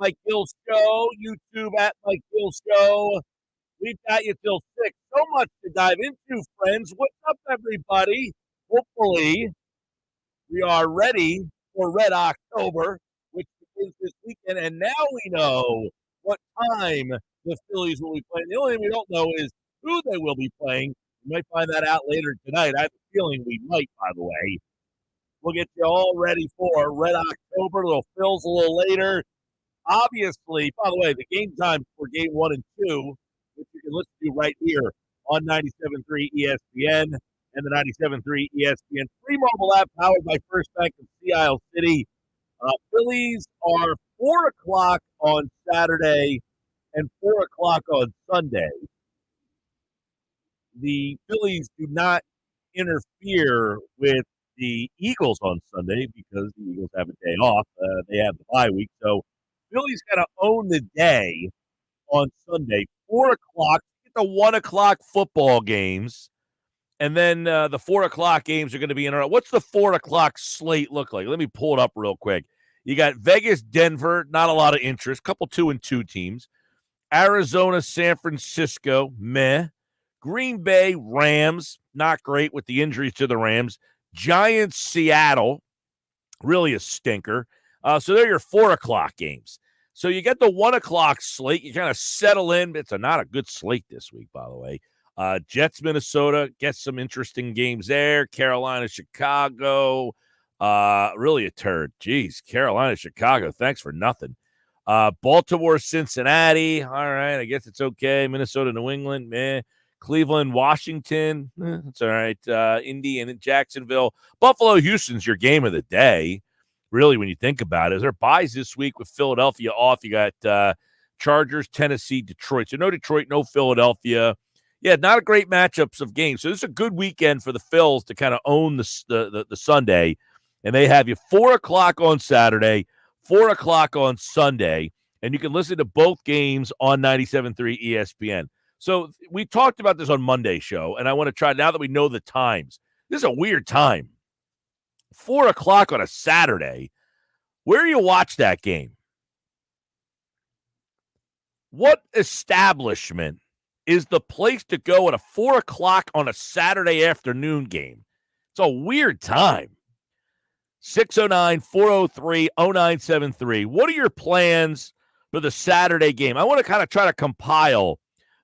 Mike Gill Show, YouTube at Mike Gill Show. We've got you till 6. So much to dive into, friends. What's up, everybody? Hopefully, we are ready for Red October, which begins this weekend. And now we know what time the Phillies will be playing. The only thing we don't know is who they will be playing. We might find that out later tonight. I have a feeling we might, by the way. We'll get you all ready for Red October. Little Phil's a little later. Obviously, by the way, the game time for game 1 and 2, which you can listen to right here on 97.3 ESPN and the 97.3 ESPN free mobile app powered by First Bank of Sea Isle City. Phillies are 4 o'clock on Saturday and 4 o'clock on Sunday. The Phillies do not interfere with the Eagles on Sunday because the Eagles have a day off. They have the bye week. So Philly's got to own the day on Sunday. 4 o'clock, get the 1 o'clock football games. And then the 4 o'clock games are going to be in. What's the 4 o'clock slate look like? Let me pull it up real quick. You got Vegas, Denver, not a lot of interest. Couple 2-2 teams. Arizona, San Francisco, meh. Green Bay, Rams, not great with the injuries to the Rams. Giants, Seattle, really a stinker. So they're your 4 o'clock games. So you get the 1 o'clock slate. You kind of settle in. It's not a good slate this week, by the way. Jets, Minnesota, get some interesting games there. Carolina, Chicago, really a turd. Jeez, Carolina, Chicago, thanks for nothing. Baltimore, Cincinnati, all right, I guess it's okay. Minnesota, New England, meh. Cleveland, Washington, that's all right. Indy and Jacksonville. Buffalo, Houston's your game of the day, really, when you think about it. There are buys this week with Philadelphia off. You got Chargers, Tennessee, Detroit. So no Detroit, no Philadelphia. Yeah, not a great matchups of games. So this is a good weekend for the Phils to kind of own the Sunday. And they have you 4 o'clock on Saturday, 4 o'clock on Sunday. And you can listen to both games on 97.3 ESPN. So we talked about this on Monday's show, and I want to try, now that we know the times, this is a weird time. 4 o'clock on a Saturday. Where do you watch that game? What establishment is the place to go at a 4 o'clock on a Saturday afternoon game? It's a weird time. 609-403-0973. What are your plans for the Saturday game? I want to kind of try to compile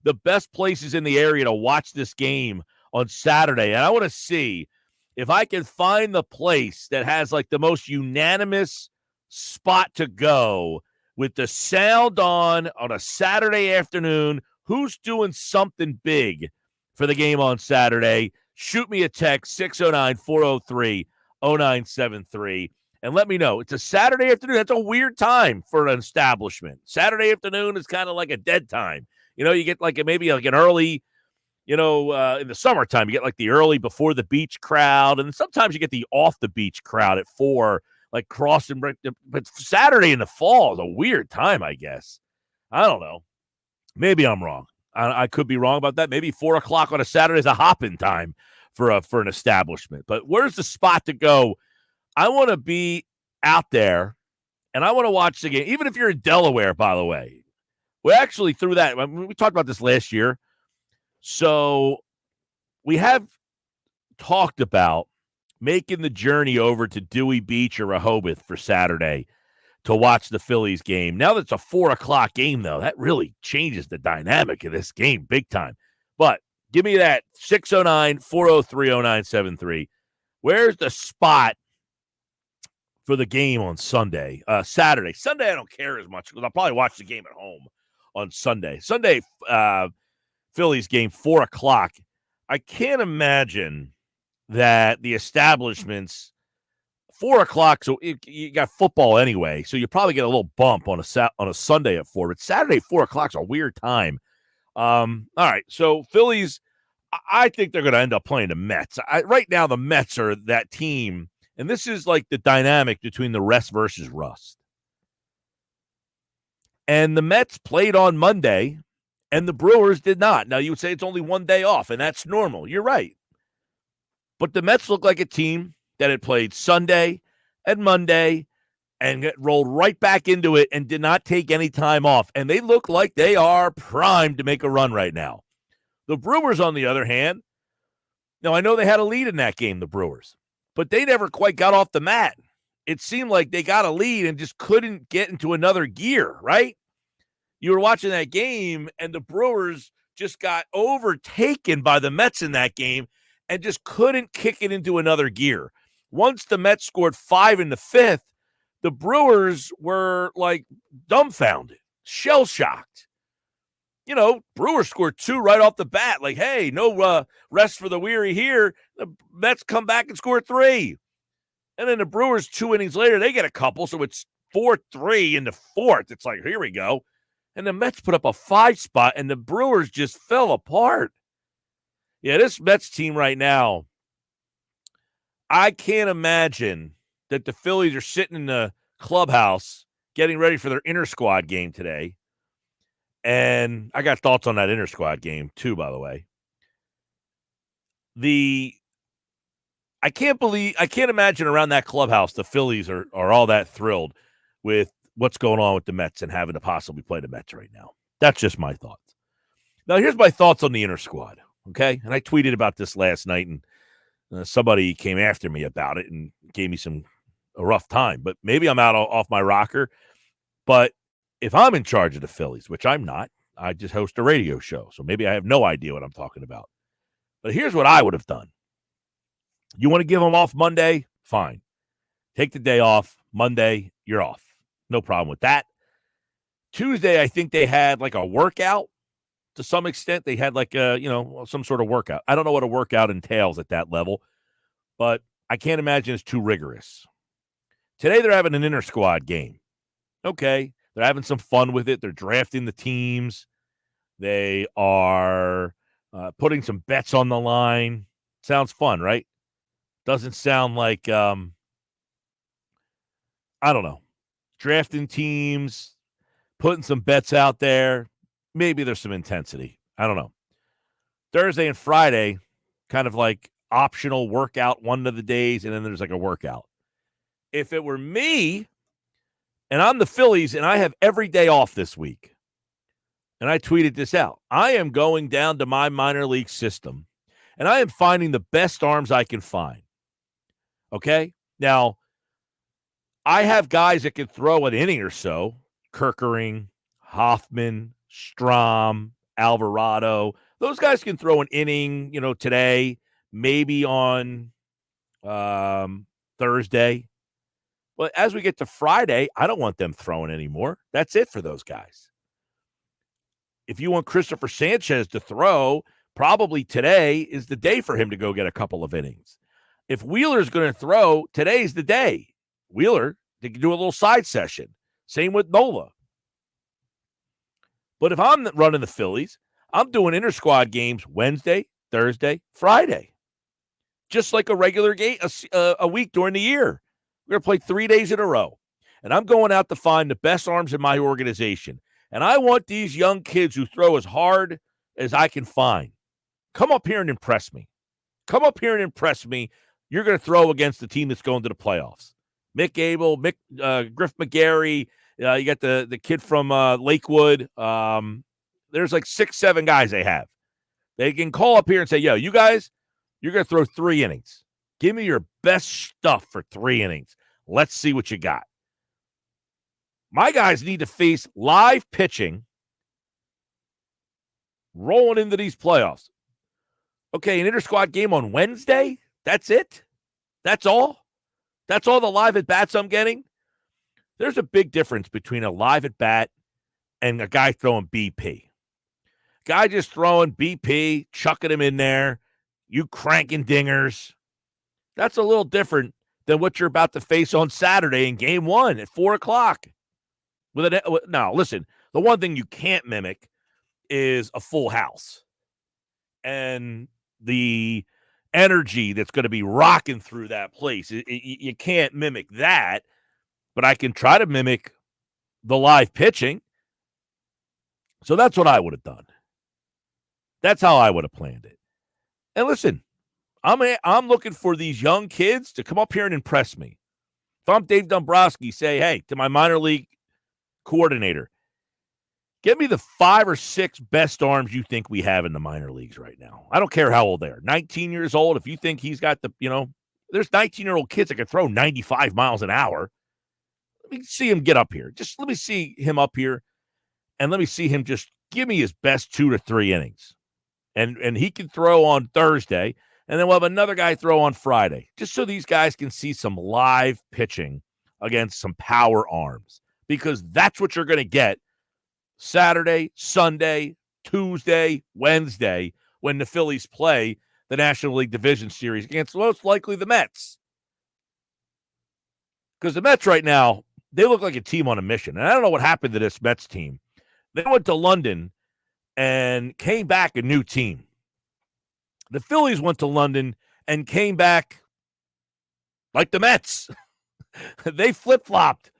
the best places in the area to watch this game on Saturday. And I want to see if I can find the place that has like the most unanimous spot to go with the sound on a Saturday afternoon. Who's doing something big for the game on Saturday? Shoot me a text, 609-403-0973, and let me know. It's a Saturday afternoon. That's a weird time for an establishment. Saturday afternoon is kind of like a dead time. You know, you get like maybe like an early, in the summertime, you get like the early before the beach crowd. And sometimes you get the off the beach crowd at 4, like crossing. But Saturday in the fall is a weird time, I guess. I don't know. Maybe I'm wrong. I could be wrong about that. Maybe 4 o'clock on a Saturday is a hopping time for an establishment. But where's the spot to go? I want to be out there, and I want to watch the game. Even if you're in Delaware, by the way. We actually threw that. We talked about this last year. So we have talked about making the journey over to Dewey Beach or Rehoboth for Saturday to watch the Phillies game. Now that it's a 4 o'clock game, though, that really changes the dynamic of this game big time. But give me that 609-403-0973. Where's the spot for the game on Sunday? Saturday. Sunday, I don't care as much because I'll probably watch the game at home on Sunday. Sunday, Phillies game, 4 o'clock. I can't imagine that the establishments, 4 o'clock, so you got football anyway, so you probably get a little bump on a Sunday at 4, but Saturday, 4 o'clock is a weird time. All right, so Phillies, I think they're going to end up playing the Mets. Right now, the Mets are that team, and this is like the dynamic between the rest versus rust. And the Mets played on Monday, and the Brewers did not. Now, you would say it's only one day off, and that's normal. You're right. But the Mets look like a team that had played Sunday and Monday and get rolled right back into it and did not take any time off. And they look like they are primed to make a run right now. The Brewers, on the other hand, now I know they had a lead in that game, the Brewers, but they never quite got off the mat. It seemed like they got a lead and just couldn't get into another gear, right? You were watching that game, and the Brewers just got overtaken by the Mets in that game and just couldn't kick it into another gear. Once the Mets scored 5 in the 5th, the Brewers were like dumbfounded, shell-shocked. You know, Brewers scored 2 right off the bat. Like, hey, no rest for the weary here. The Mets come back and score 3. And then the Brewers 2 innings later, they get a couple. So it's 4-3 in the 4th. It's like, here we go. And the Mets put up a 5 spot, and the Brewers just fell apart. Yeah, this Mets team right now, I can't imagine that the Phillies are sitting in the clubhouse getting ready for their inter-squad game today. And I got thoughts on that inter-squad game, too, by the way. I can't imagine around that clubhouse the Phillies are all that thrilled with what's going on with the Mets and having to possibly play the Mets right now. That's just my thoughts. Now, here's my thoughts on the inter-squad, okay? And I tweeted about this last night, and somebody came after me about it and gave me a rough time. But maybe I'm out off my rocker. But if I'm in charge of the Phillies, which I'm not, I just host a radio show, so maybe I have no idea what I'm talking about. But here's what I would have done. You want to give them off Monday? Fine. Take the day off. Monday, you're off. No problem with that. Tuesday, I think they had like a workout to some extent. They had like some sort of workout. I don't know what a workout entails at that level, but I can't imagine it's too rigorous. Today, they're having an inter-squad game. Okay. They're having some fun with it. They're drafting the teams. They are putting some bets on the line. Sounds fun, right? Doesn't sound like, I don't know, drafting teams, putting some bets out there. Maybe there's some intensity. I don't know. Thursday and Friday, kind of like optional workout one of the days, and then there's like a workout. If it were me, and I'm the Phillies, and I have every day off this week, and I tweeted this out, I am going down to my minor league system, and I am finding the best arms I can find. Okay? Now, I have guys that can throw an inning or so. Kerkering, Hoffman, Strom, Alvarado. Those guys can throw an inning, today, maybe on Thursday. But as we get to Friday, I don't want them throwing anymore. That's it for those guys. If you want Christopher Sanchez to throw, probably today is the day for him to go get a couple of innings. If Wheeler's going to throw, today's the day. Wheeler, they can do a little side session. Same with Nola. But if I'm running the Phillies, I'm doing inter-squad games Wednesday, Thursday, Friday. Just like a regular game, a week during the year. We're going to play 3 days in a row. And I'm going out to find the best arms in my organization. And I want these young kids who throw as hard as I can find. Come up here and impress me. Come up here and impress me. You're going to throw against the team that's going to the playoffs. Mick Abel, Griff McGarry. You got the kid from Lakewood. There's like 6-7 guys they have. They can call up here and say, yo, you guys, you're going to throw 3 innings. Give me your best stuff for 3 innings. Let's see what you got. My guys need to face live pitching rolling into these playoffs. Okay, an inter-squad game on Wednesday? That's it? That's all? That's all the live at-bats I'm getting? There's a big difference between a live at-bat and a guy throwing BP. Guy just throwing BP, chucking him in there, you cranking dingers. That's a little different than what you're about to face on Saturday in game 1 at 4 o'clock. Now, listen, the one thing you can't mimic is a full house. And the energy that's going to be rocking through that place. You can't mimic that, but I can try to mimic the live pitching. So that's what I would have done. That's how I would have planned it. And listen, I'm looking for these young kids to come up here and impress me. If I'm Dave Dombrowski, say, hey, to my minor league coordinator, get me the 5 or 6 best arms you think we have in the minor leagues right now. I don't care how old they are. 19 years old, if you think he's got there's 19-year-old kids that can throw 95 miles an hour. Let me see him get up here. Just let me see him up here, and let me see him just give me his best 2 to 3 innings. And he can throw on Thursday, and then we'll have another guy throw on Friday, just so these guys can see some live pitching against some power arms, because that's what you're going to get Saturday, Sunday, Tuesday, Wednesday, when the Phillies play the National League Division Series against most likely the Mets. Because the Mets right now, they look like a team on a mission. And I don't know what happened to this Mets team. They went to London and came back a new team. The Phillies went to London and came back like the Mets. They flip-flopped.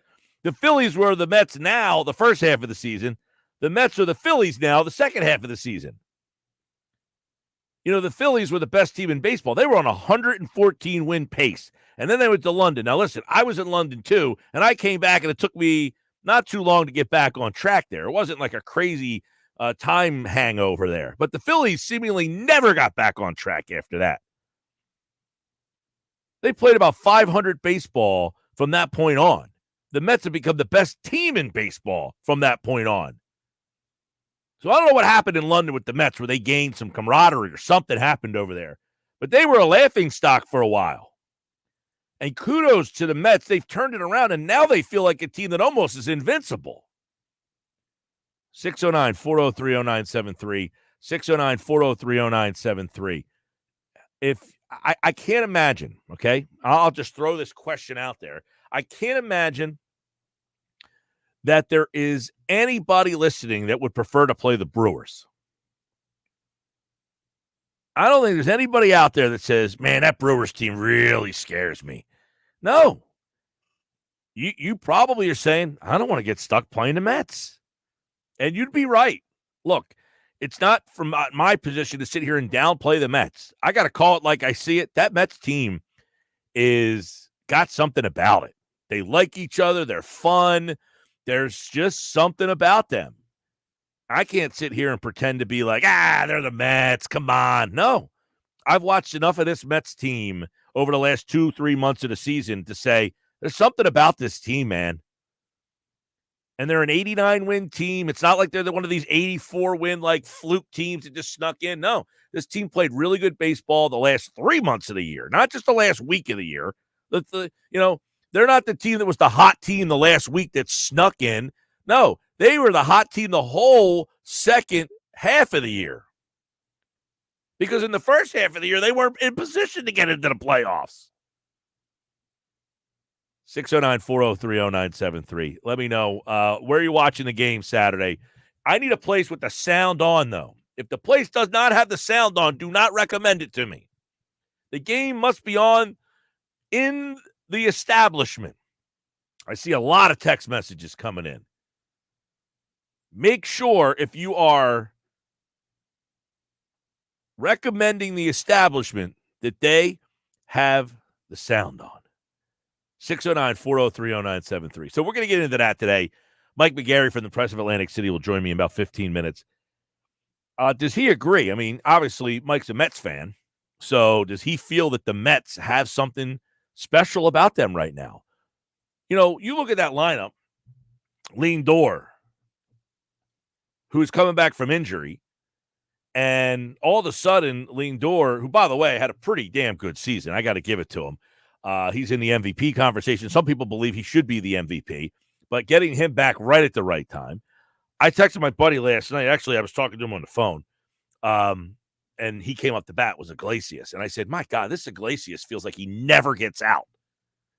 The Phillies were the Mets now, the first half of the season. The Mets are the Phillies now, the second half of the season. The Phillies were the best team in baseball. They were on a 114-win pace, and then they went to London. Now, listen, I was in London too, and I came back, and it took me not too long to get back on track there. It wasn't like a crazy time hangover there. But the Phillies seemingly never got back on track after that. They played about 500 baseball from that point on. The Mets have become the best team in baseball from that point on. So I don't know what happened in London with the Mets, where they gained some camaraderie or something happened over there. But they were a laughingstock for a while. And kudos to the Mets. They've turned it around, and now they feel like a team that almost is invincible. 609-403-0973. 609-403-0973. If I can't imagine, okay? I'll just throw this question out there. I can't imagine that there is anybody listening that would prefer to play the Brewers. I don't think there's anybody out there that says, man, that Brewers team really scares me. No. You probably are saying, I don't want to get stuck playing the Mets. And you'd be right. Look, it's not from my position to sit here and downplay the Mets. I got to call it like I see it. That Mets team is got something about it. They like each other. They're fun. There's just something about them. I can't sit here and pretend to be like, they're the Mets. Come on. No. I've watched enough of this Mets team over the last 2-3 months of the season to say there's something about this team, man. And they're an 89-win team. It's not like they're one of these 84-win like fluke teams that just snuck in. No, this team played really good baseball the last 3 months of the year, not just the last week of the year. They're not the team that was the hot team the last week that snuck in. No, they were the hot team the whole second half of the year. Because in the first half of the year, they weren't in position to get into the playoffs. 609-403-0973. Let me know where you're watching the game Saturday. I need a place with the sound on, though. If the place does not have the sound on, do not recommend it to me. The game must be on in the establishment. I see a lot of text messages coming in. Make sure if you are recommending the establishment that they have the sound on. 609-403-0973. So we're going to get into that today. Mike McGarry from the Press of Atlantic City will join me in about 15 minutes. Does he agree? I mean, obviously, Mike's a Mets fan. So does he feel that the Mets have something special about them right now? You look at that lineup, Lindor, who's coming back from injury, and all of a sudden, Lindor, who, by the way, had a pretty damn good season. I got to give it to him. He's in the MVP conversation. Some people believe he should be the MVP, but getting him back right at the right time. I texted my buddy last night. Actually, I was talking to him on the phone, and he came up to bat, was Iglesias. And I said, my God, this Iglesias feels like he never gets out.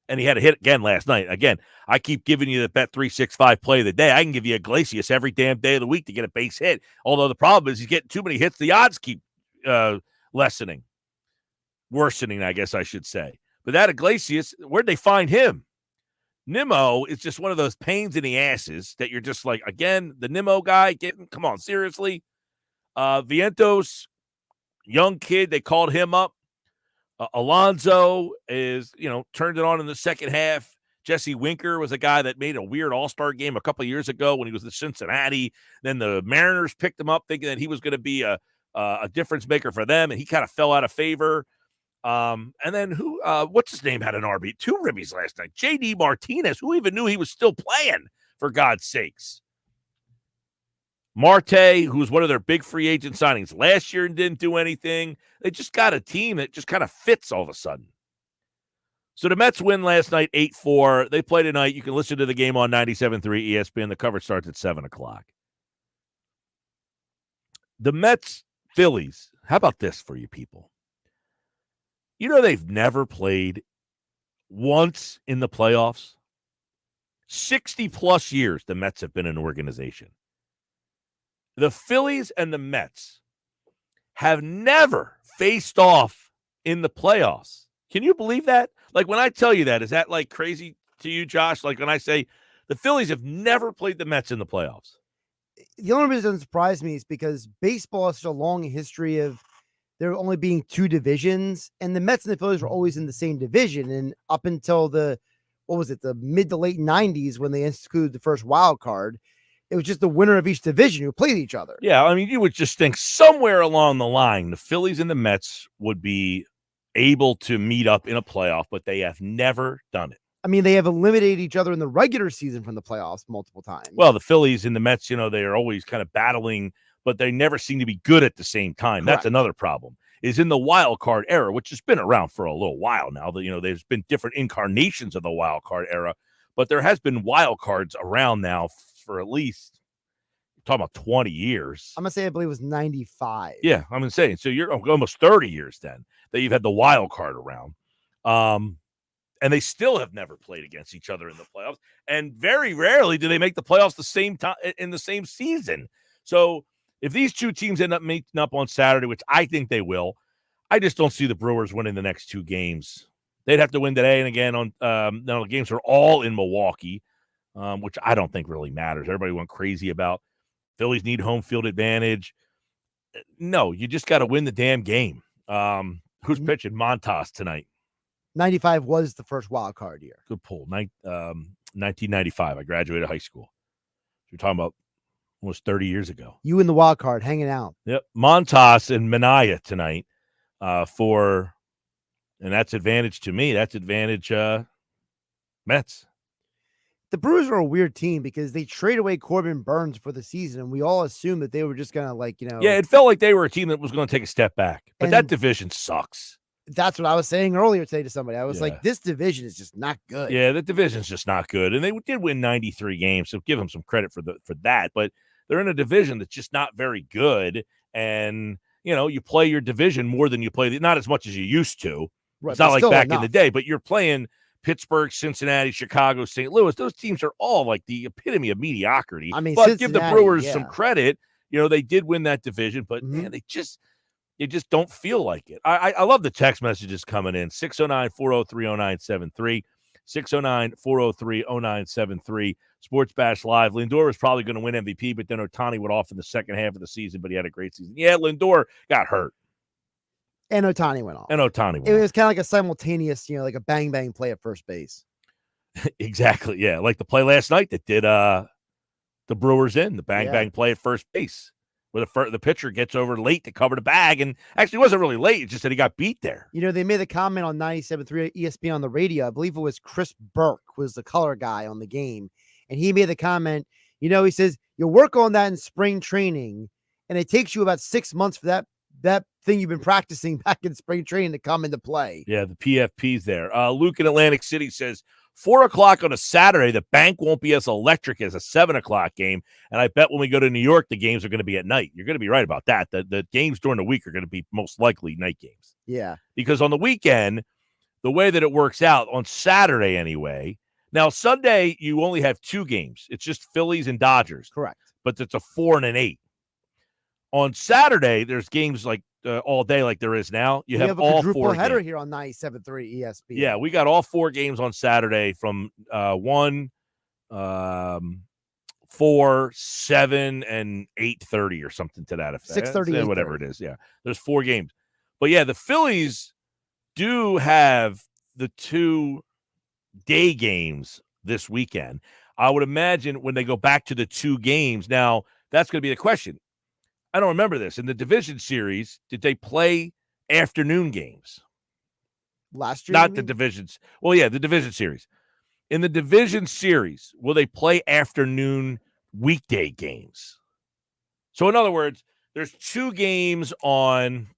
And he had a hit again last night. Again, I keep giving you the Bet365 play of the day. I can give you Iglesias every damn day of the week to get a base hit. Although the problem is he's getting too many hits. The odds keep worsening, I guess I should say. But that Iglesias, where'd they find him? Nimmo is just one of those pains in the asses that you're just like, again, the Nimmo guy, come on, seriously. Vientos, young kid, they called him up. Alonso is, turned it on in the second half. Jesse Winker was a guy that made a weird all-star game a couple of years ago when he was in Cincinnati. Then the Mariners picked him up thinking that he was going to be a difference maker for them, and he kind of fell out of favor. And then what's his name, had an RB, 2 ribbies last night. J.D. Martinez, who even knew he was still playing, for God's sakes. Marte, who was one of their big free agent signings last year and didn't do anything. They just got a team that just kind of fits all of a sudden. So the Mets win last night 8-4. They play tonight. You can listen to the game on 97.3 ESPN. The coverage starts at 7 o'clock. The Mets, Phillies, how about this for you people? You know they've never played once in the playoffs? 60-plus years the Mets have been an organization. The Phillies and the Mets have never faced off in the playoffs. Can you believe that? Like, when I tell you that, is that like crazy to you, Josh? Like, when I say the Phillies have never played the Mets in the playoffs. The only reason it doesn't surprise me is because baseball has such a long history of there only being 2 divisions, and the Mets and the Phillies were always in the same division. And up until the mid to late 90s, when they instituted the first wild card, it was just the winner of each division who played each other. Yeah, I mean, you would just think somewhere along the line, the Phillies and the Mets would be able to meet up in a playoff, but they have never done it. I mean, they have eliminated each other in the regular season from the playoffs multiple times. Well, the Phillies and the Mets, they are always kind of battling, but they never seem to be good at the same time. Correct. That's another problem, is in the wild card era, which has been around for a little while now. There's been different incarnations of the wild card era, but there has been wild cards around now for at least, talking about 20 years. I'm going to say I believe it was 95. Yeah, I'm going to say. So you're almost 30 years then that you've had the wild card around. And they still have never played against each other in the playoffs. And very rarely do they make the playoffs the same time in the same season. So if these 2 teams end up meeting up on Saturday, which I think they will, I just don't see the Brewers winning the next 2 games. They'd have to win today and again on the games are all in Milwaukee, which I don't think really matters. Everybody went crazy about Phillies need home field advantage. No, you just got to win the damn game. Who's pitching? Montas tonight. 95 was the first wild card year. Good pull. 1995. I graduated high school. You're talking about almost 30 years ago. You and the wild card hanging out. Yep. Montas and Minaya tonight and that's advantage to me. That's advantage Mets. The Brewers are a weird team because they trade away Corbin Burns for the season, and we all assumed that they were just going to, Yeah, it felt like they were a team that was going to take a step back. But that division sucks. That's what I was saying earlier today to somebody. I was like, this division is just not good. Yeah, the division's just not good. And they did win 93 games, so give them some credit for that. But they're in a division that's just not very good. And, you play your division more than you play, not as much as you used to. Right, it's not like back in the day, but you're playing Pittsburgh, Cincinnati, Chicago, St. Louis. Those teams are all like the epitome of mediocrity. I mean, but give the Brewers some credit. They did win that division, but man, they just don't feel like it. I love the text messages coming in. 609-403-0973. 609-403-0973. Sports Bash Live. Lindor was probably going to win MVP, but then Ohtani went off in the second half of the season, but he had a great season. Yeah, Lindor got hurt. And Ohtani went off. It was kind of like a simultaneous, like a bang-bang play at first base. Exactly, yeah. Like the play last night that did the Brewers in, the bang-bang play at first base, where the pitcher gets over late to cover the bag, and actually it wasn't really late, it's just that he got beat there. They made the comment on 97.3 ESPN on the radio. I believe it was Chris Burke was the color guy on the game, and he made the comment, he says, you work on that in spring training, and it takes you about 6 months for that thing you've been practicing back in spring training to come into play. Yeah, the PFP's there. Luke in Atlantic City says, 4 o'clock on a Saturday, the bank won't be as electric as a 7 o'clock game. And I bet when we go to New York, the games are going to be at night. You're going to be right about that. The games during the week are going to be most likely night games. Yeah. Because on the weekend, the way that it works out, on Saturday anyway, now Sunday, you only have 2 games. It's just Phillies and Dodgers. Correct. But it's a 4 and an 8. On Saturday, there's games like all day like there is now. You have all 4 header games here on 97.3 ESPN. Yeah, we got all 4 games on Saturday from 1, 4, 7, and 8:30 or something to that effect. 6:30, whatever it is. Yeah, there's 4 games. But yeah, the Phillies do have the 2 day games this weekend. I would imagine when they go back to the 2 games, now that's going to be the question. I don't remember this. In the division series, did they play afternoon games? Last year? Not the divisions. Well, yeah, the division series. In the division series, will they play afternoon weekday games? So, in other words, there's 2 games on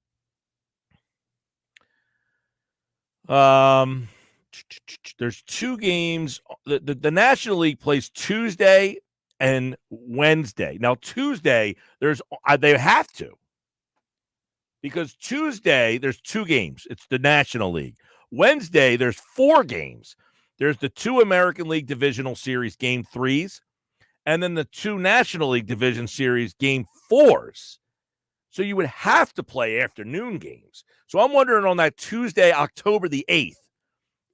there's 2 games. The National League plays Tuesday and Wednesday. Now, Tuesday, they have to. Because Tuesday, there's 2 games. It's the National League. Wednesday, there's 4 games. There's the 2 American League Divisional Series Game 3s, and then the 2 National League Division Series Game 4s. So you would have to play afternoon games. So I'm wondering on that Tuesday, October the 8th,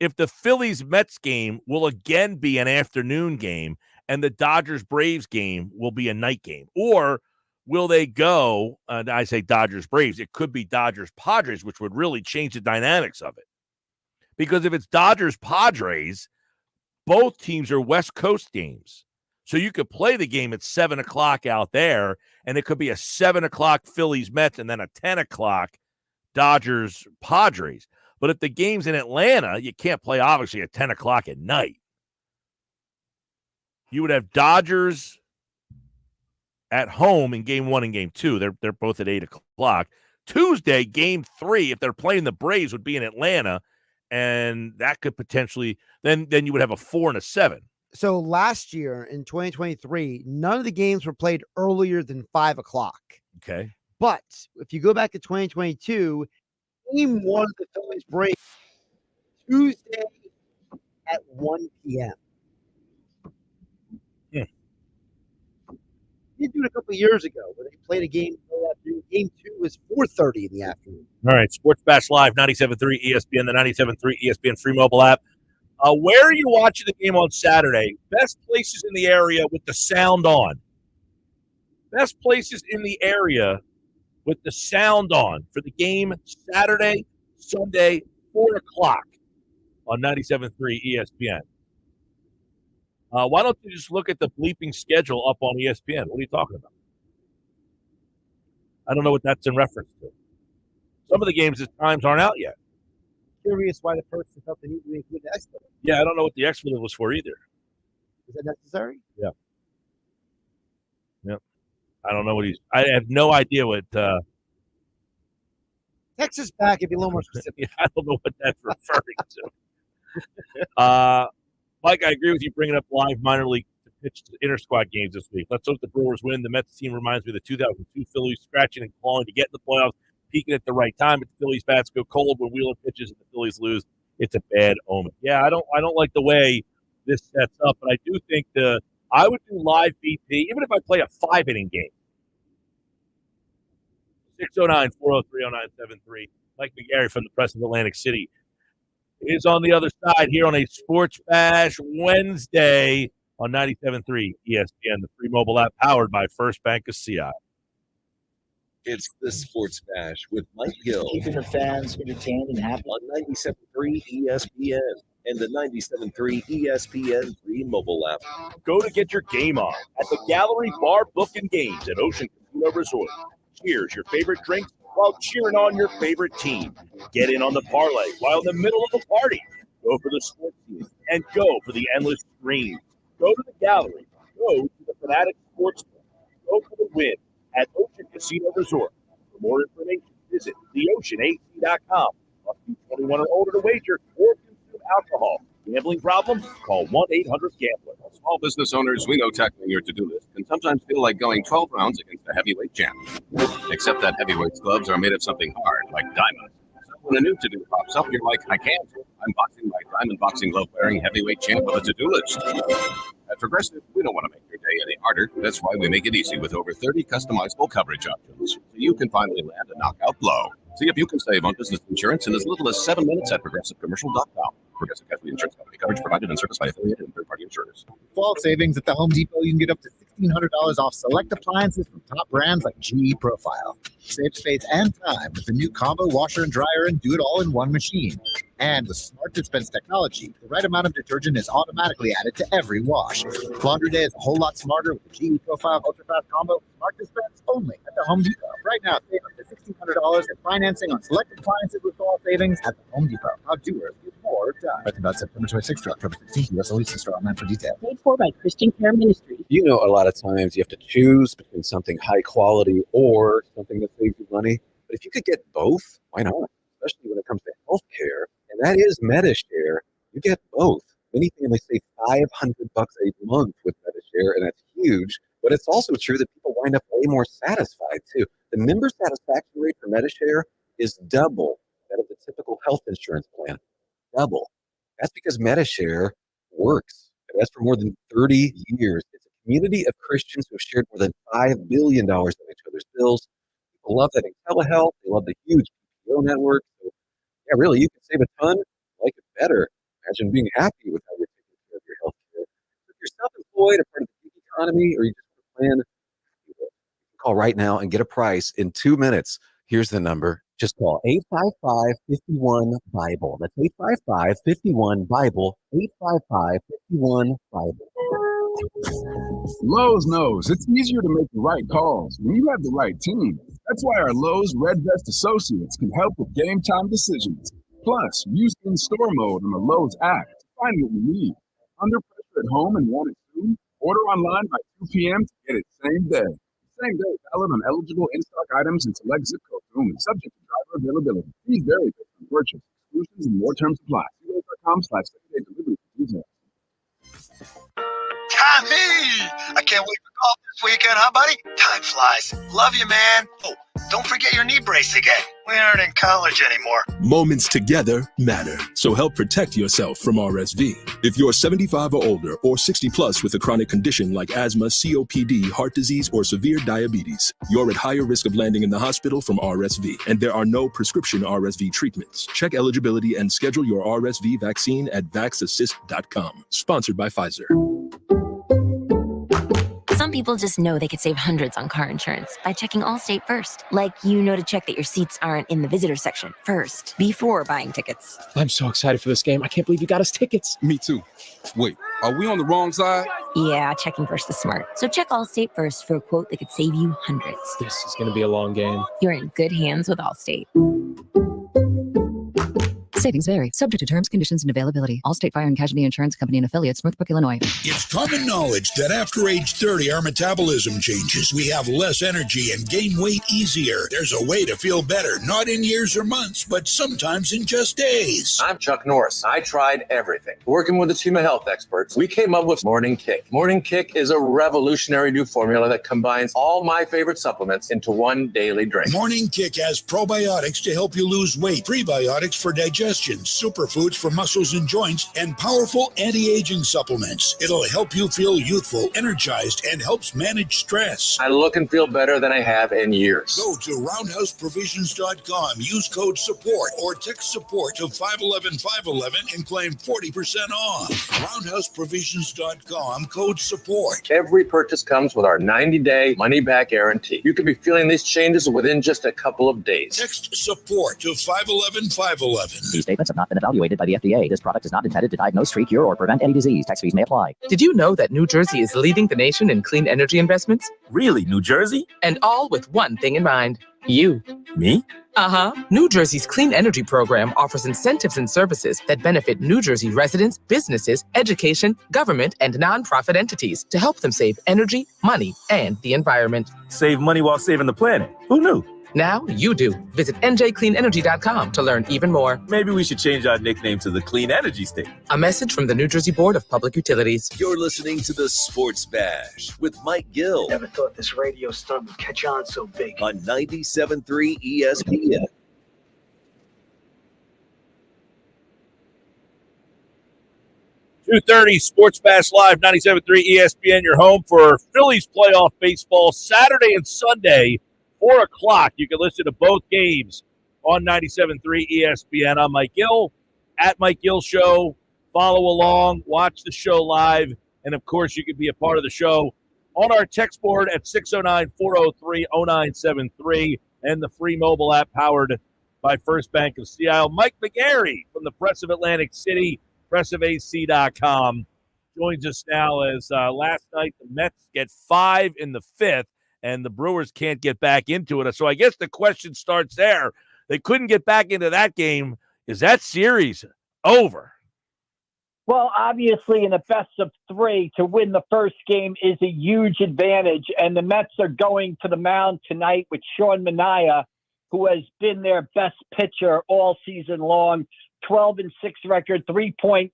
if the Phillies-Mets game will again be an afternoon game and the Dodgers-Braves game will be a night game. Or will they go, I say Dodgers-Braves, it could be Dodgers-Padres, which would really change the dynamics of it. Because if it's Dodgers-Padres, both teams are West Coast games. So you could play the game at 7 o'clock out there, and it could be a 7 o'clock Phillies-Mets and then a 10 o'clock Dodgers-Padres. But if the game's in Atlanta, you can't play, obviously, at 10 o'clock at night. You would have Dodgers at home in Game 1 and Game 2. They're both at 8 o'clock. Tuesday, Game 3, if they're playing the Braves, would be in Atlanta, and that could potentially then you would have a 4 and a 7. So last year in 2023, none of the games were played earlier than 5 o'clock. Okay. But if you go back to 2022, Game 1 of the Phillies Braves Tuesday at 1 p.m. Yeah. They did it a couple of years ago where they played a game afternoon. Game 2 was 4:30 in the afternoon. All right, Sports Bash Live, 97.3 ESPN, the 97.3 ESPN free mobile app. Where are you watching the game on Saturday? Best places in the area with the sound on. Best places in the area with the sound on for the game Saturday, Sunday, 4 o'clock on 97.3 ESPN. Why don't you just look at the bleeping schedule up on ESPN? What are you talking about? I don't know what that's in reference to. Some of the games' times aren't out yet. Curious why the person felt the need to include the expletive. Yeah, I don't know what the expletive was for either. Is that necessary? Yeah. Yep. I don't know what I have no idea what. Text us back if you're a little more specific. I don't know what that's referring to. Mike, I agree with you bringing up live minor league to pitch inter-squad games this week. Let's hope the Brewers win. The Mets team reminds me of the 2002 Phillies scratching and clawing to get in the playoffs, peaking at the right time. But the Phillies bats go cold when Wheeler pitches and the Phillies lose. It's a bad omen. Yeah, I don't like the way this sets up, but I do think I would do live BP, even if I play a 5-inning game. 609-403-0973. Mike McGarry from the Press of Atlantic City is on the other side here on a Sports Bash Wednesday on 97.3 ESPN, the free mobile app powered by First Bank of CI. It's the Sports Bash with Mike Gill. Keeping the fans entertained and happy. On 97.3 ESPN and the 97.3 ESPN free mobile app. Go to get your game on at the Gallery Bar Book and Games at Ocean Casino Resort. Cheers your favorite drinks while cheering on your favorite team. Get in on the parlay while in the middle of the party. Go for the sports team and go for the endless screens. Go to the gallery. Go to the Fanatic Sports Book. Go for the win at Ocean Casino Resort. For more information, visit theoceanac.com. Must be 21 or older to wager or consume alcohol. Gambling problem? Call 1-800-GAMBLER. Small business owners, we know tackling your to-do list can sometimes feel like going 12 rounds against a heavyweight champ. Except that heavyweight's gloves are made of something hard, like diamonds. So when a new to-do pops up, you're like, I can't. I'm boxing my diamond boxing glove-wearing heavyweight champ with a to-do list. At Progressive, we don't want to make your day any harder. That's why we make it easy with over 30 customizable coverage options, so you can finally land a knockout blow. See if you can save on business insurance in as little as 7 minutes at ProgressiveCommercial.com. Progressive Casualty Insurance Company. Coverage provided and serviced by affiliated and third-party insurers. Fall savings at the Home Depot. You can get up to $1,600 off select appliances from top brands like GE Profile. Save space and time with the new combo washer and dryer and do it all in one machine. And with smart dispense technology, the right amount of detergent is automatically added to every wash. Laundry day is a whole lot smarter with the GE Profile Ultra Fast Combo Smart Dispense only at the Home Depot. Right now, save up to $1,600 in financing on select appliances with fall savings at the Home Depot. How doers get more done. Right about September 26th to October 16th. U.S. Elisa store online for details. Paid for by Christian Care Ministries. You know, a lot of times you have to choose between something high quality or something that saves you money. But if you could get both, why not? Especially when it comes to healthcare, and that is MediShare. You get both. Many families save $500 a month with MediShare, and that's huge. But it's also true that people wind up way more satisfied too. The member satisfaction rate for MediShare is double that of the typical health insurance plan. Double. That's because MediShare works. It has for more than 30 years. It's a community of Christians who have shared more than $5 billion on each other's bills. People love that in telehealth. They love the huge PPO network. So, yeah, really, you can save a ton, like it better. Imagine being happy with how you're taking care of your health care. If you're self-employed, a part of the gig economy, or you just want to plan, you can call right now and get a price in 2 minutes. Here's the number. Just call 855-51-BIBLE. That's 855-51-BIBLE. 855-51-BIBLE. Lowe's knows it's easier to make the right calls when you have the right team. That's why our Lowe's Red Vest associates can help with game time decisions. Plus, use in-store mode on the Lowe's app to find what you need. Under pressure at home and want it soon? Order online by 2 p.m. to get it same day. Same day valid on eligible in-stock items and select zip codes only, subject to driver availability. Fees vary based on purchase. Exclusions and more terms apply. See.com/same-day delivery for details. I can't wait for golf this weekend, huh, buddy? Time flies. Love you, man. Oh, don't forget your knee brace again. We aren't in college anymore. Moments together matter, so help protect yourself from RSV. If you're 75 or older or 60 plus with a chronic condition like asthma, COPD, heart disease, or severe diabetes, you're at higher risk of landing in the hospital from RSV, and there are no prescription RSV treatments. Check eligibility and schedule your RSV vaccine at vaxassist.com. Sponsored by Pfizer. Some people just know they could save hundreds on car insurance by checking Allstate first. Like, you know, to check that your seats aren't in the visitor section first before buying tickets. I'm so excited for this game. I can't believe you got us tickets. Me too. Wait, are we on the wrong side? Yeah, checking first is smart. So check Allstate first for a quote that could save you hundreds. This is going to be a long game. You're in good hands with Allstate. Savings vary, subject to terms, conditions, and availability. Allstate Fire and Casualty Insurance Company and affiliates, Northbrook, Illinois. It's common knowledge that after age 30, our metabolism changes. We have less energy and gain weight easier. There's a way to feel better, not in years or months, but sometimes in just days. I'm Chuck Norris. I tried everything. Working with a team of health experts, we came up with Morning Kick. Morning Kick is a revolutionary new formula that combines all my favorite supplements into one daily drink. Morning Kick has probiotics to help you lose weight, prebiotics for digestion, superfoods for muscles and joints, and powerful anti-aging supplements. It'll help you feel youthful, energized, and helps manage stress. I look and feel better than I have in years. Go to roundhouseprovisions.com, use code SUPPORT, or text SUPPORT to 511-511 and claim 40% off. roundhouseprovisions.com, code SUPPORT. Every purchase comes with our 90-day money-back guarantee. You could be feeling these changes within just a couple of days. Text SUPPORT to 511-511. These statements have not been evaluated by the FDA. This product is not intended to diagnose, treat, cure, or prevent any disease. Tax fees may apply. Did you know that New Jersey is leading the nation in clean energy investments? Really, New Jersey? And all with one thing in mind. You. Me? Uh-huh. New Jersey's Clean Energy Program offers incentives and services that benefit New Jersey residents, businesses, education, government, and nonprofit entities to help them save energy, money, and the environment. Save money while saving the planet. Who knew? Now you do. Visit njcleanenergy.com to learn even more. Maybe we should change our nickname to the Clean Energy State. A message from the New Jersey Board of Public Utilities. You're listening to the Sports Bash with Mike Gill. Never thought this radio stunt would catch on so big. On 97.3 ESPN. .230 Sports Bash Live, 97.3 ESPN, your home for Phillies playoff baseball Saturday and Sunday. 4 o'clock. You can listen to both games on 97.3 ESPN. I'm Mike Gill, at Mike Gill Show. Follow along, watch the show live, and, of course, you can be a part of the show on our text board at 609-403-0973. and the free mobile app powered by First Bank of Sea Isle. Mike McGarry from the Press of Atlantic City, pressofac.com, joins us now as last night the Mets get 5 in the 5th, and the Brewers can't get back into it. So I guess the question starts there. They couldn't get back into that game. Is that series over? Well, obviously, in the best of 3, to win the first game is a huge advantage, and the Mets are going to the mound tonight with Sean Manaea, who has been their best pitcher all season long. 12-6 record, 3.47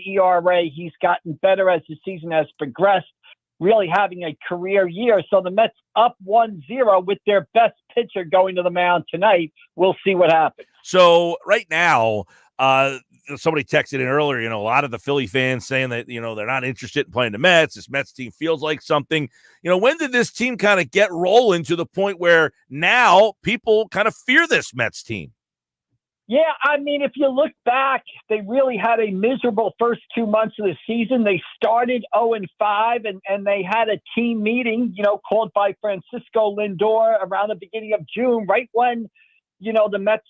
ERA. He's gotten better as the season has progressed, really having a career year. So the Mets up 1-0 with their best pitcher going to the mound tonight. We'll see what happens. So right now, somebody texted in earlier, a lot of the Philly fans saying that, they're not interested in playing the Mets. This Mets team feels like something. When did this team kind of get rolling to the point where now people kind of fear this Mets team? Yeah, I mean, if you look back, they really had a miserable first 2 months of the season. They started 0-5, and they had a team meeting, called by Francisco Lindor around the beginning of June, right when, the Mets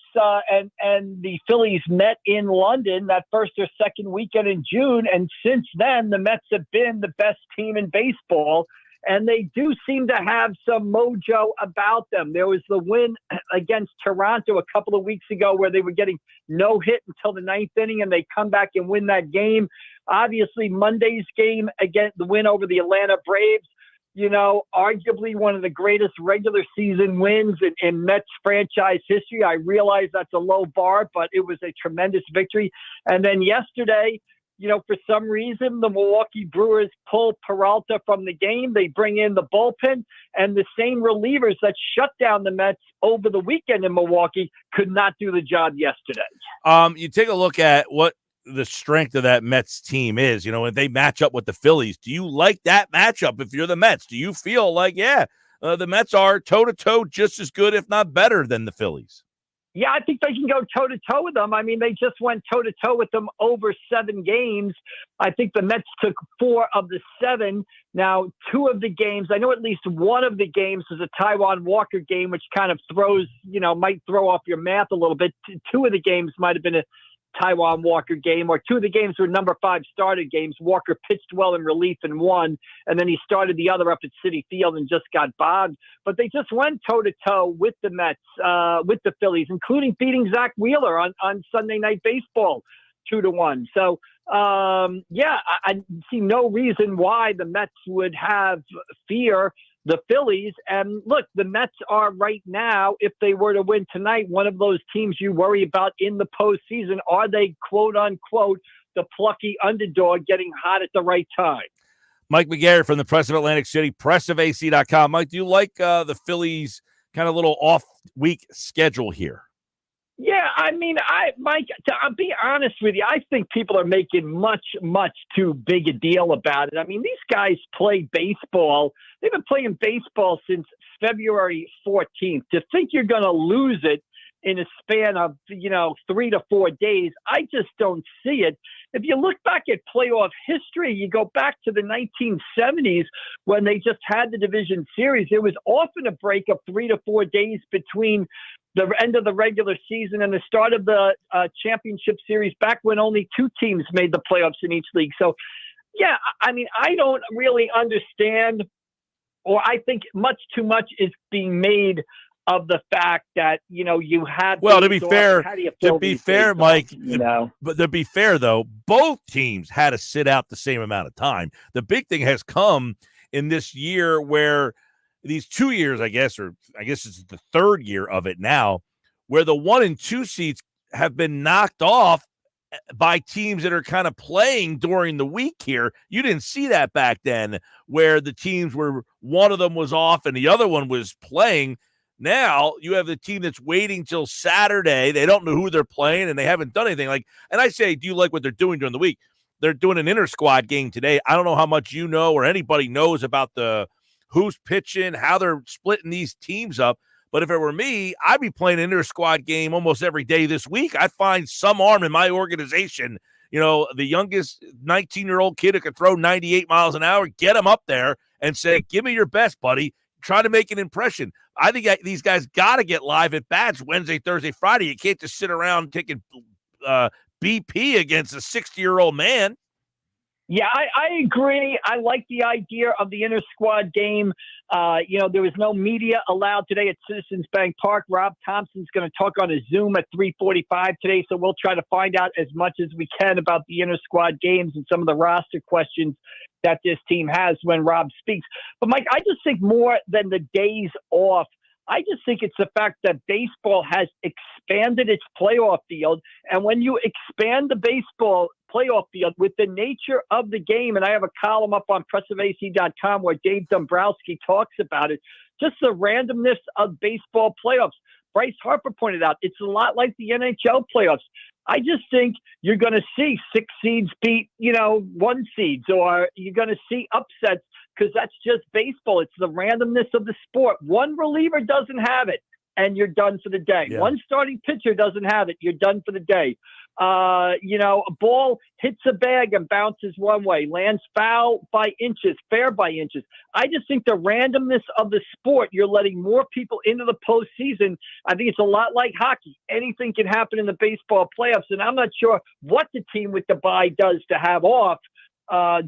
and the Phillies met in London that first or second weekend in June. And since then, the Mets have been the best team in baseball. And they do seem to have some mojo about them. There was the win against Toronto a couple of weeks ago where they were getting no hit until the 9th inning, and they come back and win that game. Obviously, Monday's game, again, the win over the Atlanta Braves, arguably one of the greatest regular season wins in Mets franchise history. I realize that's a low bar, but it was a tremendous victory. And then yesterday, for some reason, the Milwaukee Brewers pull Peralta from the game. They bring in the bullpen, and the same relievers that shut down the Mets over the weekend in Milwaukee could not do the job yesterday. You take a look at what the strength of that Mets team is, when they match up with the Phillies. Do you like that matchup if you're the Mets? Do you feel like, the Mets are toe-to-toe just as good, if not better, than the Phillies? Yeah, I think they can go toe-to-toe with them. I mean, they just went toe-to-toe with them over 7 games. I think the Mets took 4 of the 7. Now, 2 of the games, I know at least one of the games was a Taijuan Walker game, which kind of might throw off your math a little bit. 2 of the games might have been a Taijuan Walker game, or 2 of the games were number 5 started games. Walker pitched well in relief in one, and then he started the other up at Citi Field and just got bogged. But they just went toe-to-toe with the Mets, with the Phillies, including beating Zach Wheeler on Sunday Night Baseball 2-1. So, I see no reason why the Mets would have fear the Phillies. And look, the Mets are right now, if they were to win tonight, one of those teams you worry about in the postseason. Are they, quote unquote, the plucky underdog getting hot at the right time? Mike McGarry from the Press of Atlantic City, pressofac.com. Mike, do you like the Phillies' kind of little off-week schedule here? Yeah, I mean, Mike, to be honest with you, I think people are making much, much too big a deal about it. I mean, these guys play baseball. They've been playing baseball since February 14th. To think you're going to lose it in a span of, 3 to 4 days, I just don't see it. If you look back at playoff history, you go back to the 1970s when they just had the division series. There was often a break of 3 to 4 days between the end of the regular season and the start of the championship series, back when only 2 teams made the playoffs in each league. So, yeah, I mean, I don't really understand, or I think much too much is being made of the fact that, you have. Well, to be fair, Mike, but to be fair, though, both teams had to sit out the same amount of time. The big thing has come in this year where these 2 years, I guess it's the 3rd year of it now, where the 1 and 2 seats have been knocked off by teams that are kind of playing during the week here. You didn't see that back then, where the teams were, one of them was off and the other one was playing. Now you have the team that's waiting till Saturday. They don't know who they're playing and they haven't done anything. And I say, do you like what they're doing during the week? They're doing an inter-squad game today. I don't know how much you know or anybody knows about who's pitching, how they're splitting these teams up. But if it were me, I'd be playing an inter-squad game almost every day this week. I'd find some arm in my organization, the youngest 19-year-old kid who could throw 98 miles an hour, get him up there and say, give me your best, buddy. try to make an impression. I think these guys got to get live at bats Wednesday, Thursday, Friday. You can't just sit around taking BP against a 60-year-old man. Yeah, I agree. I like the idea of the inter-squad game. There was no media allowed today at Citizens Bank Park. Rob Thompson's going to talk on a Zoom at 3:45 today, so we'll try to find out as much as we can about the inter-squad games and some of the roster questions that this team has when Rob speaks. But, Mike, I just think more than the days off, I just think it's the fact that baseball has expanded its playoff field. And when you expand the baseball playoff field with the nature of the game, and I have a column up on pressofac.com where Dave Dombrowski talks about it, just the randomness of baseball playoffs. Bryce Harper pointed out it's a lot like the NHL playoffs. I just think you're going to see 6 seeds beat, 1 seeds, or you're going to see upsets because that's just baseball. It's the randomness of the sport. One reliever doesn't have it, and you're done for the day. Yeah. One starting pitcher doesn't have it. You're done for the day. A ball hits a bag and bounces one way, lands foul by inches, fair by inches. I just think the randomness of the sport, you're letting more people into the postseason. I think it's a lot like hockey. Anything can happen in the baseball playoffs, and I'm not sure what the team with the bye does to have off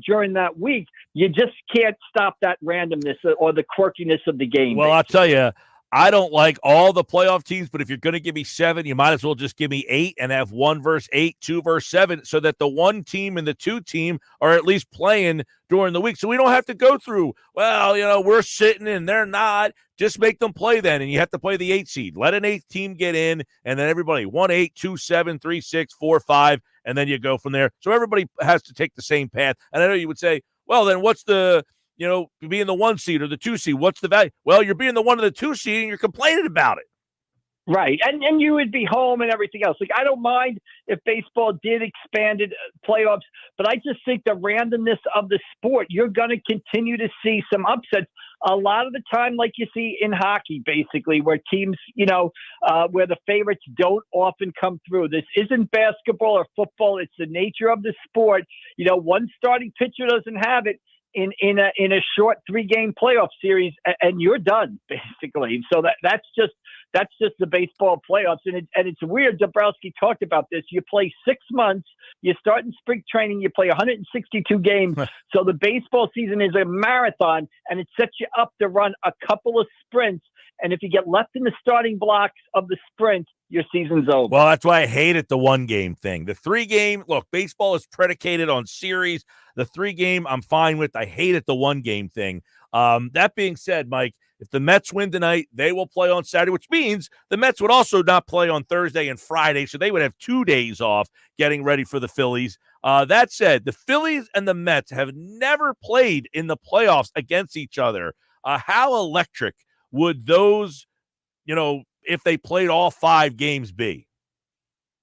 during that week. You just can't stop that randomness or the quirkiness of the game. Well, I'll tell you, I don't like all the playoff teams, but if you're going to give me 7, you might as well just give me 8 and have 1 versus 8, 2 versus 7, so that the 1 team and the 2 team are at least playing during the week. So we don't have to go through, we're sitting and they're not. Just make them play then, and you have to play the 8 seed. Let an 8th team get in, and then everybody 1-8, 2-7, 3-6, 4-5, and then you go from there. So everybody has to take the same path. And I know you would say, well, then what's the being the 1 seed or the 2 seed, what's the value? Well, you're being the 1 or the 2 seed and you're complaining about it. Right. And you would be home and everything else. Like, I don't mind if baseball did expanded playoffs, but I just think the randomness of the sport, you're going to continue to see some upsets a lot of the time, like you see in hockey, basically, where teams, where the favorites don't often come through. This isn't basketball or football. It's the nature of the sport. One starting pitcher doesn't have it in a short 3-game playoff series, and you're done, basically. So that's just the baseball playoffs, and it's weird. Dombrowski talked about this. You play 6 months, you start in spring training, you play 162 games. So the baseball season is a marathon, and it sets you up to run a couple of sprints. And if you get left in the starting blocks of the sprint, your season's over. Well, that's why I hated the 1-game thing. The 3-game, look, baseball is predicated on series. The 3-game, I'm fine with. I hated the 1-game thing. That being said, Mike, if the Mets win tonight, they will play on Saturday, which means the Mets would also not play on Thursday and Friday, so they would have 2 days off getting ready for the Phillies. That said, the Phillies and the Mets have never played in the playoffs against each other. How electric would those, if they played all 5 games be?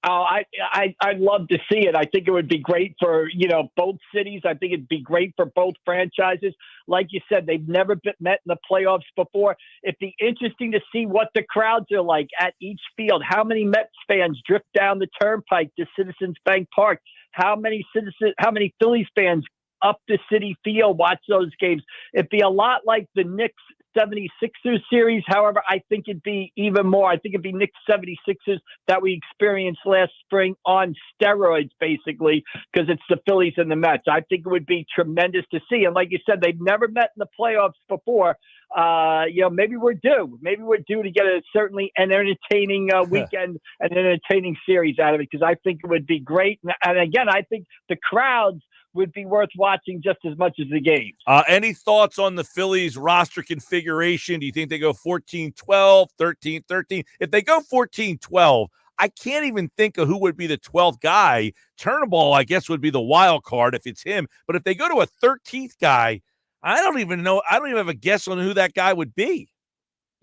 Oh, I'd love to see it. I think it would be great for, both cities. I think it'd be great for both franchises. Like you said, they've never been met in the playoffs before. It'd be interesting to see what the crowds are like at each field. How many Mets fans drift down the turnpike to Citizens Bank Park? How many Phillies fans up the Citi Field watch those games? It'd be a lot like the Knicks 76ers series. However, I think it'd be even more. I think it'd be Knicks 76ers that we experienced last spring on steroids, basically, because it's the Phillies and the Mets. I think it would be tremendous to see. And like you said, they've never met in the playoffs before. Maybe we're due. Maybe we're due to get certainly an entertaining weekend, an entertaining series out of it, because I think it would be great. And again, I think the crowds would be worth watching just as much as the games. Any thoughts on the Phillies roster configuration? Do you think they go 14-12, 13-13? If they go 14-12, I can't even think of who would be the 12th guy. Turnbull, I guess, would be the wild card if it's him. But if they go to a 13th guy, I don't even know. I don't even have a guess on who that guy would be.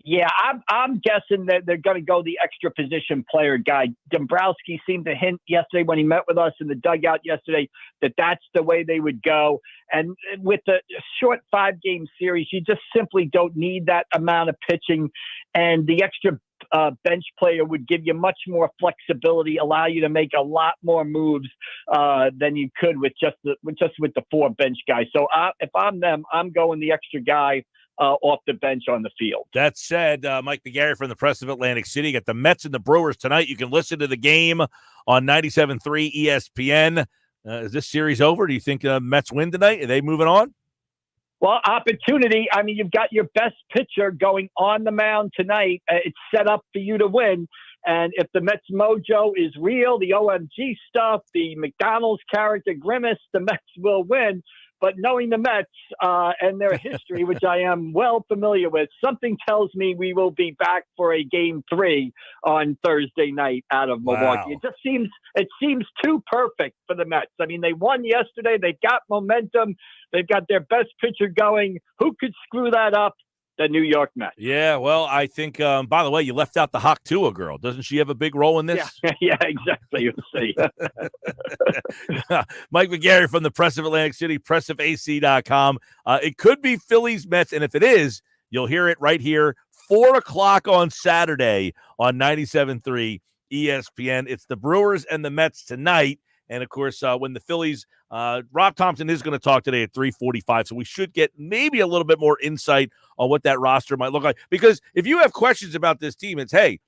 Yeah, I'm guessing that they're going to go the extra position player guy. Dombrowski seemed to hint yesterday when he met with us in the dugout yesterday that that's the way they would go. And with the short 5-game series, you just simply don't need that amount of pitching. And the extra bench player would give you much more flexibility, allow you to make a lot more moves than you could with just the 4 bench guys. So if I'm them, I'm going the extra guy. off the bench on the field. That said, Mike McGarry from the Press of Atlantic City. You got the Mets and the Brewers tonight. You can listen to the game on 97.3 ESPN. Is this series over? Do you think Mets win tonight? Are they moving on? Well, opportunity. I mean, you've got your best pitcher going on the mound tonight. It's set up for you to win. And if the Mets mojo is real, the OMG stuff, the McDonald's character grimace, the Mets will win. But knowing the Mets and their history, which I am well familiar with, something tells me we will be back for a Game 3 on Thursday night out of Milwaukee. Wow. It seems too perfect for the Mets. I mean, they won yesterday. They've got momentum. They've got their best pitcher going. Who could screw that up? The New York Mets. Yeah, well, I think, by the way, you left out the Haktua girl. Doesn't she have a big role in this? Yeah, exactly. You'll see. Mike McGarry from the Press of Atlantic City, pressofac.com. It could be Phillies Mets, and if it is, you'll hear it right here, 4 o'clock on Saturday on 97.3 ESPN. It's the Brewers and the Mets tonight. And, of course, when the Phillies, Rob Thompson is going to talk today at 3:45, so we should get maybe a little bit more insight on what that roster might look like. Because if you have questions about this team, it's, hey,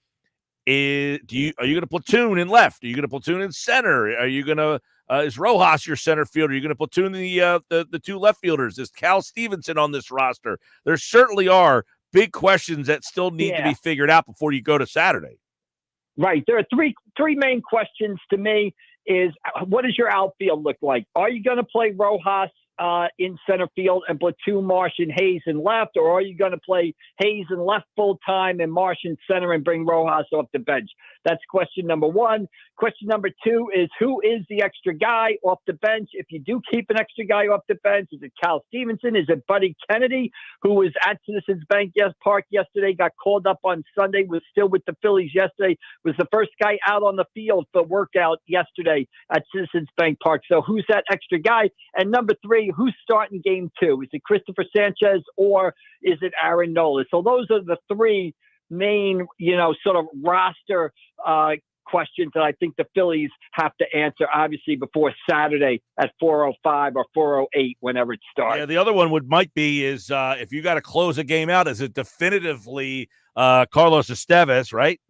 are you going to platoon in left? Are you going to platoon in center? Are you going to is Rojas your center fielder? Are you going to platoon the two left fielders? Is Cal Stevenson on this roster? There certainly are big questions that still need to be figured out before you go to Saturday. Right. There are three main questions to me. Is what does your outfield look like? Are you going to play Rojas in center field and platoon Marsh and Hayes in left, or are you going to play Hayes in left full time and Marsh in center and bring Rojas off the bench? That's question number one. Question number two is who is the extra guy off the bench? If you do keep an extra guy off the bench, is it Cal Stevenson? Is it Buddy Kennedy, who was at Citizens Bank Park yesterday, got called up on Sunday, was still with the Phillies yesterday, was the first guy out on the field for workout yesterday at Citizens Bank Park. So who's that extra guy? And number three, who's starting Game 2? Is it Christopher Sanchez or is it Aaron Nola? So those are the three main, sort of roster questions that I think the Phillies have to answer, obviously, before Saturday at 4:05 or 4:08, whenever it starts. Yeah, the other one might be is if you got to close a game out, is it definitively Carlos Estevez, right?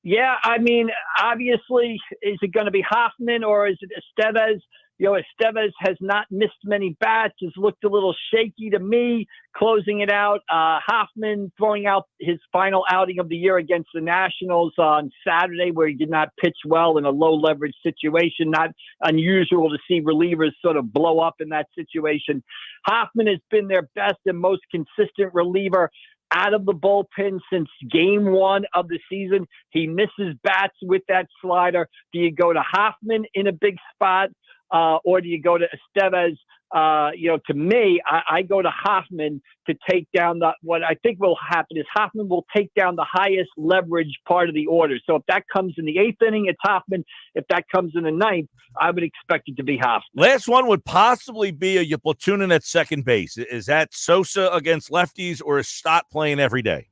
Yeah, I mean, obviously, is it going to be Hoffman or is it Estevez? Estevez has not missed many bats, has looked a little shaky to me, closing it out. Hoffman throwing out his final outing of the year against the Nationals on Saturday, where he did not pitch well in a low-leverage situation. Not unusual to see relievers sort of blow up in that situation. Hoffman has been their best and most consistent reliever out of the bullpen since Game 1 of the season. He misses bats with that slider. Do you go to Hoffman in a big spot? Or do you go to Estevez? To me, I go to Hoffman to take down what I think will happen is Hoffman will take down the highest leverage part of the order. So if that comes in the 8th inning, it's Hoffman. If that comes in the 9th, I would expect it to be Hoffman. Last one would possibly be you platooning at second base. Is that Sosa against lefties or is Stott playing every day?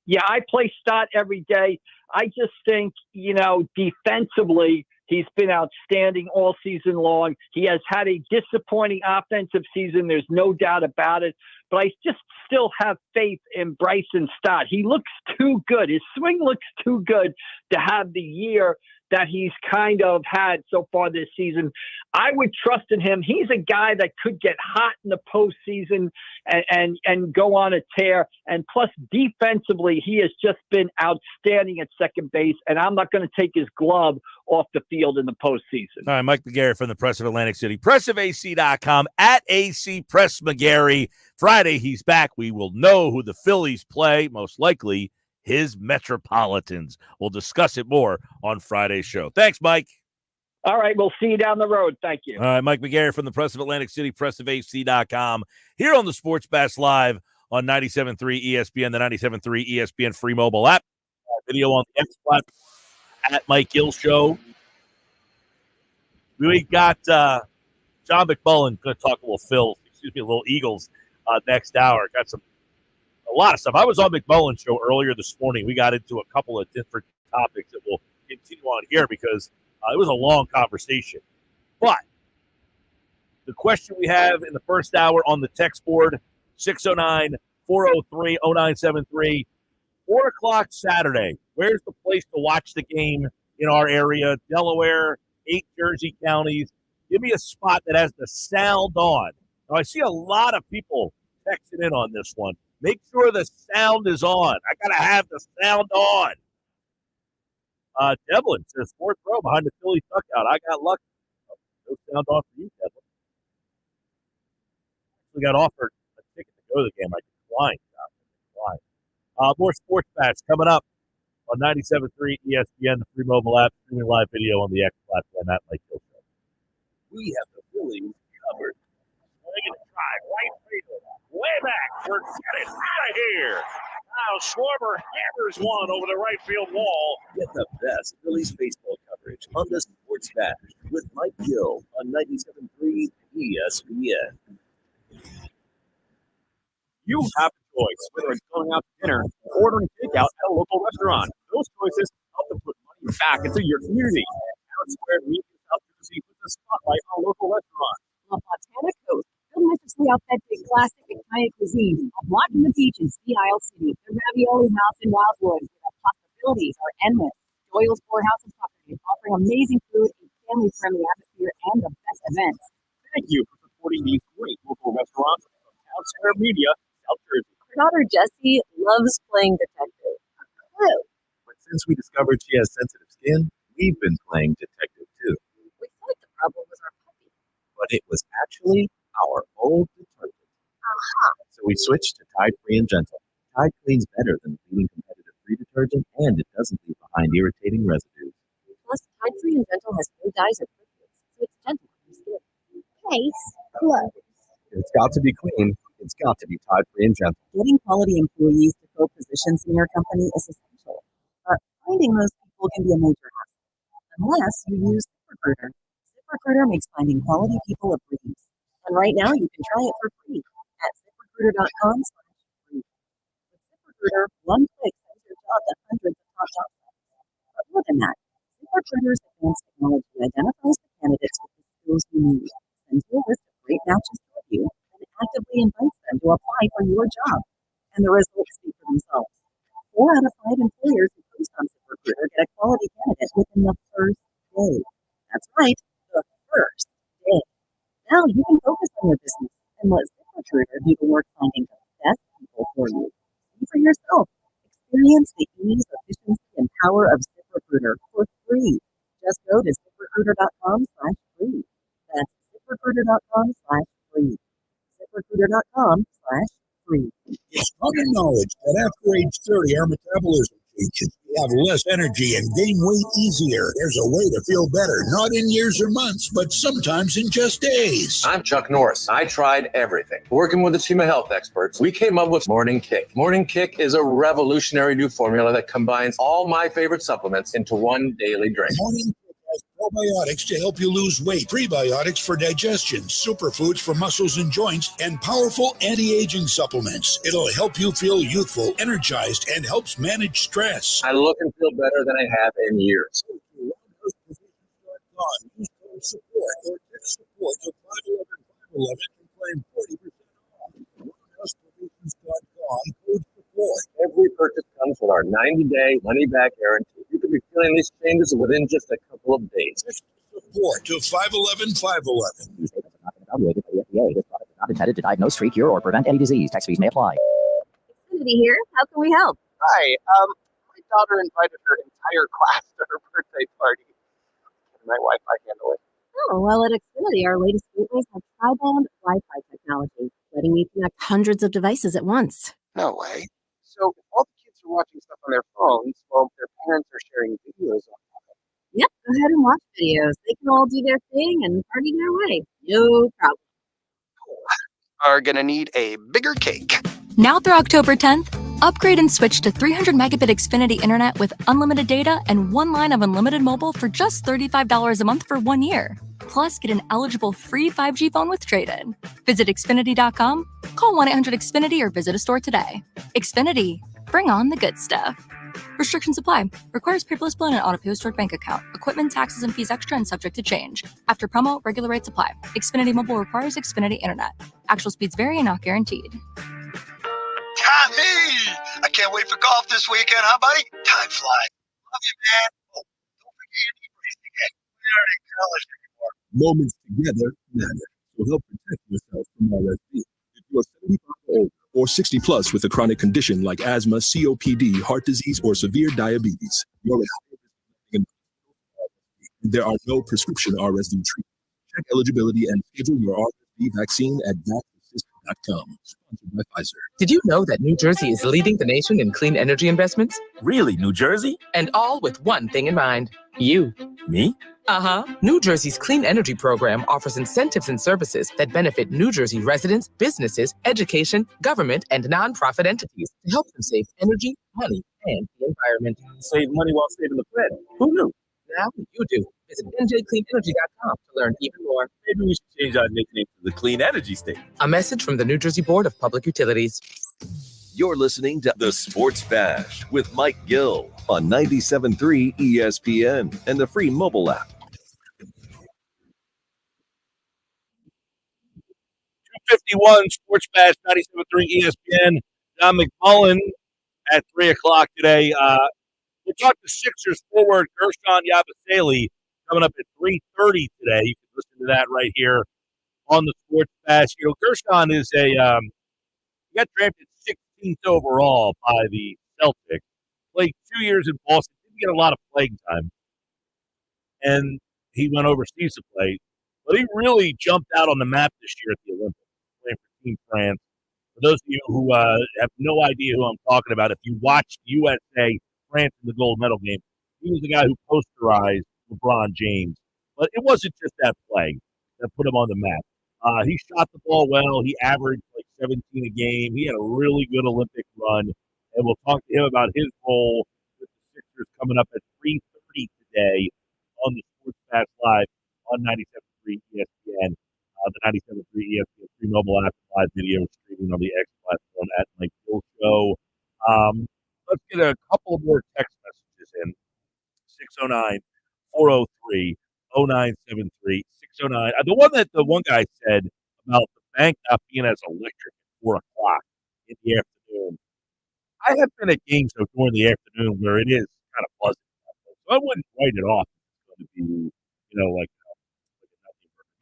Yeah, I play Stott every day. I just think, defensively, he's been outstanding all season long. He has had a disappointing offensive season. There's no doubt about it. But I just still have faith in Bryson Stott. He looks too good. His swing looks too good to have the year that he's kind of had so far this season. I would trust in him. He's a guy that could get hot in the postseason and go on a tear. And plus, defensively, he has just been outstanding at second base. And I'm not going to take his glove off the field in the postseason. All right, Mike McGarry from the Press of Atlantic City. pressofac.com, at AC Press McGarry. Friday, he's back. We will know who the Phillies play, most likely his Metropolitans. We'll discuss it more on Friday's show. Thanks, Mike. All right, we'll see you down the road. Thank you. All right, Mike McGarry from the Press of Atlantic City, pressofac.com, here on the Sports Bash Live on 97.3 ESPN, the 97.3 ESPN free mobile app. Video on the X platform at Mike Gill Show. We got John McMullen going to talk a little Eagles next hour. Got a lot of stuff. I was on McMullen's show earlier this morning. We got into a couple of different topics that we'll continue on here because it was a long conversation. But the question we have in the first hour on the text board, 609 403-0973. 4 o'clock Saturday. Where's the place to watch the game in our area? Delaware, 8 Jersey counties. Give me a spot that has the sound on. Now, I see a lot of people texting in on this one. Make sure the sound is on. I got to have the sound on. Devlin says, 4th row behind the Phillies dugout. I got lucky. No sound on for you, Devlin. We got offered a ticket to go to the game. I declined. More sports bats coming up on 97.3 ESPN, the free mobile app, streaming live video on the X platform at Mike Gill Show. We have the Phillies covered. Swing and drive, right field, way back. Forget it, out of here. Now Schwarber hammers one over the right field wall. Get the best Phillies baseball coverage on the Sports Bash with Mike Gill on 97.3 ESPN. You have a choice, whether it's going out to dinner or ordering takeout at a local restaurant. Those choices help to put money back into your community. Town Square Media South Jersey puts a spotlight on local restaurants. La Fontana Coast, deliciously authentic classic Italian cuisine. A block in the beach in Sea Isle City. The Ravioli House in Wildwood. The possibilities are endless. Doyle's Courthouse and Properties, offering amazing food, a family-friendly atmosphere, and the best events. Thank you for supporting these great local restaurants from Town Square Media, South Jersey. Our daughter Jessie loves playing detective. Clue. But since we discovered she has sensitive skin, we've been playing detective too. We thought the problem was our puppy. But it was actually our old detergent. Aha. So we switched to Tide Free and Gentle. Tide cleans better than the leading competitive free detergent, and it doesn't leave behind irritating residues. Plus, Tide Free and Gentle has no dyes or perfumes, so it's gentle on your skin. Case closed. If it's got to be clean, it's got to be Tide Free and Gentle. Getting quality employees to fill positions in your company is essential, but finding those people can be a major hassle, unless you use ZipRecruiter. ZipRecruiter makes finding quality people a breeze. And right now, you can try it for free at ZipRecruiter.com/free. With ZipRecruiter, one click sends your job to hundreds of top job sites. But more than that, ZipRecruiter's advanced technology identifies the candidates with the skills you need, sends you a list of great matches for you, and actively invites them to apply for your job. And the results speak for themselves. 4 out of 5 employers who post on ZipRecruiter get a quality candidate within the first day. That's right, the first day. Now you can focus on your business and let ZipRecruiter do the work finding the best people for you. See for yourself. Experience the ease, efficiency, and power of ZipRecruiter for free. Just go to ZipRecruiter.com/free. That's ZipRecruiter.com/free. ZipRecruiter.com/free. It's common knowledge that after age 30, our metabolism changes. We have less energy and gain weight easier. There's a way to feel better, not in years or months, but sometimes in just days. I'm Chuck Norris. I tried everything. Working with a team of health experts, we came up with Morning Kick. Morning Kick is a revolutionary new formula that combines all my favorite supplements into one daily drink. Morning Kick has probiotics to help you lose weight, prebiotics for digestion, superfoods for muscles and joints, and powerful anti-aging supplements. It'll help you feel youthful, energized, and helps manage stress. I look and feel better than I have in years. Use code support or text support to 511-511 and claim 40% off. RoundhouseProvisions.com, code support. Every purchase comes with our 90-day money-back guarantee. You could be feeling these changes within just a couple of days. Support to 511-511. These statements are not been evaluated by the FDA. This product is not intended to diagnose, treat, cure, or prevent any disease. Tax fees may apply. Xfinity here. How can we help? Hi. My daughter invited her entire class to her birthday party. Can my Wi-Fi handle it? Oh, well, at Xfinity, our latest gateways have tri-band Wi-Fi technology, letting you connect hundreds of devices at once. No way. So if all the kids are watching stuff on their phones, well, their parents are sharing videos on them. Yep, go ahead and watch videos. They can all do their thing and party their way. No problem. Are going to need a bigger cake. Now through October 10th, upgrade and switch to 300 megabit Xfinity internet with unlimited data and 1 line of unlimited mobile for just $35 a month for 1 year. Plus, get an eligible free 5G phone with trade-in. Visit Xfinity.com, call 1-800-XFINITY, or visit a store today. Xfinity, bring on the good stuff. Restrictions apply. Requires paperless bill and an auto-pay stored bank account. Equipment, taxes, and fees extra and subject to change. After promo, regular rates apply. Xfinity Mobile requires Xfinity internet. Actual speeds vary and not guaranteed. Tommy! I can't wait for golf this weekend, huh, buddy? Time flies. Love you, man. Oh, don't forget your knee brace again. We aren't in college anymore. Moments together matter. So help protect yourself from RSV. If you are 75 or older or 60 plus with a chronic condition like asthma, COPD, heart disease, or severe diabetes, you're at higher risk of RSV. There are no prescription RSV treatments. Check eligibility and schedule your RSV vaccine at vaccinassist.com. Sponsored by Pfizer. Did you know that New Jersey is leading the nation in clean energy investments? Really, New Jersey? And all with one thing in mind. You. Me? Uh-huh. New Jersey's Clean Energy Program offers incentives and services that benefit New Jersey residents, businesses, education, government, and nonprofit entities to help them save energy, money, and the environment. Save money while saving the planet. Who knew? Now you do. Visit njcleanenergy.com to learn even more. Maybe we should change our nickname to the Clean Energy State. A message from the New Jersey Board of Public Utilities. You're listening to The Sports Bash with Mike Gill on 97.3 ESPN and the free mobile app. 251 Sports Bash, 97.3 ESPN. John McMullen at 3 o'clock today. We'll talk to Sixers forward Gershon Yabusele coming up at 3:30 today. You can listen to that right here on the Sports Bash. You know, Gershon is he got drafted 16th overall by the Celtics. Played 2 years in Boston. Didn't get a lot of playing time. And he went overseas to play. But he really jumped out on the map this year at the Olympics, playing for Team France. For those of you who have no idea who I'm talking about, if you watched USA France in the gold medal game, he was the guy who posterized LeBron James. But it wasn't just that play that put him on the map. He shot the ball well. He averaged like 17 a game. He had a really good Olympic run. And we'll talk to him about his role with the Sixers coming up at 3:30 today on the Sports Pass Live on 97.3 ESPN. The 97.3 ESPN free mobile app, live video streaming on the X platform at Mike Gill Show. Let's get a couple more text messages in. 609-403-0973. 609. The one guy said about the bank not being as electric at 4 o'clock in the afternoon. I have been at games during the afternoon where it is kind of pleasant. So I wouldn't write it off. It's going to be, like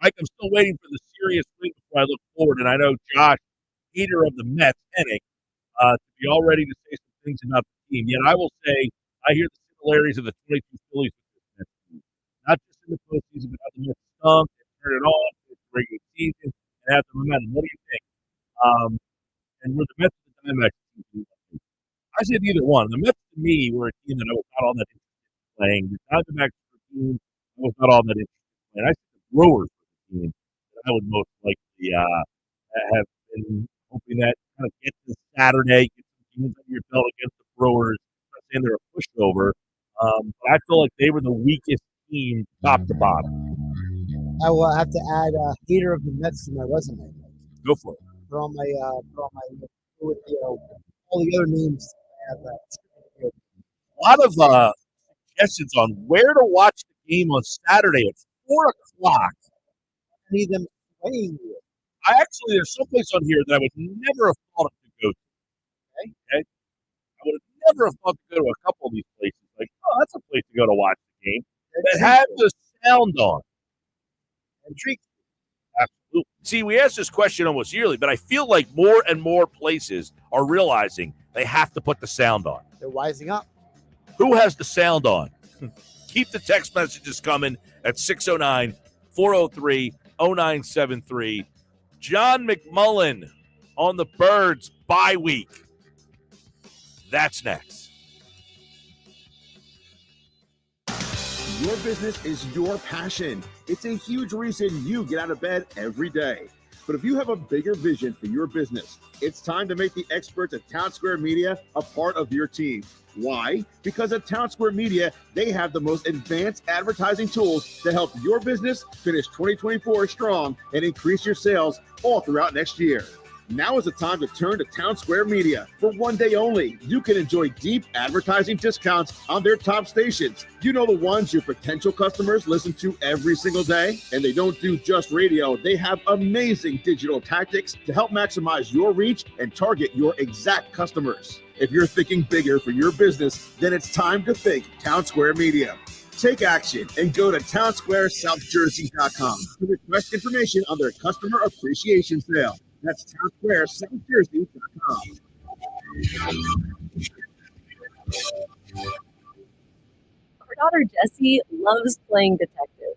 Mike, I'm still waiting for the serious thing before I look forward. And I know Josh, hater of the Mets, Hennig, to be all ready to say some things about the team. Yet I will say I hear the similarities of the 22 Phillies with this Mets team. Not just in the postseason, but how the Mets stunk and turn it on in the regular season and have the momentum. What do you think? And were the Mets and the Diamondbacks team? I said either one. The Mets to me were a team that I was not all that interested in playing. The Diamondbacks were a team I was not all that interested in playing. I said the Brewers were the team that I would most likely have been hoping that kind of get to Saturday, get some games under your belt against the Brewers. I'm not saying they're a pushover, but I feel like they were the weakest team top to bottom. I will have to add hater of the Mets to my resume. Go for it. Put on my all the other names I have. A lot of suggestions on where to watch the game on Saturday at 4 o'clock. I need them playing you. There's someplace on here that I would never have thought to go to. Okay? I would have never have thought to go to a couple of these places. Like, that's a place to go to watch the game. That have the sound on. Intrigued. Absolutely. See, we ask this question almost yearly, but I feel like more and more places are realizing they have to put the sound on. They're wising up. Who has the sound on? Keep the text messages coming at 609-403-0973. John McMullen on the Birds bye week. That's next. Your business is your passion. It's a huge reason you get out of bed every day. But if you have a bigger vision for your business, it's time to make the experts at Town Square Media a part of your team. Why? Because at Town Square Media, they have the most advanced advertising tools to help your business finish 2024 strong and increase your sales all throughout next year. Now is the time to turn to Town Square Media. For one day only, you can enjoy deep advertising discounts on their top stations. You know the ones your potential customers listen to every single day? And they don't do just radio. They have amazing digital tactics to help maximize your reach and target your exact customers. If you're thinking bigger for your business, then it's time to think Town Square Media. Take action and go to townsquaresouthjersey.com to request information on their customer appreciation sale. That's townsquaresouthjersey.com. Our daughter Jessie loves playing detective.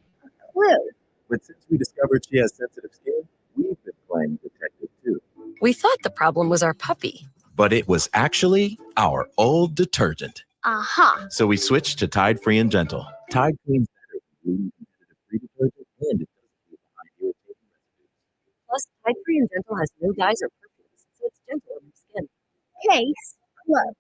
Clue. But since we discovered she has sensitive skin, we've been playing detective too. We thought the problem was our puppy. But it was actually our old detergent. Aha. So we switched to Tide Free and Gentle. Tide cleans better than leading competitive free detergent, and it doesn't leave behind irritating residues. Plus, Tide Free and Gentle has no dyes or perfumes, so it's gentle on your skin. Case closed.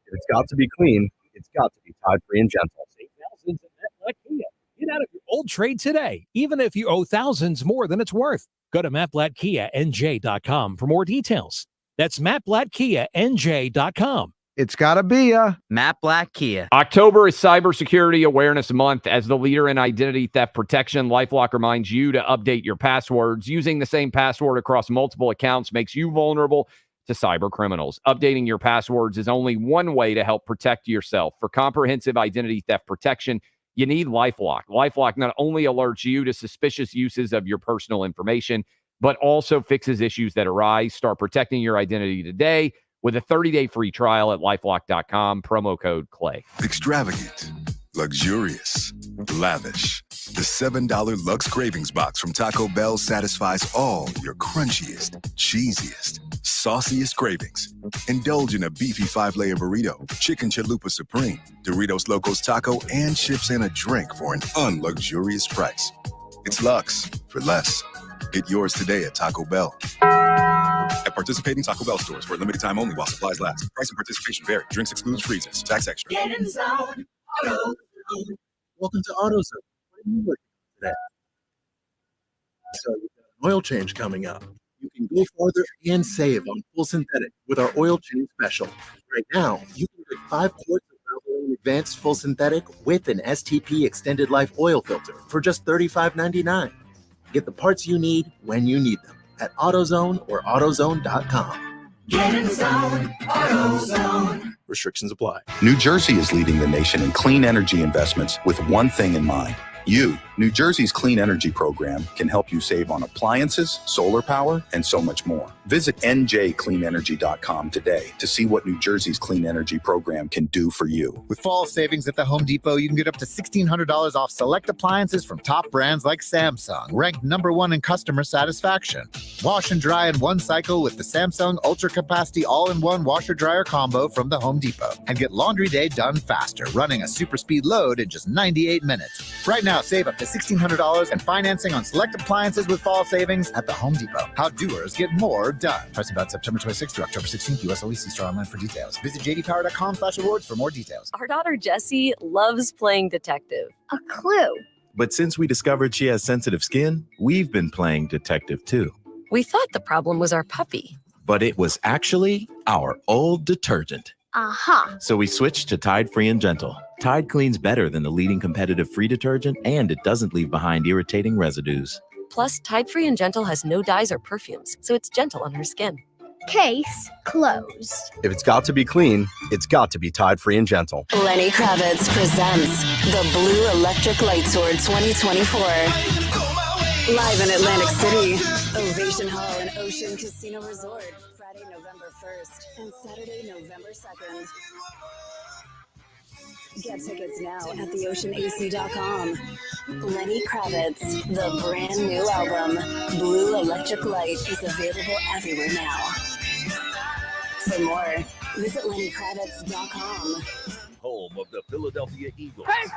If it's got to be clean, it's got to be Tide Free and Gentle. Save thousands at Matt Kia. Get out of your old trade today, even if you owe thousands more than it's worth. Go to mattblattkianj.com for more details. That's mattblattkianj.com. It's got to be a Matt Black Kia. October is Cybersecurity Awareness Month. As the leader in identity theft protection, LifeLock reminds you to update your passwords. Using the same password across multiple accounts makes you vulnerable to cyber criminals. Updating your passwords is only one way to help protect yourself. For comprehensive identity theft protection, you need LifeLock. LifeLock not only alerts you to suspicious uses of your personal information, but also fixes issues that arise. Start protecting your identity today with a 30-day free trial at LifeLock.com, promo code CLAY. Extravagant, luxurious, lavish. The $7 Lux Cravings Box from Taco Bell satisfies all your crunchiest, cheesiest, sauciest cravings. Indulge in a beefy 5-layer burrito, chicken chalupa supreme, Doritos Locos Taco, and chips and a drink for an unluxurious price. It's Lux for less. Get yours today at Taco Bell. At participating Taco Bell stores for a limited time only while supplies last. Price and participation vary. Drinks excludes freezers. Tax extra. Get in zone. AutoZone. Welcome to AutoZone. What are you looking for today? So you've got an oil change coming up. You can go farther and save on full synthetic with our oil change special. Right now, you can get 5 quarts of Valvoline Advanced Full Synthetic with an STP Extended Life oil filter for just $35.99. Get the parts you need when you need them at AutoZone or AutoZone.com. Get in zone. AutoZone. Restrictions apply. New Jersey is leading the nation in clean energy investments with one thing in mind. You, New Jersey's clean energy program, can help you save on appliances, solar power, and so much more. Visit njcleanenergy.com today to see what New Jersey's clean energy program can do for you. With fall savings at the Home Depot, you can get up to $1,600 off select appliances from top brands like Samsung, ranked #1 in customer satisfaction. Wash and dry in one cycle with the Samsung Ultra Capacity All-in-One Washer-Dryer Combo from the Home Depot. And get laundry day done faster, running a super speed load in just 98 minutes. Right now, save up to $1,600 and financing on select appliances with fall savings at the Home Depot. How doers get more done. Price about September 26th through October 16th. US only. See store online for details. Visit jdpower.com/awards for more details. Our daughter Jessie loves playing detective. A clue. But since we discovered she has sensitive skin, we've been playing detective too. We thought the problem was our puppy. But it was actually our old detergent. Aha. So we switched to Tide Free and Gentle. Tide cleans better than the leading competitive free detergent, and it doesn't leave behind irritating residues. Plus, Tide Free and Gentle has no dyes or perfumes, so it's gentle on her skin. Case closed. If it's got to be clean, it's got to be Tide Free and Gentle. Lenny Kravitz presents the Blue Electric Light Tour 2024. Live in Atlantic City, Ovation Hall and Ocean Casino Resort, Friday, November 1st and Saturday, November 2nd. Get tickets now at theoceanac.com. Lenny Kravitz, the brand new album, Blue Electric Light, is available everywhere now. For more, visit LennyKravitz.com. Home of the Philadelphia Eagles. Hey,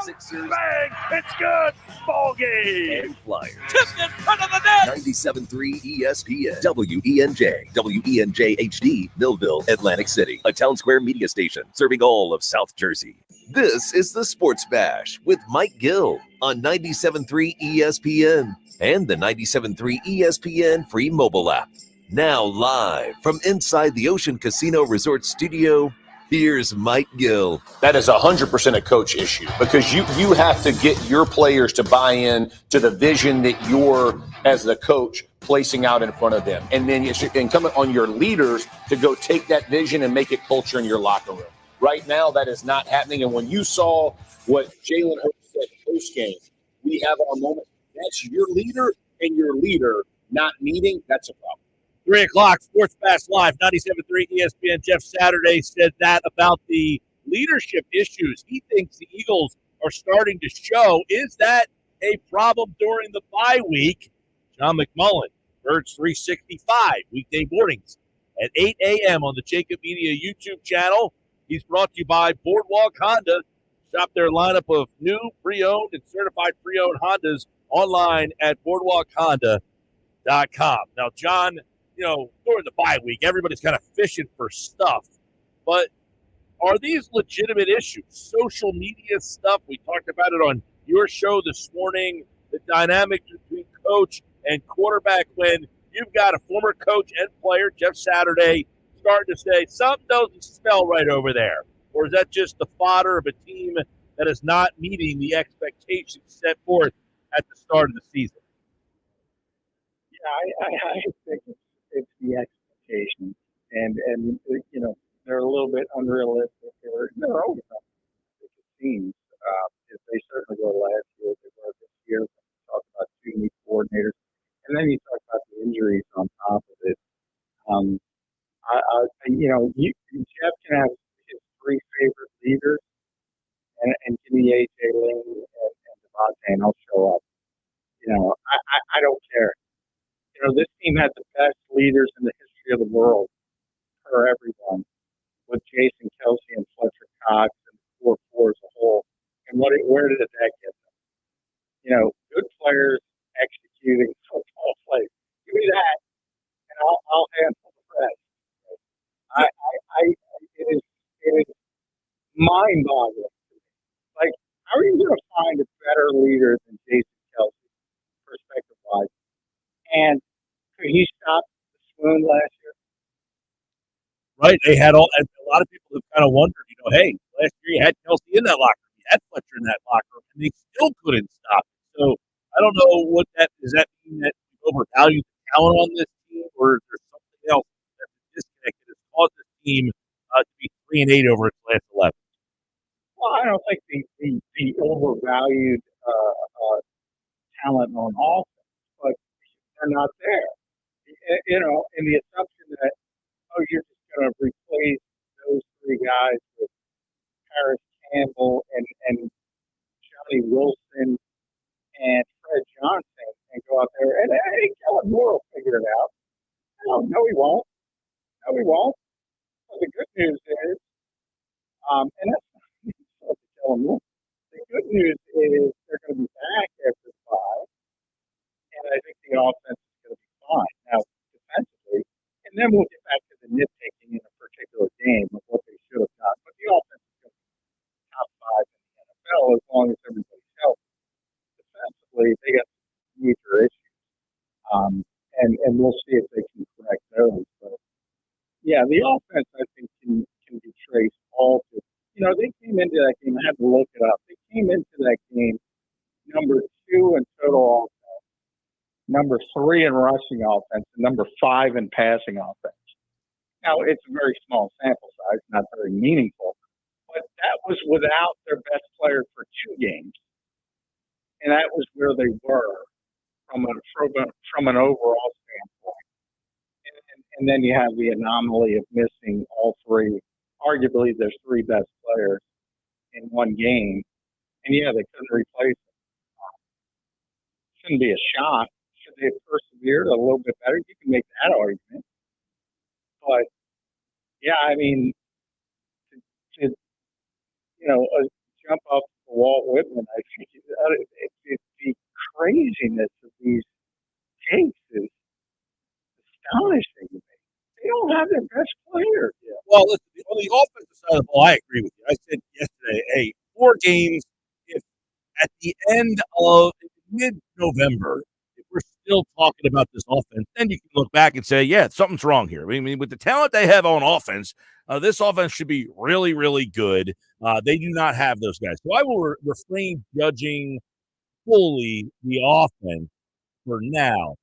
Sixers. Bang! It's good. Ball game. And Flyers. Tipped in front of the net. 97.3 ESPN. WENJ. WENJ HD. Millville, Atlantic City. A Town Square media station serving all of South Jersey. This is the Sports Bash with Mike Gill on 97.3 ESPN and the 97.3 ESPN free mobile app. Now live from inside the Ocean Casino Resort Studio, here's Mike Gill. That is 100% a coach issue because you have to get your players to buy in to the vision that you're, as the coach, placing out in front of them. And then it's incumbent on your leaders to go take that vision and make it culture in your locker room. Right now, that is not happening. And when you saw what Jalen Hurts said post-game, we have our moment. That's your leader and your leader not meeting. That's a problem. 3 o'clock, Sports Bash Live, 97.3 ESPN. Jeff Saturday said that about the leadership issues he thinks the Eagles are starting to show. Is that a problem during the bye week? John McMullen, Birds 365, weekday mornings at 8 a.m. on the Jacob Media YouTube channel. He's brought to you by Boardwalk Honda. Shop their lineup of new, pre-owned, and certified pre-owned Hondas online at boardwalkhonda.com. Now, John, during the bye week, everybody's kind of fishing for stuff. But are these legitimate issues? Social media stuff, we talked about it on your show this morning, the dynamic between coach and quarterback when you've got a former coach and player, Jeff Saturday, starting to say something doesn't smell right over there. Or is that just the fodder of a team that is not meeting the expectations set forth at the start of the season? Yeah, I think it's the expectations, and they're a little bit unrealistic. They're always unrealistic, it seems. If they certainly were last year, they were this year. We talk about two new coordinators, and then you talk about the injuries on top of it. Jeff can have his three favorite leaders, and give me AJ Lane and Devontae, and I'll show up. I don't care. This team had the best leaders in the history of the world for everyone, with Jason Kelsey and Fletcher Cox and the 4-4 as a whole. And where did that get them? Good players executing football plays. Give me that, and I'll handle the rest. It is mind-boggling. Like, how are you going to find a better leader than Jason Kelsey, perspective-wise? And could he stop the swoon last year? Right. They had a lot of people have kind of wondered, hey, last year you had Kelsey in that locker room, you had Fletcher in that locker room, and they still couldn't stop it. So I don't know what that does. That mean that you overvalue the talent on this team, or is there something else that's a disconnect that has caused this team to be 3-8 over its last 11? Well, I don't think the overvalued talent on offense, but they're not there. In the assumption that, you're just going to replace those three guys with Paris Campbell and Johnny Wilson and Fred Johnson and go out there and, hey, Kellen Moore will figure it out. No, he won't. No, he won't. Well, the good news is, and that's not to Kellen Moore. The good news is they're going to be back after the bye, and I think the offense is going to be fine. Now, defensively, and then we'll get back to the nitpicking in a particular game of what they should have done. But the offense is going to be top 5 in the NFL as long as everybody's healthy. Defensively, they got major issues, and we'll see if they can correct those. But yeah, the offense I think can be traced all to. They came into that game. I had to look it up. They came into that game number 2 in total offense, number 3 in rushing offense, and number 5 in passing offense. Now, it's a very small sample size, not very meaningful, but that was without their best player for 2 games, and that was where they were from an overall standpoint. And then you have the anomaly of missing all 3. Arguably, there's 3 best players in one game, and yeah, they couldn't replace them. Shouldn't be a shock. Should they have persevered a little bit better? You can make that argument. But yeah, I mean, to jump off the Walt Whitman, I think it's the craziness of these takes is astonishing to me. They don't have their best player yet. Well, listen, on the offensive side of the ball, I agree with you. I said yesterday, hey, 4 games, if at the end of mid-November, if we're still talking about this offense, then you can look back and say, yeah, something's wrong here. I mean, with the talent they have on offense, this offense should be really, really good. They do not have those guys. So I will refrain judging fully the offense for now.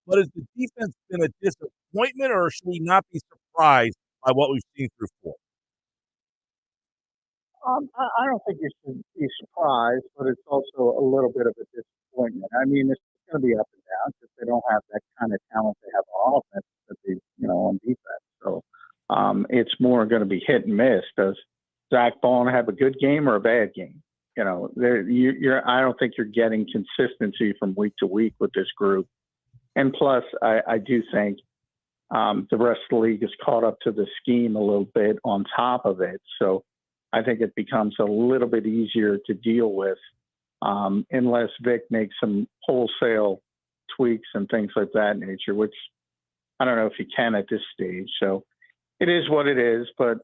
But has the defense been a disappointment, or should we not be surprised by what we've seen through four? I don't think you should be surprised, but it's also a little bit of a disappointment. I mean, it's going to be up and down because they don't have that kind of talent they have on offense that they, on defense. So it's more going to be hit and miss. Does Zach Bond have a good game or a bad game? I don't think you're getting consistency from week to week with this group. And plus, I do think the rest of the league is caught up to the scheme a little bit on top of it. So I think it becomes a little bit easier to deal with unless Vic makes some wholesale tweaks and things like that nature, which I don't know if he can at this stage. So it is what it is. But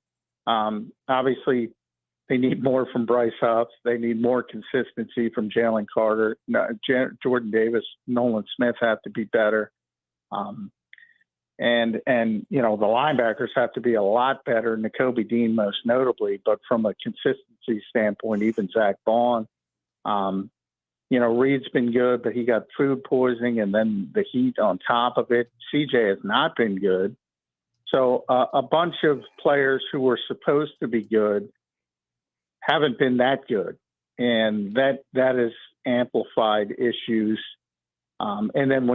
obviously, they need more from Bryce Huff. They need more consistency from Jalen Carter. Jordan Davis, Nolan Smith have to be better. And the linebackers have to be a lot better, Nakobe Dean most notably, but from a consistency standpoint, even Zach Bond, Reed's been good, but he got food poisoning and then the heat on top of it. CJ has not been good. So a bunch of players who were supposed to be good haven't been that good. And that has amplified issues. And then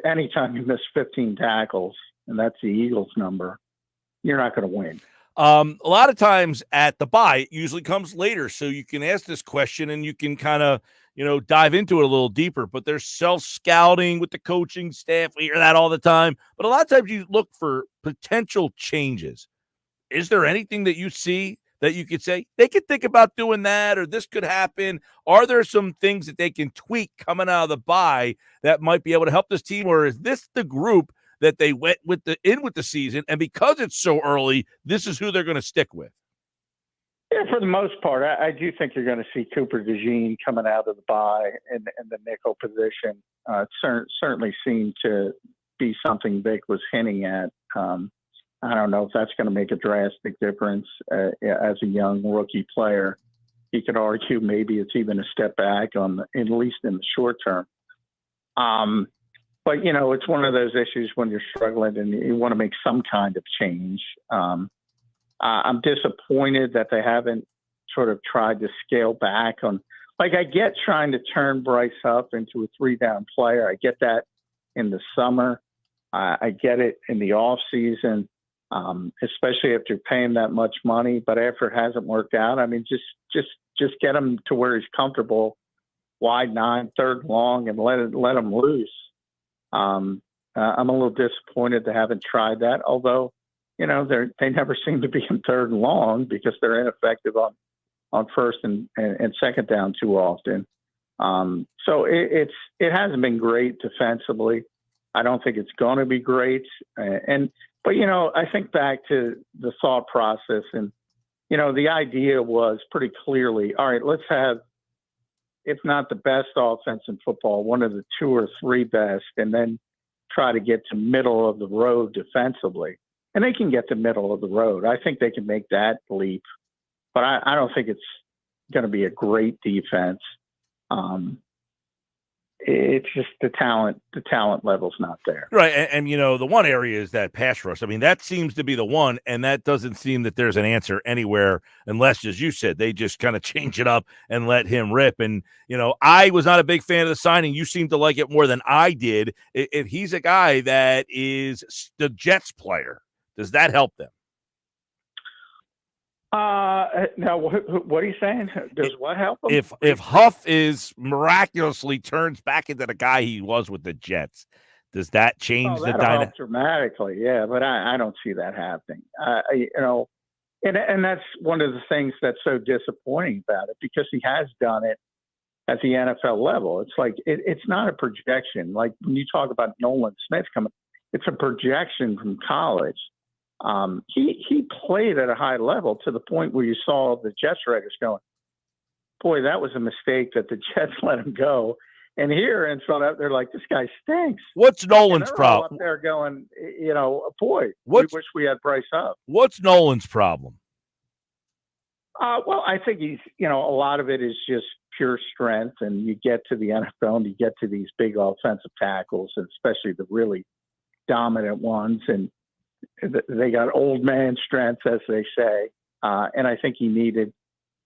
anytime you miss 15 tackles, and that's the Eagles number, you're not going to win. A lot of times at the bye, it usually comes later. So you can ask this question and you can kind of, dive into it a little deeper. But there's self-scouting with the coaching staff. We hear that all the time. But a lot of times you look for potential changes. Is there anything that you see that you could say they could think about doing that, or this could happen? Are there some things that they can tweak coming out of the bye that might be able to help this team, or is this the group that they went with the season, and because it's so early, this is who they're going to stick with? Yeah, for the most part, I do think you're going to see Cooper DeJean coming out of the bye in the nickel position. Certainly seemed to be something Vic was hinting at. I don't know if that's going to make a drastic difference as a young rookie player. You could argue maybe it's even a step back at least in the short term. But, it's one of those issues when you're struggling and you want to make some kind of change. I'm disappointed that they haven't sort of tried to scale back on. I get trying to turn Bryce Huff into a 3-down player. I get that in the summer. I get it in the off season. Especially if you're paying that much money, but after it hasn't worked out, I mean, just get him to where he's comfortable, wide 9, 3rd and long, and let him loose. I'm a little disappointed they haven't tried that, although, they never seem to be in 3rd and long because they're ineffective on 1st and 2nd down too often. So it hasn't been great defensively. I don't think it's going to be great. But, I think back to the thought process and, the idea was pretty clearly, all right, let's have, if not the best offense in football, one of the 2 or 3 best, and then try to get to middle of the road defensively. And they can get to middle of the road. I think they can make that leap, but I don't think it's going to be a great defense. It's just the talent level's not there. Right. And the one area is that pass rush. I mean, that seems to be the one, and that doesn't seem that there's an answer anywhere unless, as you said, they just kind of change it up and let him rip. And, I was not a big fan of the signing. You seem to like it more than I did. If he's a guy that is the Jets player, does that help them? Now, what are you saying? Does what help him? If Huff is miraculously turns back into the guy he was with the Jets, does that change the dynamic? Dramatically? Yeah, but I don't see that happening. And that's one of the things that's so disappointing about it, because he has done it at the NFL level. It's like it's not a projection. Like when you talk about Nolan Smith coming, it's a projection from college. He played at a high level to the point where you saw the Jets writers going, boy, that was a mistake that the Jets let him go. And here in Philadelphia, they're like, this guy stinks. What's Nolan's they're all problem? up there going, boy, What's- we wish we had Bryce up. What's Nolan's problem? Well, I think he's, a lot of it is just pure strength, and you get to the NFL and you get to these big offensive tackles, and especially the really dominant ones, and they got old man strength, as they say. And I think he needed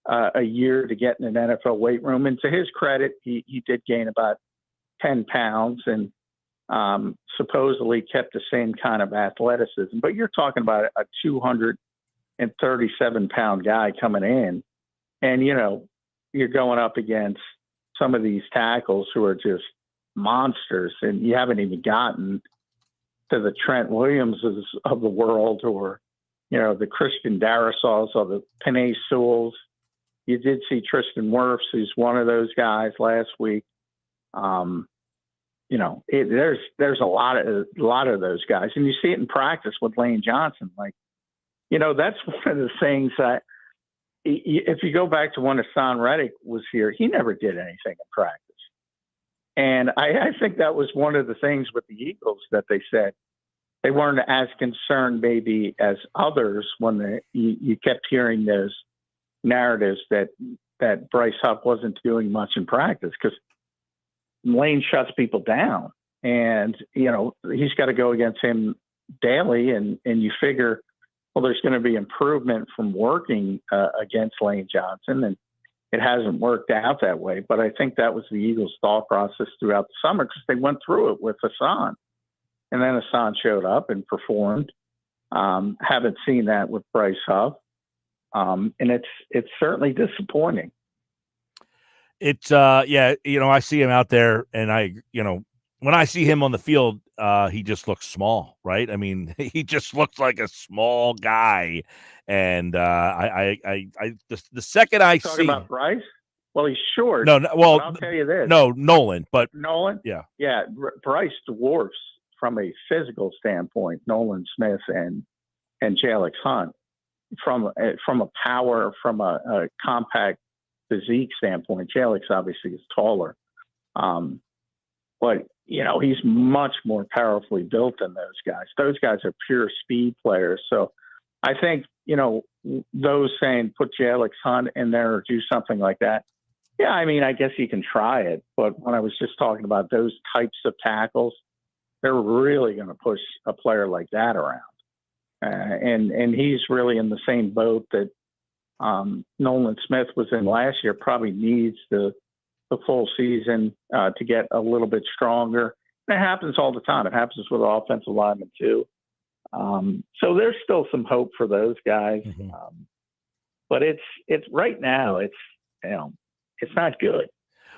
a year to get in an NFL weight room. And to his credit, he did gain about 10 pounds and supposedly kept the same kind of athleticism. But you're talking about a 237-pound guy coming in, and, you're going up against some of these tackles who are just monsters, and you haven't even gotten to the Trent Williamses of the world, or, the Christian Darasaws or the Penei Sewells. You did see Tristan Wirfs, who's one of those guys last week. There's a lot of those guys, and you see it in practice with Lane Johnson. Like, that's one of the things that, if you go back to when Hassan Reddick was here, he never did anything in practice. And I think that was one of the things with the Eagles that they said they weren't as concerned maybe as others when you kept hearing those narratives that Bryce Huff wasn't doing much in practice, because Lane shuts people down, and he's got to go against him daily, and you figure, well, there's going to be improvement from working against Lane Johnson, and it hasn't worked out that way. But I think that was the Eagles' thought process throughout the summer, because they went through it with Hassan, and then Hassan showed up and performed. Haven't seen that with Bryce Huff. And it's certainly disappointing. It's I see him out there, and when I see him on the field, he just looks small, right? I mean, he just looks like a small guy, and the second I Talking see about Bryce, well, he's short. no, well, but I'll tell you this, no, Nolan, but Nolan, yeah, Bryce dwarfs from a physical standpoint Nolan Smith and Jalix Hunt. From a power, from a compact physique standpoint, Jalix obviously is taller, but he's much more powerfully built than those guys. Those guys are pure speed players. So I think those saying put Jalix Hunt in there or do something like that. Yeah, I mean, I guess you can try it, but when I was just talking about those types of tackles, they're really going to push a player like that around. And he's really in the same boat that Nolan Smith was in last year. Probably needs the full season to get a little bit stronger. And it happens all the time. It happens with offensive linemen too. So there's still some hope for those guys. Mm-hmm. But it's right now it's not good.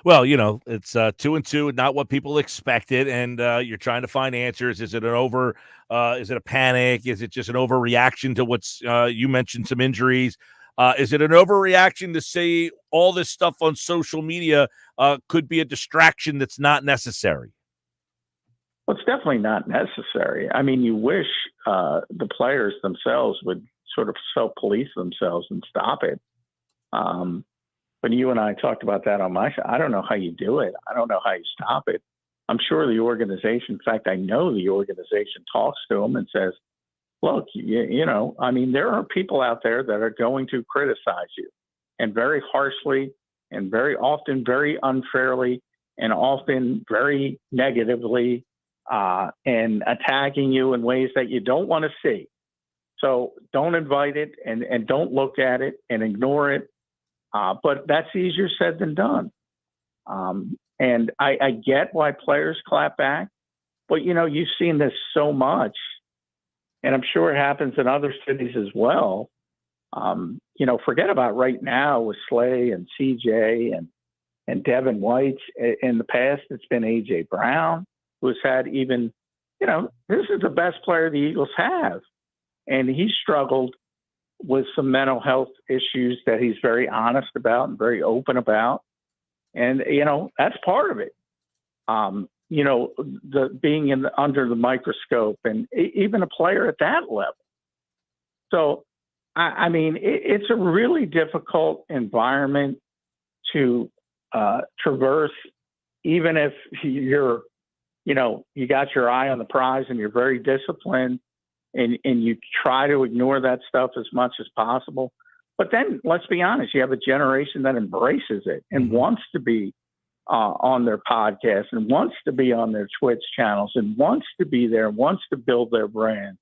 Well, it's 2-2, not what people expected, and you're trying to find answers. Is it is it a panic? Is it just an overreaction to what's you mentioned some injuries? Is it an overreaction to say all this stuff on social media could be a distraction that's not necessary? Well, it's definitely not necessary. I mean, you wish the players themselves would sort of self-police themselves and stop it. But you and I talked about that on my show. I don't know how you do it. I don't know how you stop it. I'm sure the organization, in fact, I know the organization talks to them and says, look, I mean, there are people out there that are going to criticize you, and very harshly, and very often very unfairly, and often very negatively, and attacking you in ways that you don't want to see. So don't invite it, and don't look at it, and ignore it. But that's easier said than done. And I get why players clap back, but you've seen this so much, and I'm sure it happens in other cities as well. Forget about right now with Slay and CJ and Devin White. In the past, it's been AJ Brown, who's had even, this is the best player the Eagles have. And he struggled with some mental health issues that he's very honest about and very open about. And, that's part of it. The being under the microscope, and even a player at that level. So, I mean, it's a really difficult environment to traverse even if you're, you got your eye on the prize and you're very disciplined and you try to ignore that stuff as much as possible. But then let's be honest, you have a generation that embraces it and wants to be on their podcast and wants to be on their Twitch channels and wants to be there, wants to build their brand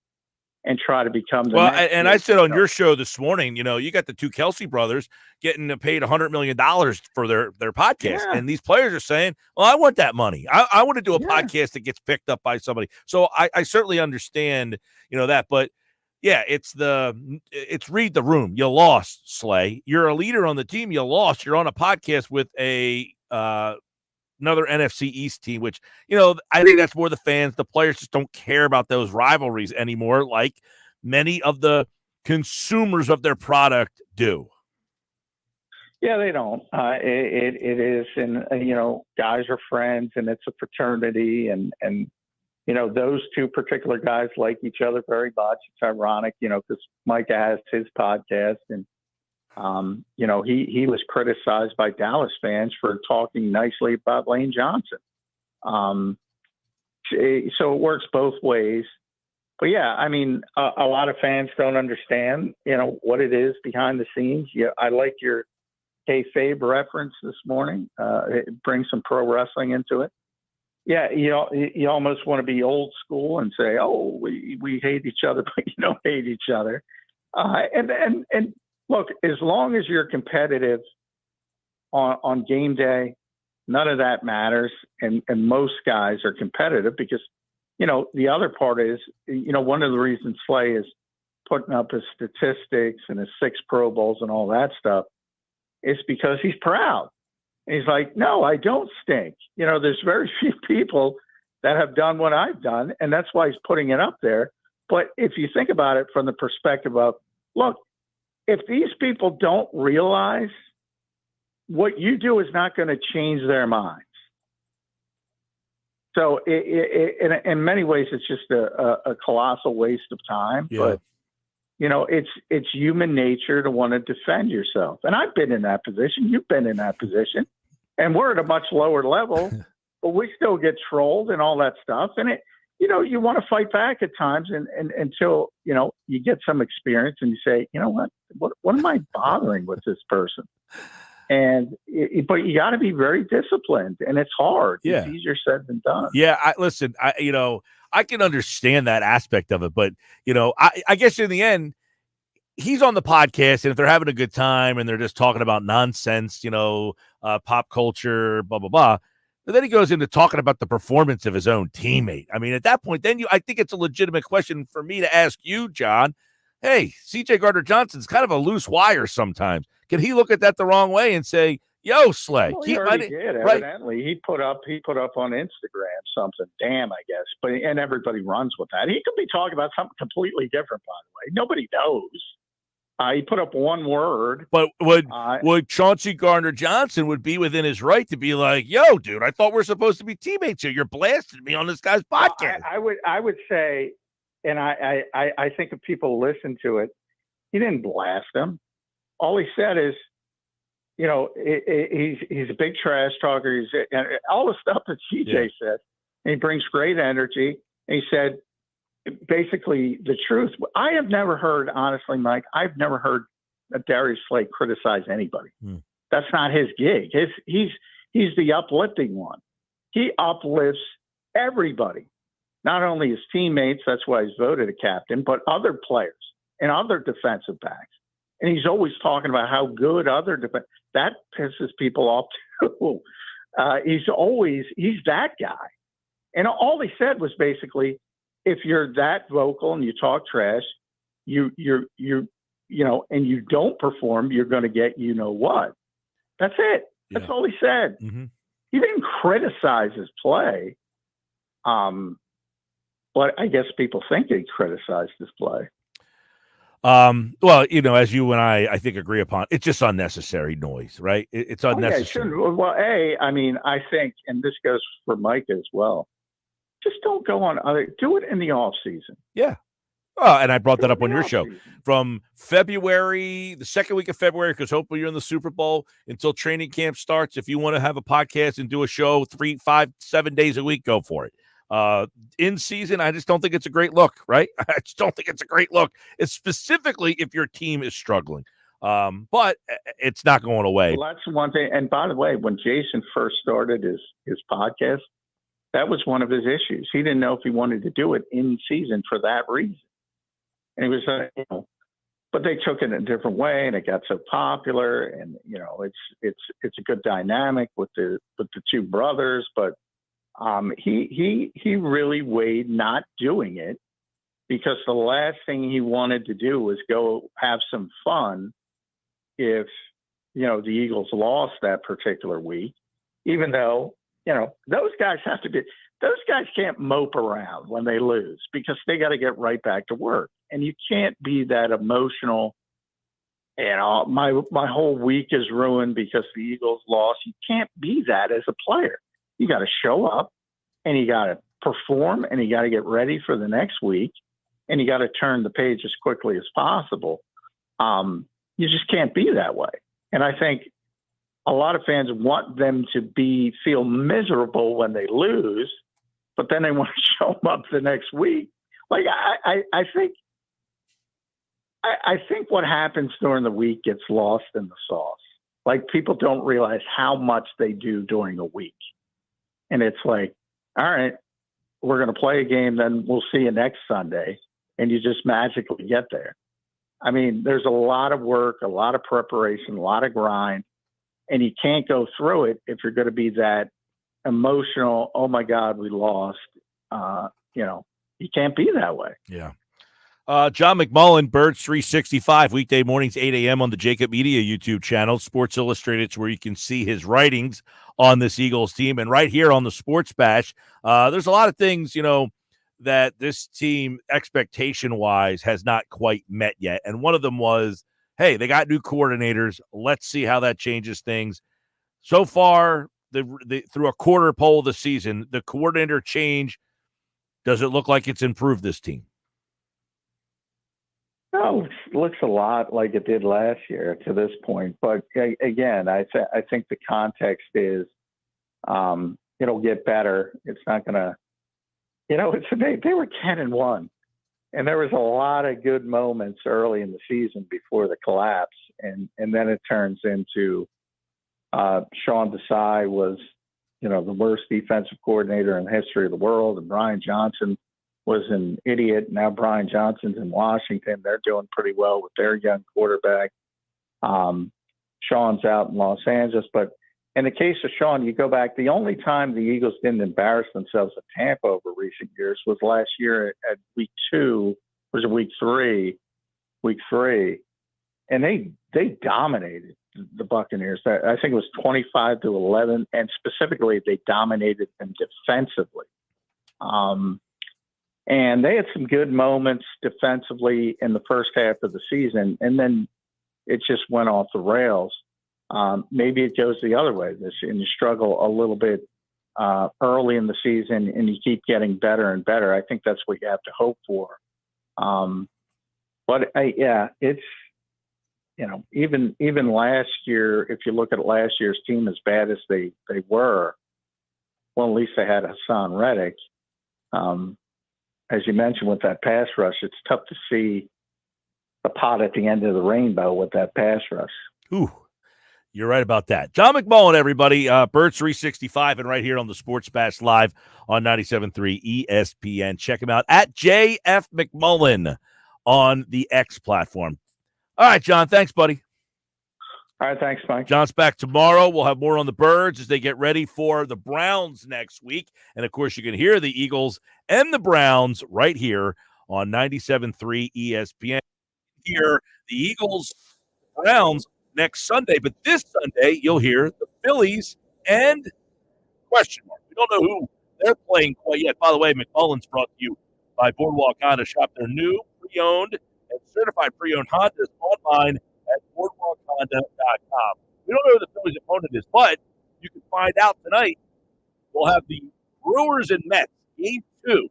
and try to become the next. And I said on your show this morning, you got the two Kelsey brothers getting paid $100 million for their podcast. Yeah. And these players are saying, well, I want that money. I want to do a podcast that gets picked up by somebody. So I certainly understand, that. But yeah, it's read the room. You lost, Slay. You're a leader on the team. You lost. You're on a podcast with another NFC East team, which, I think that's more the fans. The players just don't care about those rivalries anymore, like many of the consumers of their product do. Yeah, they don't. It is, and guys are friends, and it's a fraternity, and those two particular guys like each other very much. It's ironic, because Mike has his podcast, and he was criticized by Dallas fans for talking nicely about Lane Johnson. So it works both ways. But yeah, I mean, a lot of fans don't understand, what it is behind the scenes. Yeah, I like your kayfabe reference this morning. It brings some pro wrestling into it. Yeah, you almost want to be old school and say, oh, we hate each other, but you don't hate each other. And look, as long as you're competitive on game day, none of that matters. And most guys are competitive because, the other part is, one of the reasons Slay is putting up his statistics and his 6 Pro Bowls and all that stuff is because he's proud. And he's like, no, I don't stink. There's very few people that have done what I've done. And that's why he's putting it up there. But if you think about it from the perspective of, look, if these people don't realize what you do is not going to change their minds. So in many ways, it's just a colossal waste of time. Yeah. But, it's human nature to want to defend yourself. And I've been in that position. You've been in that position. And we're at a much lower level, but we still get trolled and all that stuff. And you want to fight back at times and until, you get some experience and you say, what am I bothering with this person? But you got to be very disciplined, and it's hard. Yeah. It's easier said than done. Yeah. I can understand that aspect of it, but I guess in the end, he's on the podcast, and if they're having a good time and they're just talking about nonsense, pop culture, blah, blah, blah. But then he goes into talking about the performance of his own teammate. I mean, at that point, I think it's a legitimate question for me to ask you, John. Hey, C.J. Gardner-Johnson's kind of a loose wire sometimes. Can he look at that the wrong way and say, yo, Slay? Well, he already did, evidently. He put up on Instagram something, damn, I guess. And everybody runs with that. He could be talking about something completely different, by the way. Nobody knows. He put up one word. But would Chauncey Gardner-Johnson would be within his right to be like, yo, dude, I thought we're supposed to be teammates here. You're blasting me on this guy's podcast. I would say, and I think if people listen to it, he didn't blast him. All he said is, he's a big trash talker. And all the stuff that CJ said. And he brings great energy. And he said, basically, the truth. I have never heard, honestly, Mike, I've never heard Darius Slay criticize anybody. That's not his gig. He's the uplifting one. He uplifts everybody, not only his teammates, that's why he's voted a captain, but other players and other defensive backs. And he's always talking about how good that pisses people off too. He's that guy. And all he said was basically, if you're that vocal and you talk trash, and you don't perform, you're going to get what. That's it. That's all he said. Mm-hmm. He didn't criticize his play. But I guess people think he criticized his play. Well, as you and I think agree upon, it's just unnecessary noise, right? It's unnecessary. Well, I think, and this goes for Mike as well, just don't go on do it in the off season. Yeah. Oh, and I brought that up on your show. From February, the second week of February, because hopefully you're in the Super Bowl, until training camp starts. If you want to have a podcast and do a show 3, 5, 7 days a week, go for it. In season, I just don't think it's a great look, right? I just don't think it's a great look. It's specifically if your team is struggling. But it's not going away. Well, that's one thing. And by the way, when Jason first started his podcast, that was one of his issues. He didn't know if he wanted to do it in season for that reason. And he was, but they took it a different way, and it got so popular. And it's a good dynamic with the two brothers. But he really weighed not doing it, because the last thing he wanted to do was go have some fun if the Eagles lost that particular week. Even though those guys can't mope around when they lose, because they got to get right back to work. And you can't be that emotional. My whole week is ruined because the Eagles lost. You can't be that as a player. You got to show up, and you got to perform, and you got to get ready for the next week, and you got to turn the page as quickly as possible. You just can't be that way. And I think a lot of fans want them to feel miserable when they lose, but then they want to show them up the next week. Like I think what happens during the week gets lost in the sauce. Like, people don't realize how much they do during a week. And it's like, all right, we're going to play a game, then we'll see you next Sunday. And you just magically get there. I mean, there's a lot of work, a lot of preparation, a lot of grind, and you can't go through it if you're going to be that emotional, oh my God, we lost. You can't be that way. Yeah. John McMullen, Birds 365, weekday mornings, 8 a.m. on the Jacob Media YouTube channel. Sports Illustrated, it's where you can see his writings on this Eagles team. And right here on the Sports Bash, there's a lot of things, that this team, expectation-wise, has not quite met yet. And one of them was, hey, they got new coordinators. Let's see how that changes things. So far, through a quarter poll of the season, the coordinator change, does it look like it's improved this team? No, it looks a lot like it did last year to this point. But again, I think the context is it'll get better. It's not going to, they were 10-1, and there was a lot of good moments early in the season before the collapse, and then it turns into Sean Desai was, the worst defensive coordinator in the history of the world, and Brian Johnson was an idiot. Now Brian Johnson's in Washington. They're doing pretty well with their young quarterback. Sean's out in Los Angeles. But in the case of Sean, you go back, the only time the Eagles didn't embarrass themselves at Tampa over recent years was last year at week 2, was it week 3? Week 3. And they dominated the Buccaneers. I think it was 25-11, and specifically they dominated them defensively. And they had some good moments defensively in the first half of the season, and then it just went off the rails. Maybe it goes the other way this year, and you struggle a little bit early in the season, and you keep getting better and better. I think that's what you have to hope for. It's even last year, if you look at last year's team, as bad as they were, well, at least they had Hassan Reddick. As you mentioned, with that pass rush, it's tough to see the pot at the end of the rainbow with that pass rush. Ooh, you're right about that. John McMullen, everybody, Birds 365, and right here on the Sports Bash Live on 97.3 ESPN. Check him out at JF McMullen on the X platform. All right, John, thanks, buddy. All right, thanks, Mike. John's back tomorrow. We'll have more on the Birds as they get ready for the Browns next week. And, of course, you can hear the Eagles and the Browns right here on 97.3 ESPN. Hear the Eagles, Browns next Sunday. But this Sunday, you'll hear the Phillies and question mark. We don't know who they're playing quite yet. By the way, McMullen's brought to you by Boardwalk Honda. Shop their new, pre-owned, and certified pre-owned Hondas online at boardwalkhonda.com. We don't know who the Phillies opponent is, but you can find out tonight. We'll have the Brewers and Mets, Game 2,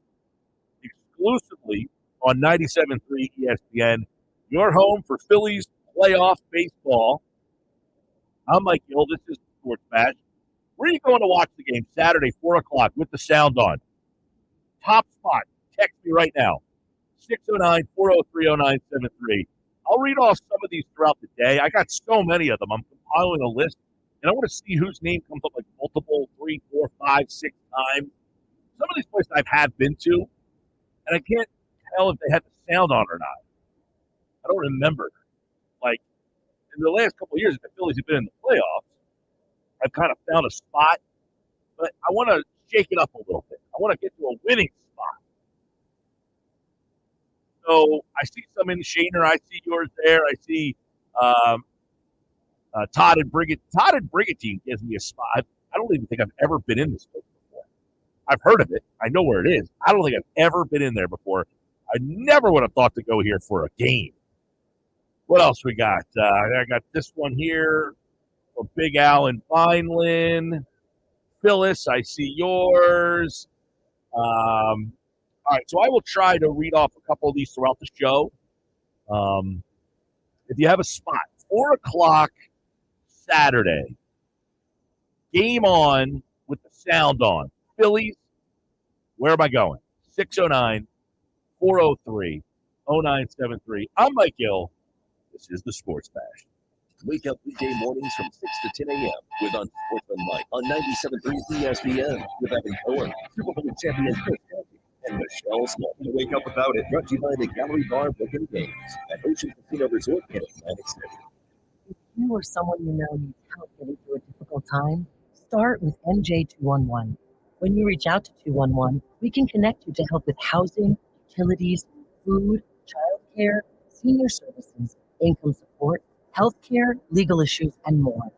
exclusively on 97.3 ESPN. Your home for Phillies playoff baseball. I'm Mike Gill. This is Sports Bash. Where are you going to watch the game Saturday, 4 o'clock, with the sound on? Top spot. Text me right now, 609-403-0973. I'll read off some of these throughout the day. I got so many of them. I'm compiling a list, and I want to see whose name comes up like multiple, 3, 4, 5, 6 times. Some of these places I have been to, and I can't tell if they had the sound on or not. I don't remember. Like, in the last couple of years, if the Phillies have been in the playoffs, I've kind of found a spot, but I want to shake it up a little bit. I want to get to a winning spot. So I see some in Shaner. I see yours there. I see Todd and Brigantine. Todd and Brigantine gives me a spot. I don't even think I've ever been in this place before. I've heard of it. I know where it is. I don't think I've ever been in there before. I never would have thought to go here for a game. What else we got? I got this one here for Big Al and Vineland. Phyllis, I see yours. All right, so I will try to read off a couple of these throughout the show. If you have a spot, 4 o'clock Saturday, game on with the sound on. Phillies, where am I going? 609-403-0973. I'm Mike Gill. This is the Sports Bash. Wake up weekday mornings from 6 to 10 a.m. with Unsportsman Mike on 97.3 ESPN with Evan Cohen, Super Bowl champion Chris Kennedy, and Michelle Small. Wake up without it. Brought to you by the Gallery Bar Booking Games at Ocean Casino Resort in Atlantic City. If you or someone you know needs help getting through a difficult time, start with NJ211. When you reach out to 211, we can connect you to help with housing, utilities, food, childcare, senior services, income support, healthcare, legal issues, and more.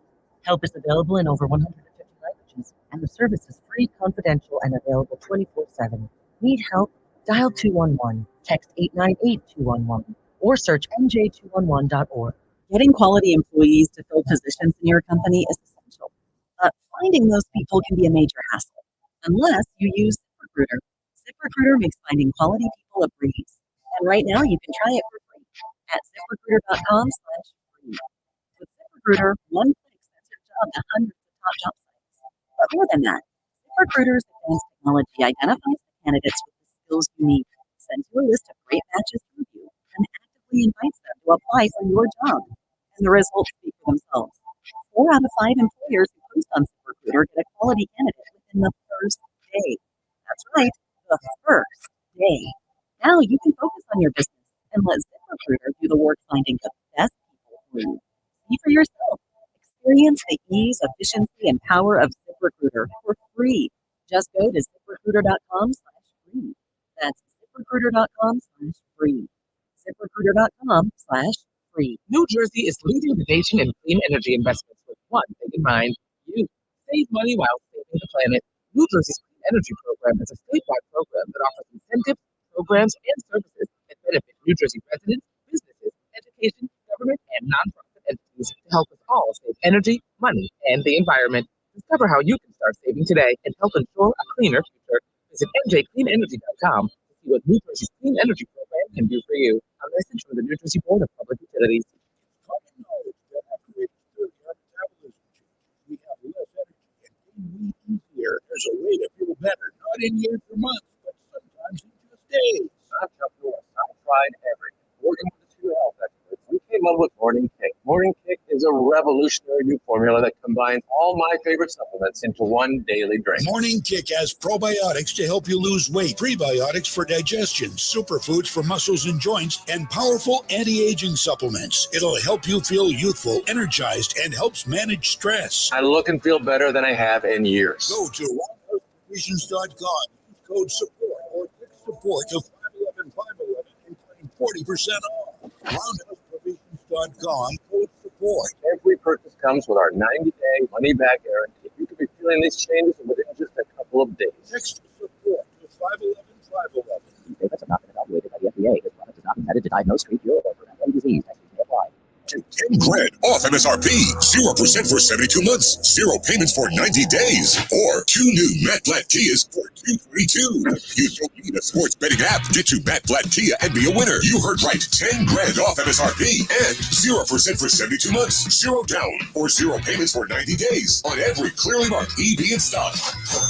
Help is available in over 150 languages, and the service is free, confidential, and available 24/7. Need help? Dial 211, text 898-211, or search nj211.org. Getting quality employees to fill positions in your company is essential, but finding those people can be a major hassle, unless you use ZipRecruiter. ZipRecruiter makes finding quality people a breeze, and right now you can try it for free at ZipRecruiter.com/free. With ZipRecruiter, one click sends your job to hundreds of top job sites. But more than that, ZipRecruiter's advanced technology identifies the candidates with the skills you need, sends you a list of great matches to review, and actively invites them to apply for your job. And the results speak for themselves. 4 out of 5 employers who post on ZipRecruiter get a quality candidate within the first day. That's right, the first day. Now you can focus on your business and let ZipRecruiter do the work finding the best people for you. See for yourself. Experience the ease, efficiency, and power of ZipRecruiter for free. Just go to ZipRecruiter.com/free. That's ZipRecruiter.com/free. ZipRecruiter.com/free. New Jersey is leading the nation in clean energy investments with one thing in mind: you. Save money while saving the planet. New Jersey's Clean Energy Program is a statewide program that offers incentives, programs, and services that benefit New Jersey residents, businesses, education, government, and nonprofit entities to help us all save energy, money, and the environment. Discover how you can start saving today and help ensure a cleaner future. Visit njcleanenergy.com to see what New Jersey's Clean Energy Program can do for you. A message from the New Jersey Board of Public Utilities. Common knowledge that after age 30, our metabolism changes. We have less energy and we eat easier. There's a way to feel better, not in years or months, but sometimes in just days. Not just us. I've tried everything. Working with the 2 health experts, we came up with Morning Kick. Morning Kick is a revolutionary new formula that combines all my favorite supplements into one daily drink. Morning Kick has probiotics to help you lose weight, prebiotics for digestion, superfoods for muscles and joints, and powerful anti-aging supplements. It'll help you feel youthful, energized, and helps manage stress. I look and feel better than I have in years. Go to roundhouseprovisions.com, use code SUPPORT or click support to 511-511 and claim 40% off. Roundhouseprovisions.com, code SUPPORT. Every purchase comes with our 90-day money-back guarantee. You could be feeling these changes within just a couple of days. Text support to 511-511. These statements have not been evaluated by the FDA. This product is not intended to diagnose, treat, cure, or prevent any disease. Texting may apply. Get 10 grand off MSRP. 0% for 72 months. 0 payments for 90 days. Or 2 new Matt Blatt Kias for $222. You don't need a sports betting app. Get to Matt Blatt Kia and be a winner. You heard right. 10 grand off MSRP and 0% for 72 months. 0 down or 0 payments for 90 days on every clearly marked EV in stock.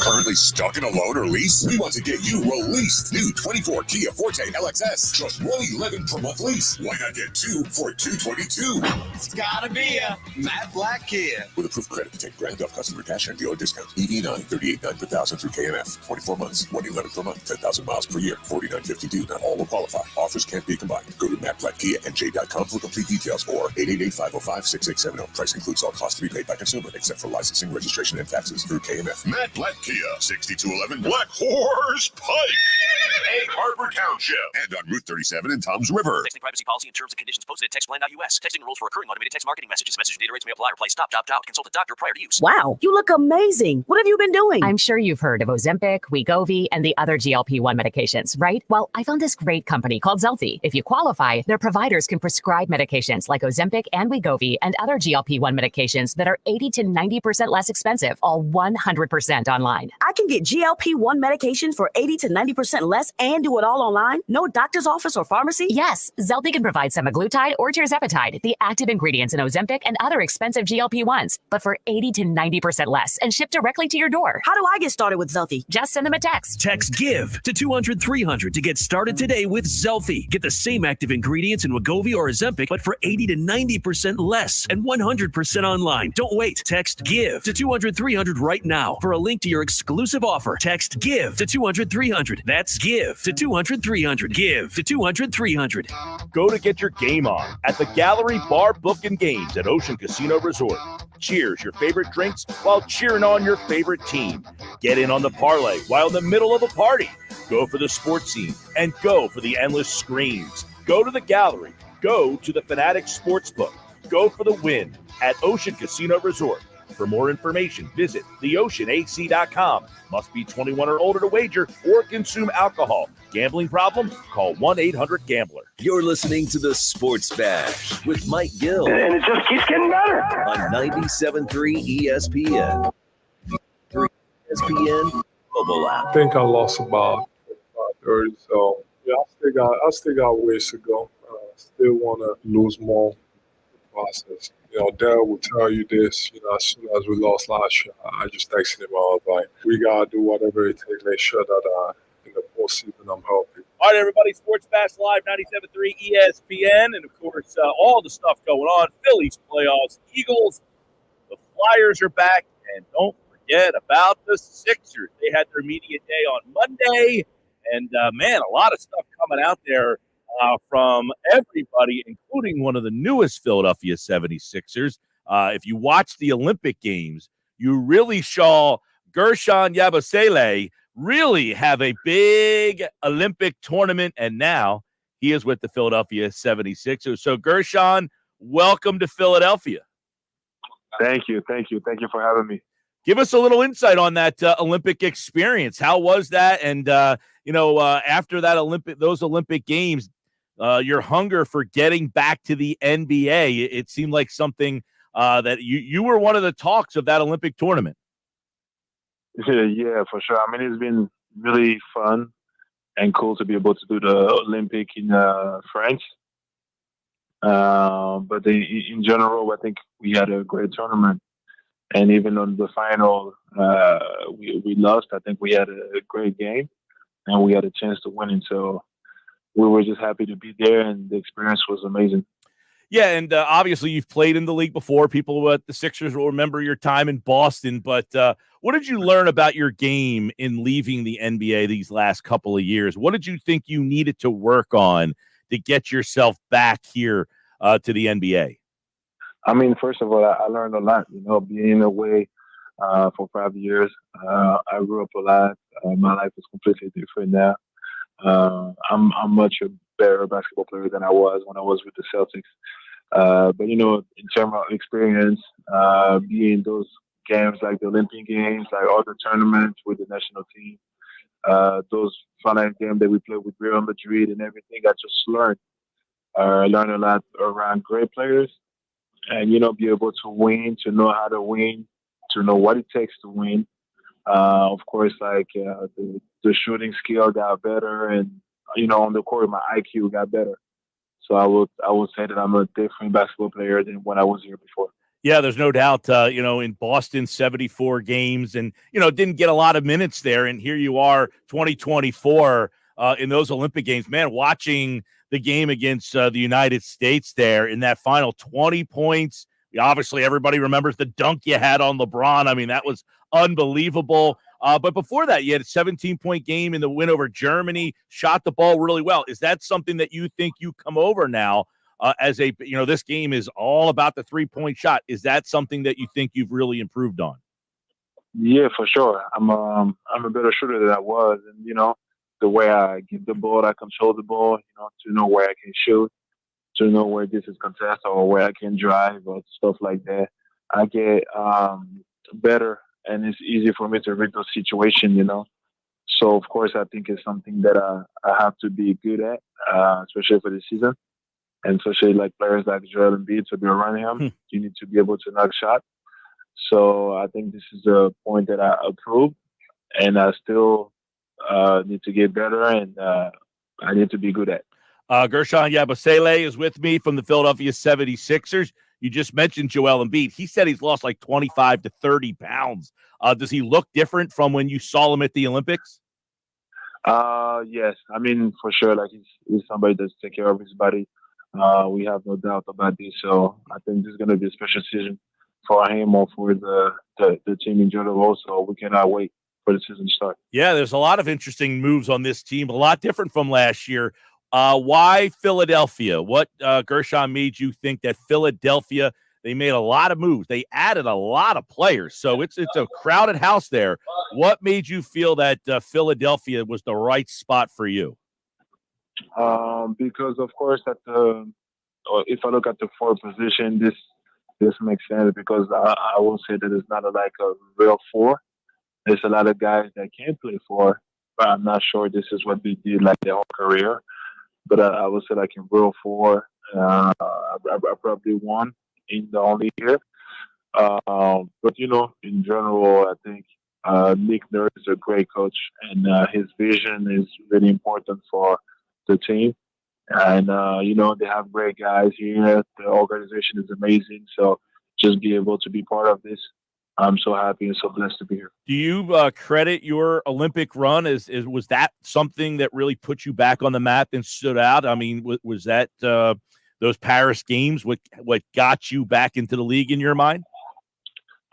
Currently stuck in a loan or lease? We want to get you released. New 24 Kia Forte LXS. Just $111 per month lease. Why not get 2 for $222? It's gotta be a Matt Blatt Kia. With approved credit, 10 grand off customer cash and dealer discount. EV9, $38,900 per thousand through KMF. 24 months, $111 per month, 10,000 miles per year, $49.50 due. Not all will qualify. Offers can't be combined. Go to mattblattkianj.com for complete details or 888-505-6670. Price includes all costs to be paid by consumer, except for licensing, registration, and taxes through KMF. Matt Blatt Kia, 6211 Black Horse Pike, Egg Harbor Township, and on Route 37 in Toms River. Texting privacy policy and terms and conditions posted at textplan.us. Texting rules for recurring automated text marketing messages. Message data rates may apply. Reply stop, opt out. Consult a doctor prior to use. Wow, you look amazing. What have you been doing? I'm sure you've heard of Ozempic, Wegovy, and the other GLP-1 medications, right? Well, I found this great company called Zelfie. If you qualify, their providers can prescribe medications like Ozempic and Wegovy and other GLP-1 medications that are 80 to 90% less expensive, all 100% online. I can get GLP-1 medication for 80 to 90% less and do it all online? No doctor's office or pharmacy? Yes, Zelfie can provide semaglutide or tirzepatide, the active ingredients in Ozempic and other expensive GLP-1s, but for 80 to 90% less and shipped directly to your door. How do I get started with Zelfie? Just send them a text. Text GIVE to 200-300 to get started today with Zelfie. Get the same active ingredients in Wegovy or Ozempic, but for 80 to 90% less and 100% online. Don't wait. Text GIVE to 200-300 right now for a link to your exclusive offer. Text GIVE to 200-300. That's GIVE to 200-300. GIVE to 200-300. Go to get your game on at the Gallery Bar Book and Games at Ocean Casino Resort. Cheers your favorite drinks while cheering on your favorite team. Get in on the parlay while in the middle of a party. Go for the sports scene and go for the endless screens. Go to the Gallery. Go to the Fanatic Sportsbook. Go for the win at Ocean Casino Resort. For more information, visit theoceanac.com. Must be 21 or older to wager or consume alcohol. Gambling problem? Call 1-800-GAMBLER. You're listening to the Sports Bash with Mike Gill. And it just keeps getting better. On 97.3 ESPN. 3 ESPN mobile app. I think I lost about 30, so yeah, I still got ways to go. Still want to lose more process. Dale will tell you this, as soon as we lost last year, I just texted him. I was like, we got to do whatever it takes to make sure that in the postseason I'm healthy. All right, everybody, Sports Bash Live, 97.3 ESPN, and, of course, all the stuff going on. Phillies playoffs, Eagles, the Flyers are back, and don't forget about the Sixers. They had their media day on Monday, and, man, a lot of stuff coming out there from everybody, including one of the newest Philadelphia 76ers. If you watch the Olympic Games, you really saw Gershon Yabusele really have a big Olympic tournament, and now he is with the Philadelphia 76ers. So, Gershon, welcome to Philadelphia. Thank you. Thank you for having me. Give us a little insight on that Olympic experience. How was that? And, after that those Olympic Games, your hunger for getting back to the NBA, it seemed like something that you were one of the talks of that Olympic tournament. Yeah, for sure. I mean, it's been really fun and cool to be able to do the Olympic in France. But in general, I think we had a great tournament. And even on the final, we lost. I think we had a great game, and we had a chance to win it. So we were just happy to be there, and the experience was amazing. Yeah, and obviously you've played in the league before. People at the Sixers will remember your time in Boston. But what did you learn about your game in leaving the NBA these last couple of years? What did you think you needed to work on to get yourself back here to the NBA? I mean, first of all, I learned a lot, being away for 5 years. I grew up a lot. My life is completely different now. I'm much a better basketball player than I was when I was with the Celtics. But, in terms of experience, being those games like the Olympic Games, like all the tournaments with the national team, those final games that we played with Real Madrid and everything, I just learned. I learned a lot around great players and be able to win, to know how to win, to know what it takes to win. Of course, the shooting skill got better, and on the court, my IQ got better. So I would say that I'm a different basketball player than when I was here before. Yeah, there's no doubt, in Boston, 74 games and, didn't get a lot of minutes there. And here you are, 2024 in those Olympic Games. Man, watching the game against the United States there in that final 20 points. Obviously, everybody remembers the dunk you had on LeBron. I mean, that was unbelievable. But before that, you had a 17-point game in the win over Germany, shot the ball really well. Is that something that you think you come over now? This game is all about the 3-point shot. Is that something that you think you've really improved on? Yeah, for sure. I'm a better shooter than I was, and the way I get the ball, I control the ball. To know where I can shoot, to know where this is contested or where I can drive or stuff like that. I get better, and it's easy for me to read those situations. So of course, I think it's something that I have to be good at, especially for this season. And especially like players like Joel Embiid to be around him, you need to be able to knock shots. So I think this is a point that I approve, and I still need to get better, and I need to be good at. Gershon Yabusele is with me from the Philadelphia 76ers. You just mentioned Joel Embiid. He said he's lost like 25 to 30 pounds. Does he look different from when you saw him at the Olympics? Yes. I mean, for sure, like he's somebody that's take care of his body. We have no doubt about this. So I think this is going to be a special season for him or for the team in general. So we cannot wait for the season to start. Yeah, there's a lot of interesting moves on this team, a lot different from last year. Why Philadelphia? What, Gershon, made you think that Philadelphia, they made a lot of moves. They added a lot of players. So it's a crowded house there. What made you feel that Philadelphia was the right spot for you? Because of course if I look at the forward position, this makes sense because I will say that it's not like a real four. There's a lot of guys that can play four, but I'm not sure this is what they did like their whole career. But I would say like in real four, I probably won in the only year. But in general, I think Nick Nurse is a great coach, and his vision is really important for the team. And they have great guys here. The organization is amazing. So just be able to be part of this, I'm so happy and so blessed to be here. Do you credit your Olympic run was that something that really put you back on the map and stood out? I mean, was that those Paris games what got you back into the league in your mind?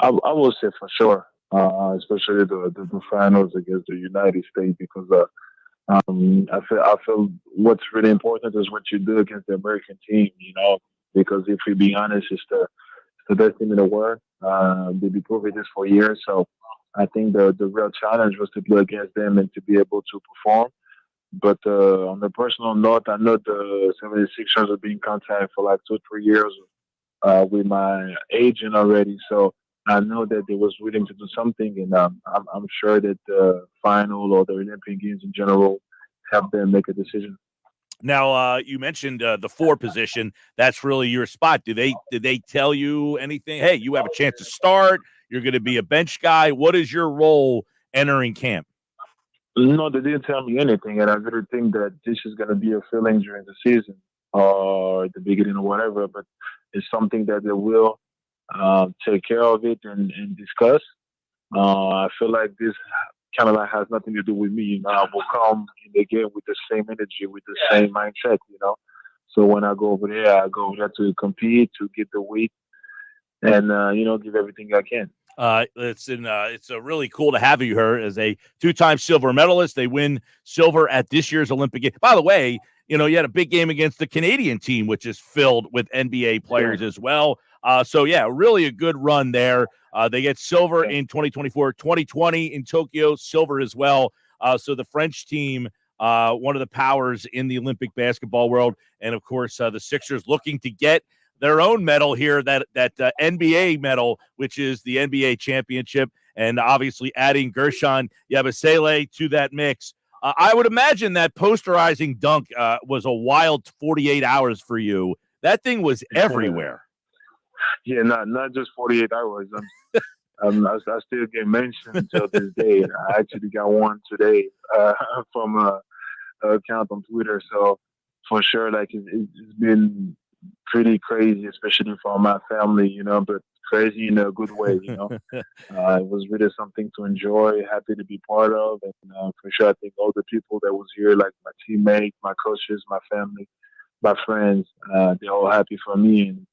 I will say for sure, especially the finals against the United States, because I feel what's really important is what you do against the American team, because if we be honest, it's the best team in the world. They've been proving this for years. So I think the real challenge was to play against them and to be able to perform. But on the personal note, I know the 76ers have been in contact for like 2-3 years with my agent already. So I know that they was willing to do something, and I'm sure that the final or the Olympic Games in general help them make a decision. Now, you mentioned the 4 position. That's really your spot. Did they tell you anything? Hey, you have a chance to start. You're going to be a bench guy. What is your role entering camp? No, they didn't tell me anything, and I really think that this is going to be a feeling during the season or at the beginning or whatever. But it's something that they will take care of it and discuss. I feel like this kind of like has nothing to do with me. I will come in the game with the same energy, with the same mindset, So when I go over there, I go over there to compete, to get the weight, and give everything I can. It's really cool to have you here as a 2-time silver medalist. They win silver at this year's Olympic Games. By the way, you had a big game against the Canadian team, which is filled with NBA players as well. So, really a good run there. They get silver in 2024, 2020 in Tokyo, silver as well. So the French team, one of the powers in the Olympic basketball world. And, of course, the Sixers looking to get their own medal here, that NBA medal, which is the NBA championship, and obviously adding Gershon Yabusele to that mix. I would imagine that posterizing dunk was a wild 48 hours for you. That thing was everywhere. Yeah, not just 48 hours. I still get mentioned until this day. I actually got one today from a account on Twitter. So for sure, like it's been pretty crazy, especially for my family, but crazy in a good way. It was really something to enjoy, happy to be part of, and for sure, I think all the people that was here, like my teammates, my coaches, my family, my friends, they're all happy for me, and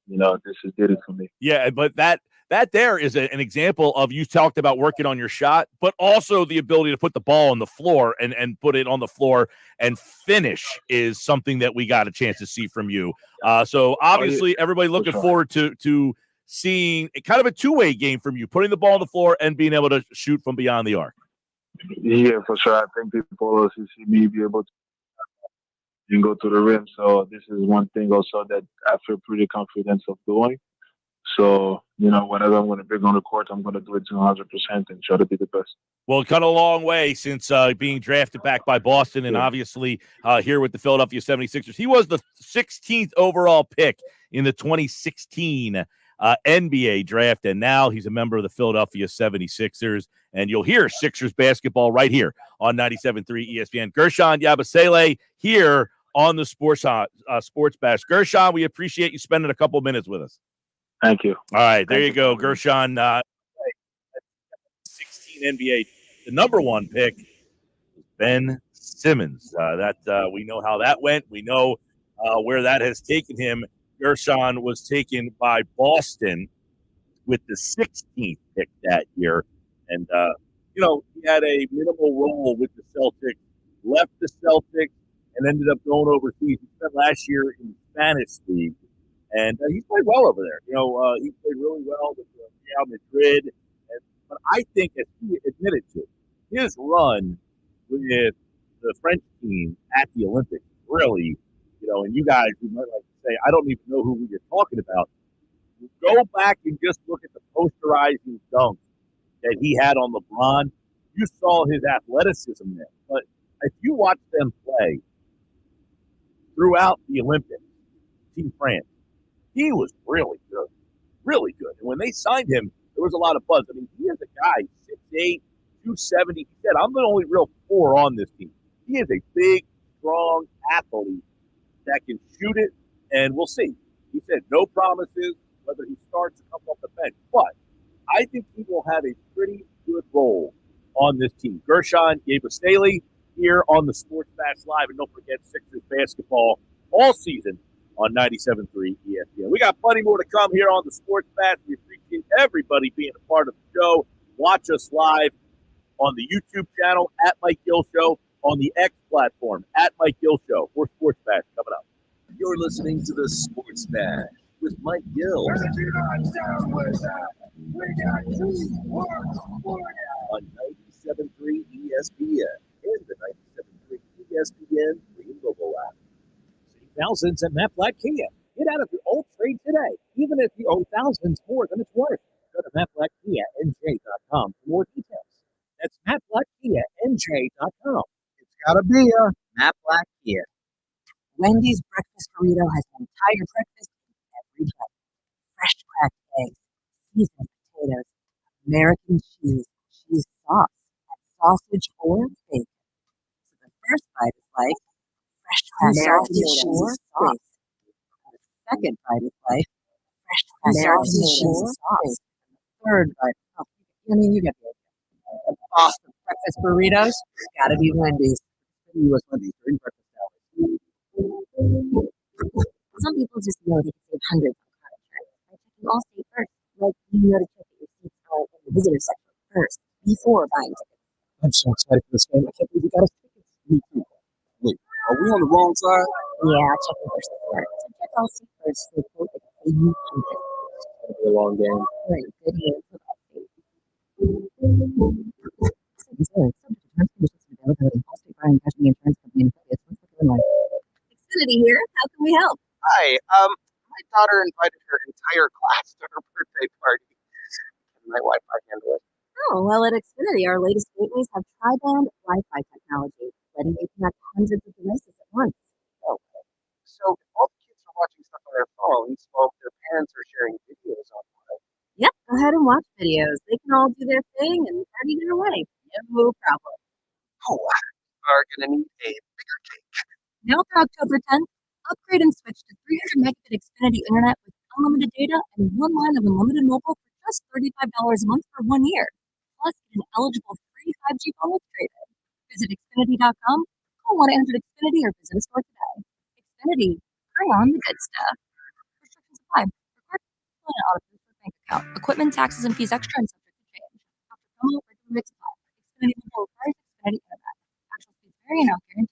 this is did it for me. Yeah, but that there is an example of, you talked about working on your shot, but also the ability to put the ball on the floor and put it on the floor and finish is something that we got a chance to see from you. So obviously, everybody looking forward to seeing kind of a two-way game from you, putting the ball on the floor and being able to shoot from beyond the arc. Yeah, for sure. I think people also see me be able to and go to the rim. So this is one thing also that I feel pretty confident of doing. So, whatever I'm going to bring on the court, I'm going to do it 200% and try to be the best. Well, it cut a long way since being drafted back by Boston and obviously here with the Philadelphia 76ers. He was the 16th overall pick in the 2016 NBA draft, and now he's a member of the Philadelphia 76ers. And you'll hear Sixers basketball right here on 97.3 ESPN. Gershon Yabusele here on the Sports Bash. Gershon, we appreciate you spending a couple minutes with us. Thank you. All right, there you go, Gershon. 16 NBA, the number one pick, Ben Simmons. We know how that went. We know where that has taken him. Gershon was taken by Boston with the 16th pick that year. And, he had a minimal role with the Celtics, left the Celtics, and ended up going overseas. He spent last year in the Spanish League. And he played well over there. He played really well with Real Madrid. But I think, as he admitted to, his run with the French team at the Olympics really, and you guys, you might like to say, I don't even know who you're talking about. Go back and just look at the posterizing dunk that he had on LeBron. You saw his athleticism there. But if you watch them play throughout the Olympics, Team France, he was really good, really good. And when they signed him, there was a lot of buzz. I mean, he is a guy, 6'8", 270. He said, I'm the only real 4 on this team. He is a big, strong athlete that can shoot it, and we'll see. He said no promises, whether he starts or comes off the bench. But I think he will have a pretty good role on this team. Gershon Yabusele here on the Sports Bash Live. And don't forget Sixers basketball all season on 97.3 ESPN. We got plenty more to come here on the Sports Bash. We appreciate everybody being a part of the show. Watch us live on the YouTube channel at Mike Gill Show, on the X platform at Mike Gill Show. More Sports Bash coming up. You're listening to the Sports Bash with Mike Gill on 97.3 ESPN and the 97.3 ESPN free mobile app. Thousands at Matt Black Kia. Get out of your old trade today, even if you owe thousands more than it's worth. Go to MattBlackKiaNJ.com for more details. That's MattBlackKiaNJ.com. It's got to be a Matt Black Kia. Wendy's breakfast burrito has an entire breakfast every day. Fresh cracked eggs, seasoned potatoes, American cheese sauce, and sausage or bacon. So the first bite is like fresh cracked sausage or sauce. The second bite is like fresh cracked sausage or sauce. And the third bite, you get the idea. Awesome breakfast burritos, gotta be Wendy's. U.S. Wendy's during breakfast hours. Some people just know they can save hundreds on car insurance by checking Allstate first. Like, you know to check that your seats are in the visitor section first before buying tickets. I'm so excited for this game. I can't believe we got us tickets. Me too. Wait, are we on the wrong side? Yeah, check the first report. So check Allstate first for a quote that can save you hundreds. It's going to be a long game. We're in good hands with Allstate. Availability. Allstate Fire and Casualty Insurance Company and affiliates. Xfinity here. How can we help? Hi. My daughter invited her entire class to her birthday party. Can my Wi-Fi handle it? Oh, well, at Xfinity, our latest gateways have tri-band Wi-Fi technology, letting you connect hundreds of devices at once. Okay. So if all the kids are watching stuff on their phones, well, their parents are sharing videos online. Yep, go ahead and watch videos. They can all do their thing and party their way. No problem. Oh, are going to need a bigger cake. Now for October 10th, upgrade and switch to 300 megabit Xfinity Internet with unlimited data and one line of unlimited mobile for just $35 a month for 1 year. Plus, get an eligible free 5G phone with trade-in. Visit Xfinity.com, call 1-800-XFINITY, or visit a store today. Xfinity, bring on the good stuff. Restrictions apply. Required to fill out a bank account. Equipment, taxes, and fees extra and subject to change. After promo, regular rates apply. Xfinity Mobile requires Xfinity Internet. Actual speeds vary and not guaranteed.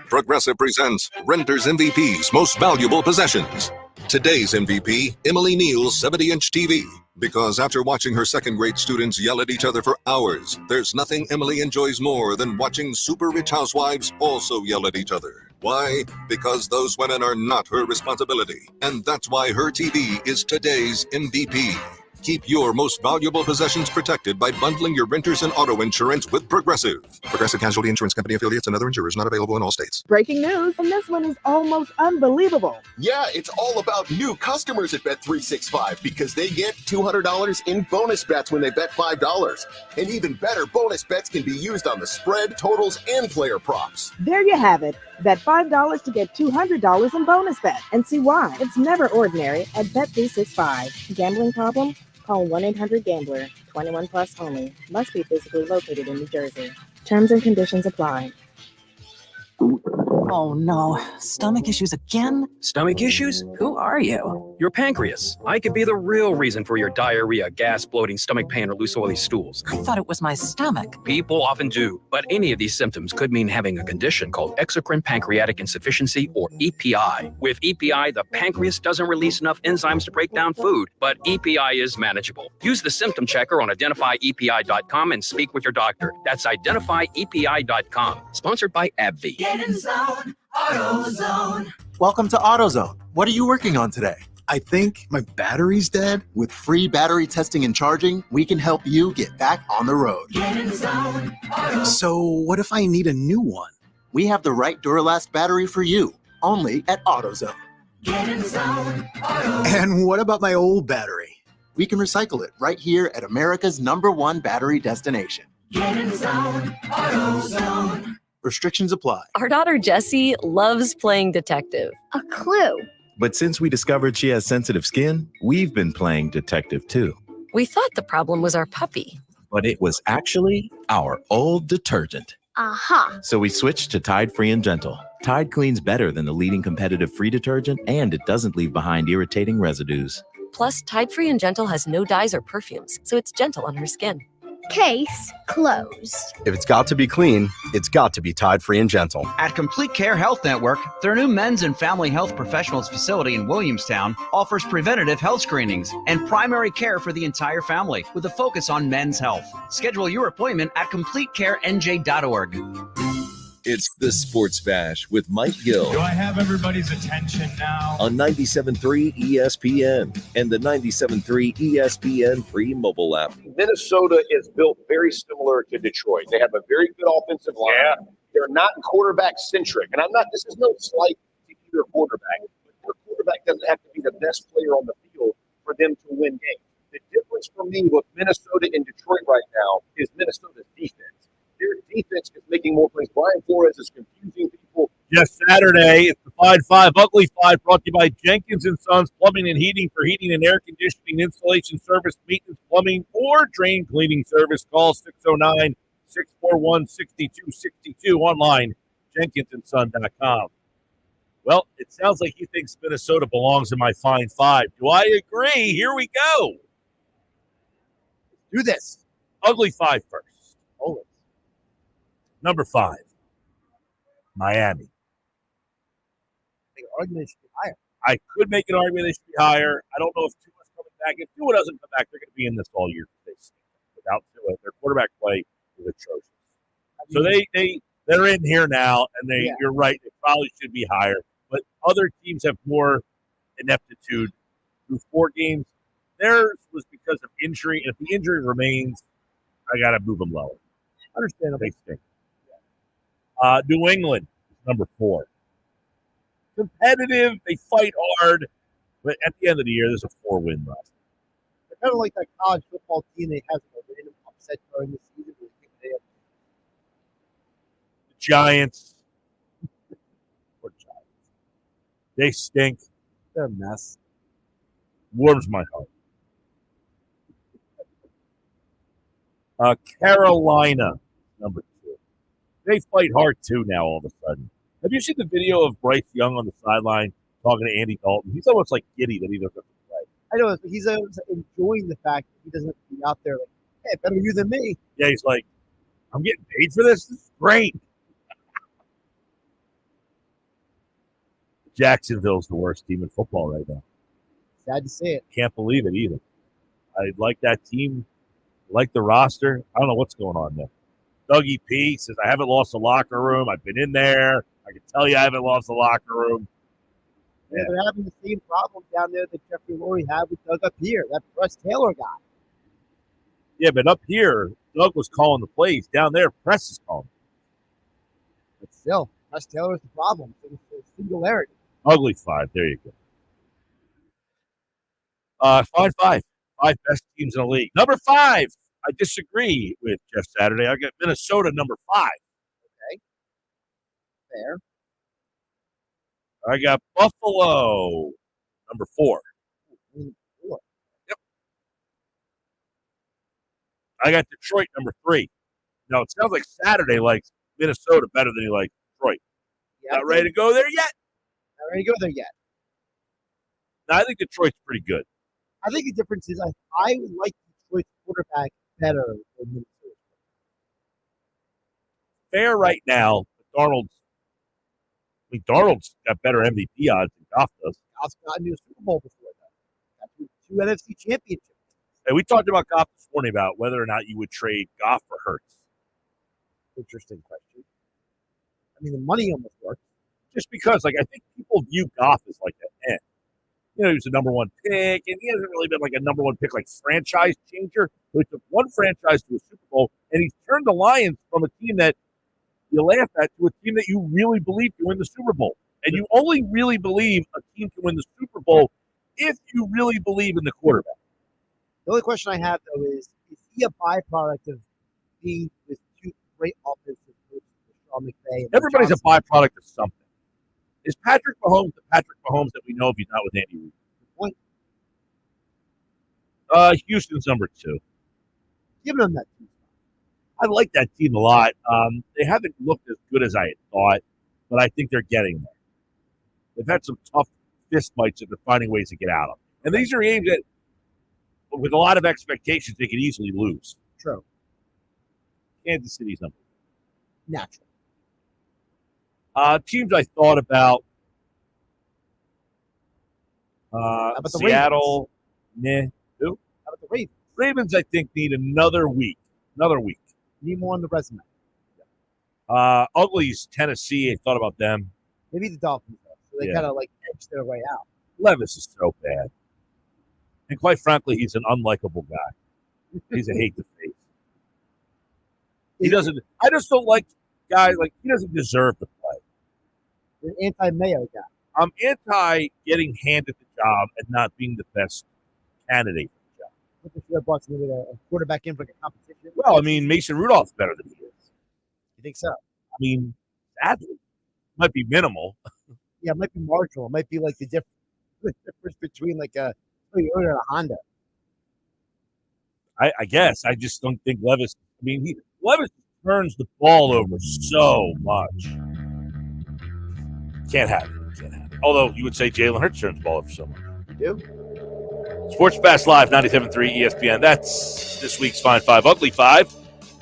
Progressive presents Renters MVP's Most Valuable Possessions. Today's MVP, Emily Neal's 70-inch TV. Because after watching her second-grade students yell at each other for hours, there's nothing Emily enjoys more than watching super-rich housewives also yell at each other. Why? Because those women are not her responsibility. And that's why her TV is today's MVP. Keep your most valuable possessions protected by bundling your renters and auto insurance with Progressive. Progressive Casualty Insurance Company affiliates and other insurers not available in all states. Breaking news, and this one is almost unbelievable. Yeah, it's all about new customers at Bet365 because they get $200 in bonus bets when they bet $5. And even better, bonus bets can be used on the spread, totals, and player props. There you have it. Bet $5 to get $200 in bonus bet. And see why. It's never ordinary at Bet365. Gambling problem? Call 1-800-GAMBLER. 21 plus only. Must be physically located in New Jersey. Terms and conditions apply. Oh no, stomach issues again? Stomach issues? Who are you? Your pancreas. I could be the real reason for your diarrhea, gas, bloating, stomach pain, or loose oily stools. I thought it was my stomach. People often do, but any of these symptoms could mean having a condition called exocrine pancreatic insufficiency, or EPI. With EPI, the pancreas doesn't release enough enzymes to break down food, but EPI is manageable. Use the symptom checker on identifyepi.com and speak with your doctor. That's identifyepi.com. Sponsored by AbbVie. Get in zone, AutoZone. Welcome to AutoZone. What are you working on today? I think my battery's dead. With free battery testing and charging, we can help you get back on the road. Get in zone, AutoZone. So what if I need a new one? We have the right Duralast battery for you, only at AutoZone. Get in zone, AutoZone. And what about my old battery? We can recycle it right here at America's #1 battery destination. Get in zone, AutoZone. Restrictions apply. Our daughter Jessie loves playing detective. A clue. But since we discovered she has sensitive skin, we've been playing detective too. We thought the problem was our puppy. But it was actually our old detergent. Aha. So we switched to Tide Free and Gentle. Tide cleans better than the leading competitive free detergent, and it doesn't leave behind irritating residues. Plus, Tide Free and Gentle has no dyes or perfumes, so it's gentle on her skin. Case closed. If it's got to be clean, it's got to be Tide Free and Gentle. At Complete Care Health Network, their new men's and family health professionals facility in Williamstown offers preventative health screenings and primary care for the entire family with a focus on men's health. Schedule your appointment at CompleteCareNJ.org. It's the Sports Bash with Mike Gill. Do I have everybody's attention now? On 97.3 ESPN and the 97.3 ESPN free mobile app. Minnesota is built very similar to Detroit. They have a very good offensive line. Yeah. They're not quarterback centric. And this is no slight to either quarterback. But your quarterback doesn't have to be the best player on the field for them to win games. The difference for me with Minnesota and Detroit right now is Minnesota's defense. Their defense is making more plays. Brian Flores is confusing people. Yes, Saturday, it's the 5-5, Ugly 5, brought to you by Jenkins & Sons Plumbing and Heating for heating and air conditioning, installation service, maintenance, plumbing, or drain cleaning service. Call 609-641-6262. Online, jenkinsandson.com. Well, it sounds like he thinks Minnesota belongs in my Fine Five. Do I agree? Here we go. Do this. Ugly 5 first. Hold it. Number 5, Miami. Argument should be higher. I could make an argument they should be higher. I don't know if Tua's coming back. If Tua doesn't come back, they're going to be in this all year. Without Tua, their quarterback play is atrocious. So they're in here now, and you're right, they probably should be higher. But other teams have more ineptitude through 4 games. Theirs was because of injury, and if the injury remains, I got to move them lower. Understand they stink. New England is number 4. Competitive, they fight hard. But at the end of the year, there's a 4-win roster. They're kind of like that college football team that has a random upset during the season. The Giants. Poor Giants. They stink. They're a mess. Warms my heart. Carolina, number 2. They fight hard, too, now all of a sudden. Have you seen the video of Bryce Young on the sideline talking to Andy Dalton? He's almost like giddy that he doesn't have to play. I know, but he's enjoying the fact that he doesn't have to be out there like, hey, better you than me. Yeah, he's like, I'm getting paid for this? This is great. Jacksonville's the worst team in football right now. Sad to say it. Can't believe it either. I like that team. I like the roster. I don't know what's going on there. Dougie P says, I haven't lost the locker room. I've been in there. I can tell you I haven't lost the locker room. Yeah, they're having the same problem down there that Jeffrey Lurie had with Doug up here, that Press Taylor guy. Yeah, but up here, Doug was calling the plays. Down there, Press is calling. But still, Press Taylor is the problem. It's a singularity. Ugly 5. There you go. Fine 5. 5 best teams in the league. Number 5. I disagree with Jeff Saturday. I got Minnesota number 5. Okay. Fair. I got Buffalo number 4. Yep. I got Detroit number 3. Now, it sounds like Saturday likes Minnesota better than he likes Detroit. Yeah, Not ready to go there yet? Not ready to go there yet. No, I think Detroit's pretty good. I think the difference is I like Detroit's quarterback better than Minnesota. Fair right now, Darnold's got better MVP odds than Goff does. Goff's gotten to a Super Bowl before that. Got 2 NFC championships. And we talked about Goff this morning about whether or not you would trade Goff for Hurts. Interesting question. I mean, the money almost works. Just because, I think people view Goff as like an end. He was a number 1 pick, and he hasn't really been like a number 1 pick, like franchise changer. He took one franchise to a Super Bowl, and he's turned the Lions from a team that you laugh at to a team that you really believe can win the Super Bowl. And you only really believe a team can win the Super Bowl if you really believe in the quarterback. The only question I have, though, is he a byproduct of being with 2 great offensive coaches, Sean McVay? Everybody's a byproduct of something. Is Patrick Mahomes the Patrick Mahomes that we know if he's not with Andy Reid? Point. Houston's number 2. Giving them that team. I like that team a lot. They haven't looked as good as I had thought, but I think they're getting there. They've had some tough fist fights that they're finding ways to get out of. And these are games that, with a lot of expectations, they could easily lose. True. Kansas City's number 1. Natural. Teams I thought about. How about the Seattle. Who? How about the Ravens? Ravens, I think, need another week. Need more on the resume. Ugly's Tennessee. I thought about them. Maybe the Dolphins, though. So they kind of edge their way out. Levis is so bad. And quite frankly, he's an unlikable guy. He's a hate to face. I just don't like guys, he doesn't deserve to play. You're an anti-Mayo guy. I'm anti getting handed the job and not being the best candidate for the job. I think they should have brought somebody a quarterback in for a competition. Well, I mean, Mason Rudolph's better than he is. You think so? I mean, sadly, might be minimal. Yeah, it might be marginal. It might be like the difference between a Toyota and a Honda. I guess. I just don't think Levis. I mean, Levis turns the ball over so much. Can't have it. Although you would say Jalen Hurts turns the ball over so much. You do? Sports Bash Live, 97.3 ESPN. That's this week's Fine 5, Ugly 5.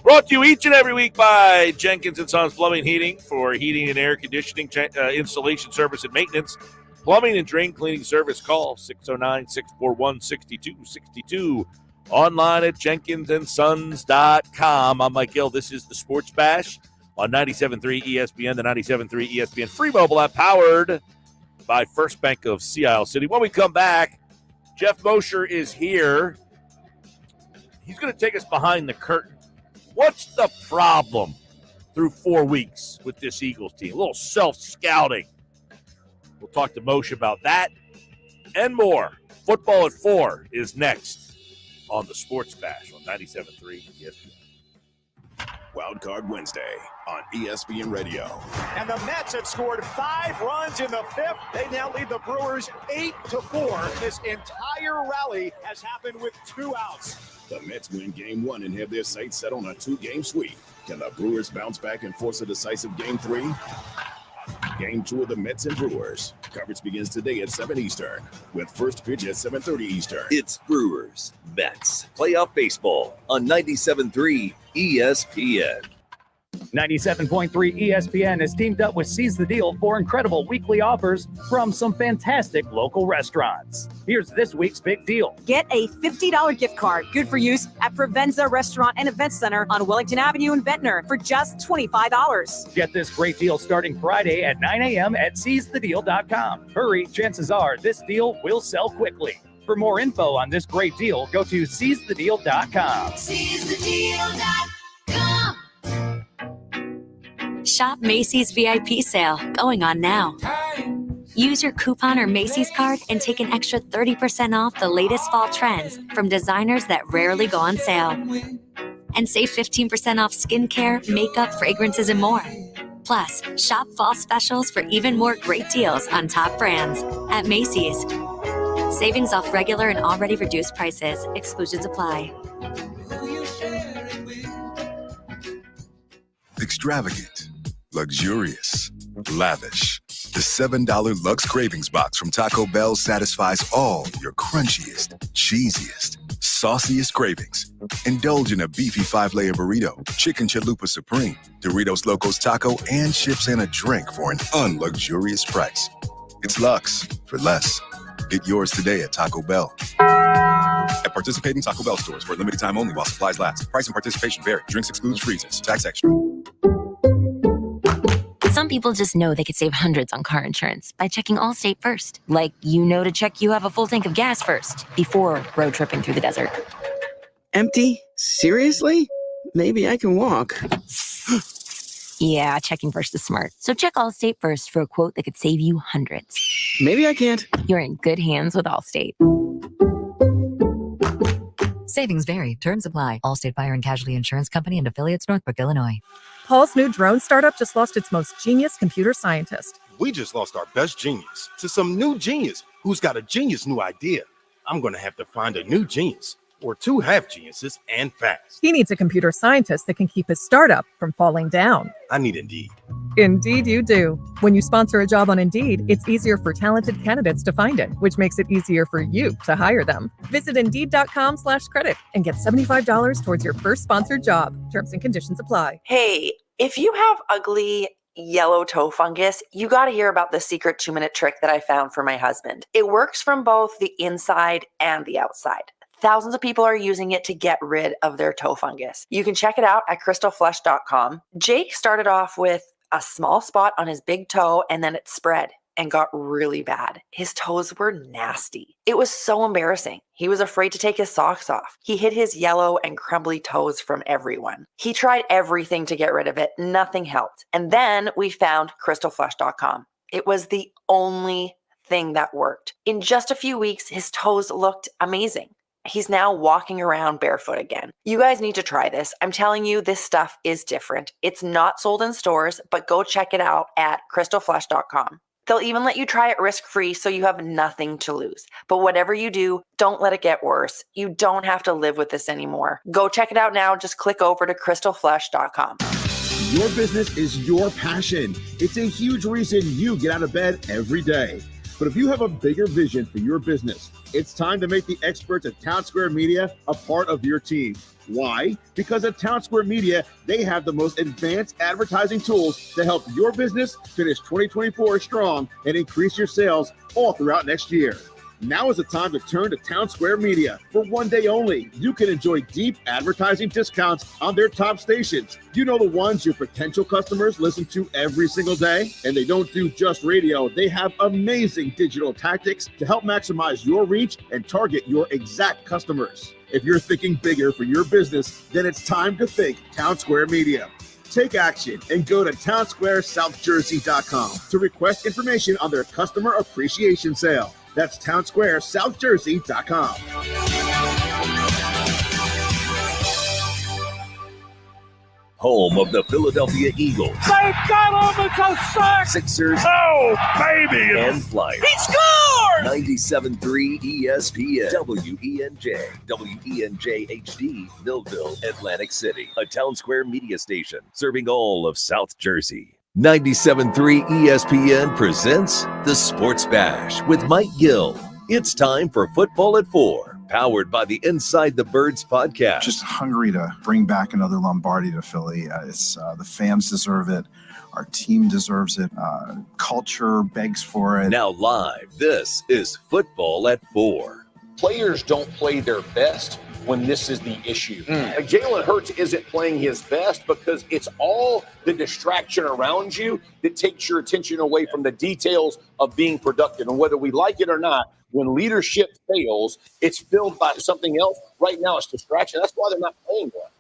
Brought to you each and every week by Jenkins & Sons Plumbing Heating for heating and air conditioning, installation service and maintenance. Plumbing and drain cleaning service. Call 609-641-6262. Online at jenkinsandsons.com. I'm Mike Gill. This is the Sports Bash on 97.3 ESPN, the 97.3 ESPN free mobile app powered by First Bank of Sea Isle City. When we come back, Jeff Mosher is here. He's going to take us behind the curtain. What's the problem through 4 weeks with this Eagles team? A little self-scouting. We'll talk to Moshe about that. and more. Football at 4 is next on the Sports Bash on 97.3 ESPN. Wildcard Wednesday on ESPN Radio. And the Mets have scored 5 runs in the 5th. They now lead the Brewers 8-4. This entire rally has happened with 2 outs. The Mets win Game 1 and have their sights set on a 2-game sweep. Can the Brewers bounce back and force a decisive Game 3? Game 2 of the Mets and Brewers. Coverage begins today at 7 Eastern, with first pitch at 7:30 Eastern. It's Brewers, Mets, playoff baseball on 97.3 ESPN. 97.3 ESPN has teamed up with Seize the Deal for incredible weekly offers from some fantastic local restaurants. Here's this week's big deal. Get a $50 gift card, good for use, at Provenza Restaurant and Event Center on Wellington Avenue in Ventnor for just $25. Get this great deal starting Friday at 9 a.m. at seizethedeal.com. Hurry, chances are this deal will sell quickly. For more info on this great deal, go to seizethedeal.com. SeizeTheDeal.com. Shop Macy's VIP sale going on now. Use your coupon or Macy's card and take an extra 30% off the latest fall trends from designers that rarely go on sale. And save 15% off skincare, makeup, fragrances, and more. Plus, shop fall specials for even more great deals on top brands at Macy's. Savings off regular and already reduced prices. Exclusions apply. Extravagant, luxurious, lavish. The $7 Lux Cravings Box from Taco Bell satisfies all your crunchiest, cheesiest, sauciest cravings. Indulge in a beefy 5-layer burrito, chicken chalupa supreme, Doritos Locos Taco, and chips and a drink for an unluxurious price. It's Lux for less. Get yours today at Taco Bell. At participating Taco Bell stores for a limited time only while supplies last. Price and participation vary. Drinks excludes freezes. Tax extra. Some people just know they could save hundreds on car insurance by checking Allstate first. Like, you know to check you have a full tank of gas first before road tripping through the desert. Empty? Seriously? Maybe I can walk. Yeah, checking first is smart. So check Allstate first for a quote that could save you hundreds. Maybe I can't. You're in good hands with Allstate. Savings vary. Terms apply. Allstate Fire and Casualty Insurance Company and affiliates, Northbrook, Illinois. Paul's new drone startup just lost its most genius computer scientist. We just lost our best genius to some new genius who's got a genius new idea. I'm going to have to find a new genius or 2 half geniuses and fast. He needs a computer scientist that can keep his startup from falling down. I need Indeed. Indeed you do. When you sponsor a job on Indeed, it's easier for talented candidates to find it, which makes it easier for you to hire them. Visit Indeed.com/credit and get $75 towards your first sponsored job. Terms and conditions apply. Hey, if you have ugly yellow toe fungus, you got to hear about the secret 2-minute trick that I found for my husband. It works from both the inside and the outside. Thousands of people are using it to get rid of their toe fungus. You can check it out at crystalflesh.com. Jake started off with a small spot on his big toe and then it spread and got really bad. His toes were nasty. It was so embarrassing. He was afraid to take his socks off. He hid his yellow and crumbly toes from everyone. He tried everything to get rid of it. Nothing helped. And then we found crystalflesh.com. It was the only thing that worked. In just a few weeks, his toes looked amazing. He's now walking around barefoot again. You guys need to try this. I'm telling you, this stuff is different. It's not sold in stores, but go check it out at crystalflesh.com. They'll even let you try it risk-free so you have nothing to lose. But whatever you do, don't let it get worse. You don't have to live with this anymore. Go check it out now. Just click over to crystalflesh.com. Your business is your passion. It's a huge reason you get out of bed every day. But if you have a bigger vision for your business, it's time to make the experts at Town Square Media a part of your team. Why? Because at Town Square Media, they have the most advanced advertising tools to help your business finish 2024 strong and increase your sales all throughout next year. Now is the time to turn to Town Square Media. For one day only, you can enjoy deep advertising discounts on their top stations. You know the ones your potential customers listen to every single day? And they don't do just radio. They have amazing digital tactics to help maximize your reach and target your exact customers. If you're thinking bigger for your business, then it's time to think Town Square Media. Take action and go to townsquaresouthjersey.com to request information on their customer appreciation sale. That's townsquaresouthjersey.com. Home of the Philadelphia Eagles. They got him! It's a sack! Sixers. Oh, baby! And Flyers. He scored! 97.3 ESPN. WENJ. WENJ HD. Millville, Atlantic City. A Town Square media station serving all of South Jersey. 97.3 ESPN presents The Sports Bash with Mike Gill. It's time for Football at 4, powered by the Inside the Birds podcast. Just hungry to bring back another Lombardi to Philly. The fans deserve it. Our team deserves it. Culture begs for it. Now live, this is Football at 4. Players don't play their best when this is the issue. Like Jalen Hurts isn't playing his best because it's all the distraction around you that takes your attention away from the details of being productive. And whether we like it or not, when leadership fails, it's filled by something else. Right now, it's distraction. That's why they're not playing well.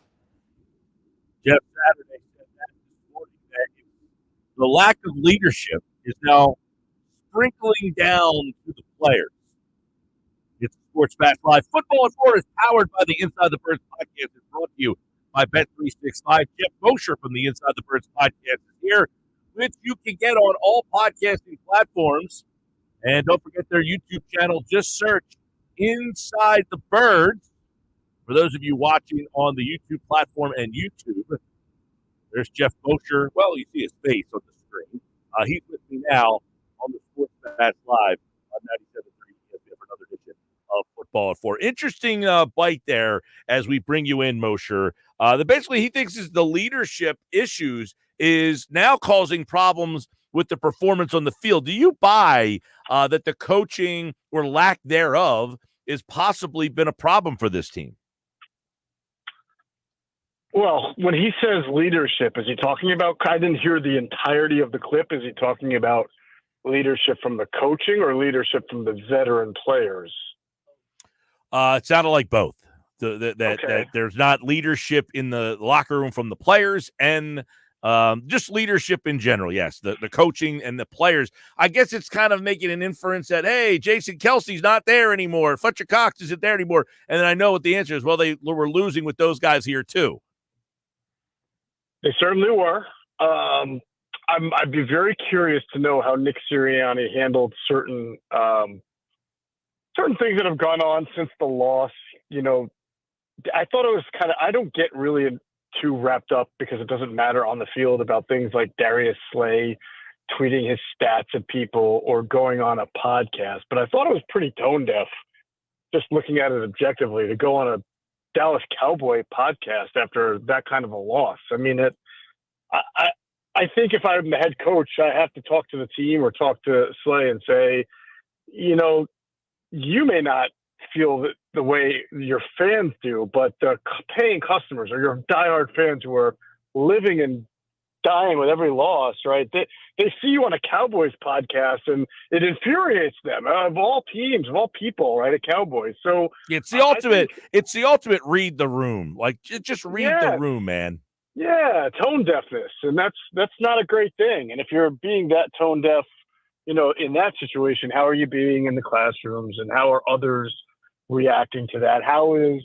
Jeff Saturday said that this morning, that the lack of leadership is now sprinkling down to the players. It's Sports Bash Live. Football at 4 is powered by the Inside the Birds podcast. It's brought to you by Bet365. Jeff Mosher from the Inside the Birds podcast is here, which you can get on all podcasting platforms. And don't forget their YouTube channel. Just search Inside the Birds. For those of you watching on the YouTube platform and YouTube, there's Jeff Mosher. Well, you see his face on the screen. He's with me now on the Sports Bash Live on 97.3 for another edition of Football at 4. Interesting bite there as we bring you in, Mosher. Basically, he thinks is the leadership issues is now causing problems with the performance on the field. Do you buy that the coaching or lack thereof is possibly been a problem for this team? Well, when he says leadership, is he talking about, I didn't hear the entirety of the clip. Is he talking about leadership from the coaching or leadership from the veteran players? It sounded like both. That there's not leadership in the locker room from the players and just leadership in general. Yes, the coaching and the players. I guess it's kind of making an inference that, hey, Jason Kelsey's not there anymore. Fletcher Cox isn't there anymore. And then I know what the answer is. Well, they were losing with those guys here too. They certainly were. I'd be very curious to know how Nick Sirianni handled certain things that have gone on since the loss. You know, I thought it was I don't get really too wrapped up because it doesn't matter on the field about things like Darius Slay tweeting his stats at people or going on a podcast. But I thought it was pretty tone deaf, just looking at it objectively, to go on a Dallas Cowboy podcast after that kind of a loss. I mean, I think if I'm the head coach, I have to talk to the team or talk to Slay and say, you know, you may not feel the way your fans do, but the paying customers or your diehard fans who are living and dying with every loss, right? They see you on a Cowboys podcast and it infuriates them. Of all teams, of all people, right? A Cowboys. So it's the ultimate. It's the ultimate. Read the room. Like just read the room, man. Yeah, tone deafness, and that's not a great thing. And if you're being that tone deaf, you know, in that situation, how are you being in the classrooms, and how are others reacting to that? How is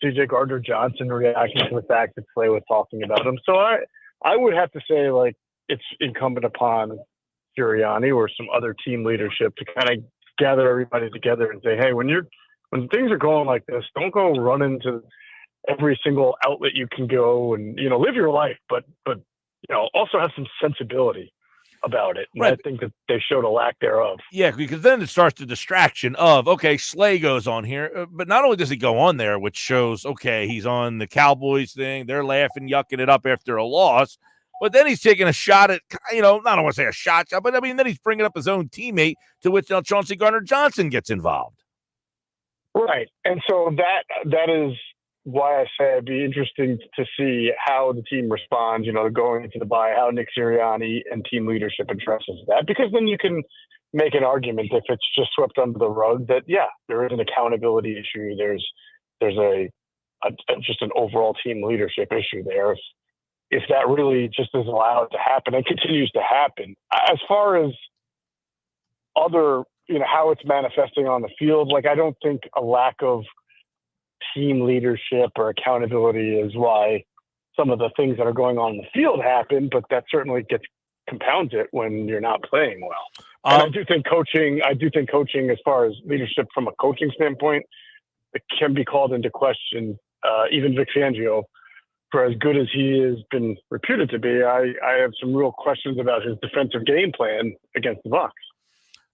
CJ Gardner-Johnson reacting to the fact that Slay was talking about him? So I would have to say, like, it's incumbent upon Sirianni or some other team leadership to kind of gather everybody together and say, hey, when things are going like this, don't go running to every single outlet you can go and, you know, live your life, but you know, also have some sensibility about it. And right. I think that they showed a lack thereof. Yeah, because then it starts the distraction of, okay, Slay goes on here, but not only does he go on there, which shows, okay, he's on the Cowboys thing, they're laughing, yucking it up after a loss, but then he's taking a shot at, you know, I don't want to say a shot, but I mean, then he's bringing up his own teammate, to which now Chauncey Gardner-Johnson gets involved. Right, and so that is why I say it'd be interesting to see how the team responds, you know, going into the bye, how Nick Sirianni and team leadership addresses that, because then you can make an argument if it's just swept under the rug that, yeah, there is an accountability issue. There's just an overall team leadership issue there. If that really just is allowed to happen and continues to happen, as far as other how it's manifesting on the field. Like, I don't think a lack of team leadership or accountability is why some of the things that are going on in the field happen, but that certainly compounds it when you're not playing well. And I do think coaching, as far as leadership from a coaching standpoint, it can be called into question. Even Vic Fangio, for as good as he has been reputed to be, I have some real questions about his defensive game plan against the Bucs.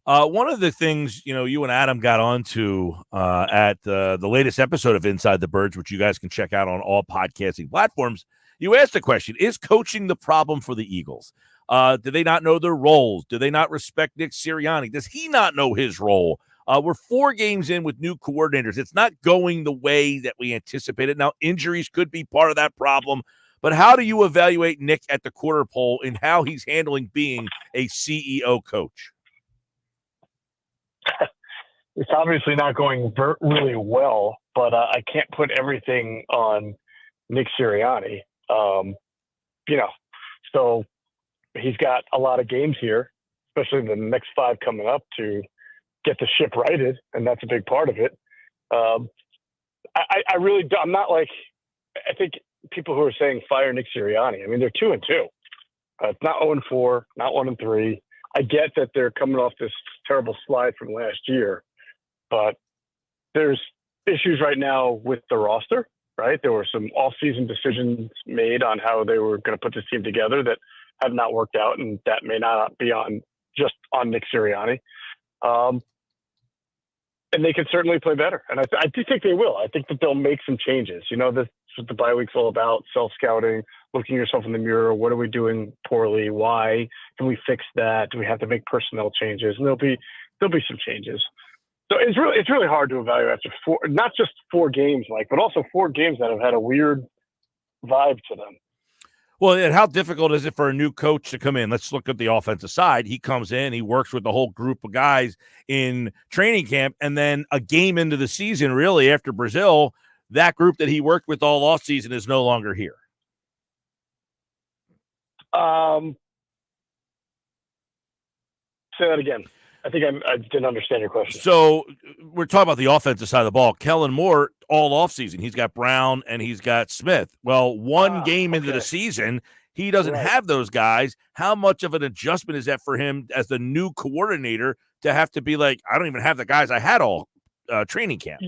One of the things, you and Adam got onto at the latest episode of Inside the Birds, which you guys can check out on all podcasting platforms, you asked the question, is coaching the problem for the Eagles? Do they not know their roles? Do they not respect Nick Sirianni? Does he not know his role? We're 4 games in with new coordinators. It's not going the way that we anticipated. Now, injuries could be part of that problem, but how do you evaluate Nick at the quarter pole and how he's handling being a CEO coach? It's obviously not going really well, but I can't put everything on Nick Sirianni. So he's got a lot of games here, especially the next 5 coming up, to get the ship righted, and that's a big part of it. I really do. I'm not like, I think people who are saying fire Nick Sirianni, I mean, they're 2-2. It's not 0-4, not 1-3. I get that they're coming off this terrible slide from last year, but there's issues right now with the roster, right? There were some off-season decisions made on how they were going to put this team together that have not worked out, and that may not be just on Nick Sirianni. And they can certainly play better. And I do think they will. I think that they'll make some changes. This is what the bye week's all about, self-scouting, looking yourself in the mirror. What are we doing poorly? Why? Can we fix that? Do we have to make personnel changes? And there'll be some changes. So it's really hard to evaluate after not just 4 games, Mike, but also 4 games that have had a weird vibe to them. Well, and how difficult is it for a new coach to come in? Let's look at the offensive side. He comes in, he works with the whole group of guys in training camp, and then a game into the season, really, after Brazil, that group that he worked with all offseason is no longer here. Say that again. I think I didn't understand your question. So we're talking about the offensive side of the ball. Kellen Moore, all offseason, he's got Brown and he's got Smith. Well, one game into the season, he doesn't have those guys. How much of an adjustment is that for him as the new coordinator to have to be like, I don't even have the guys I had all training camp?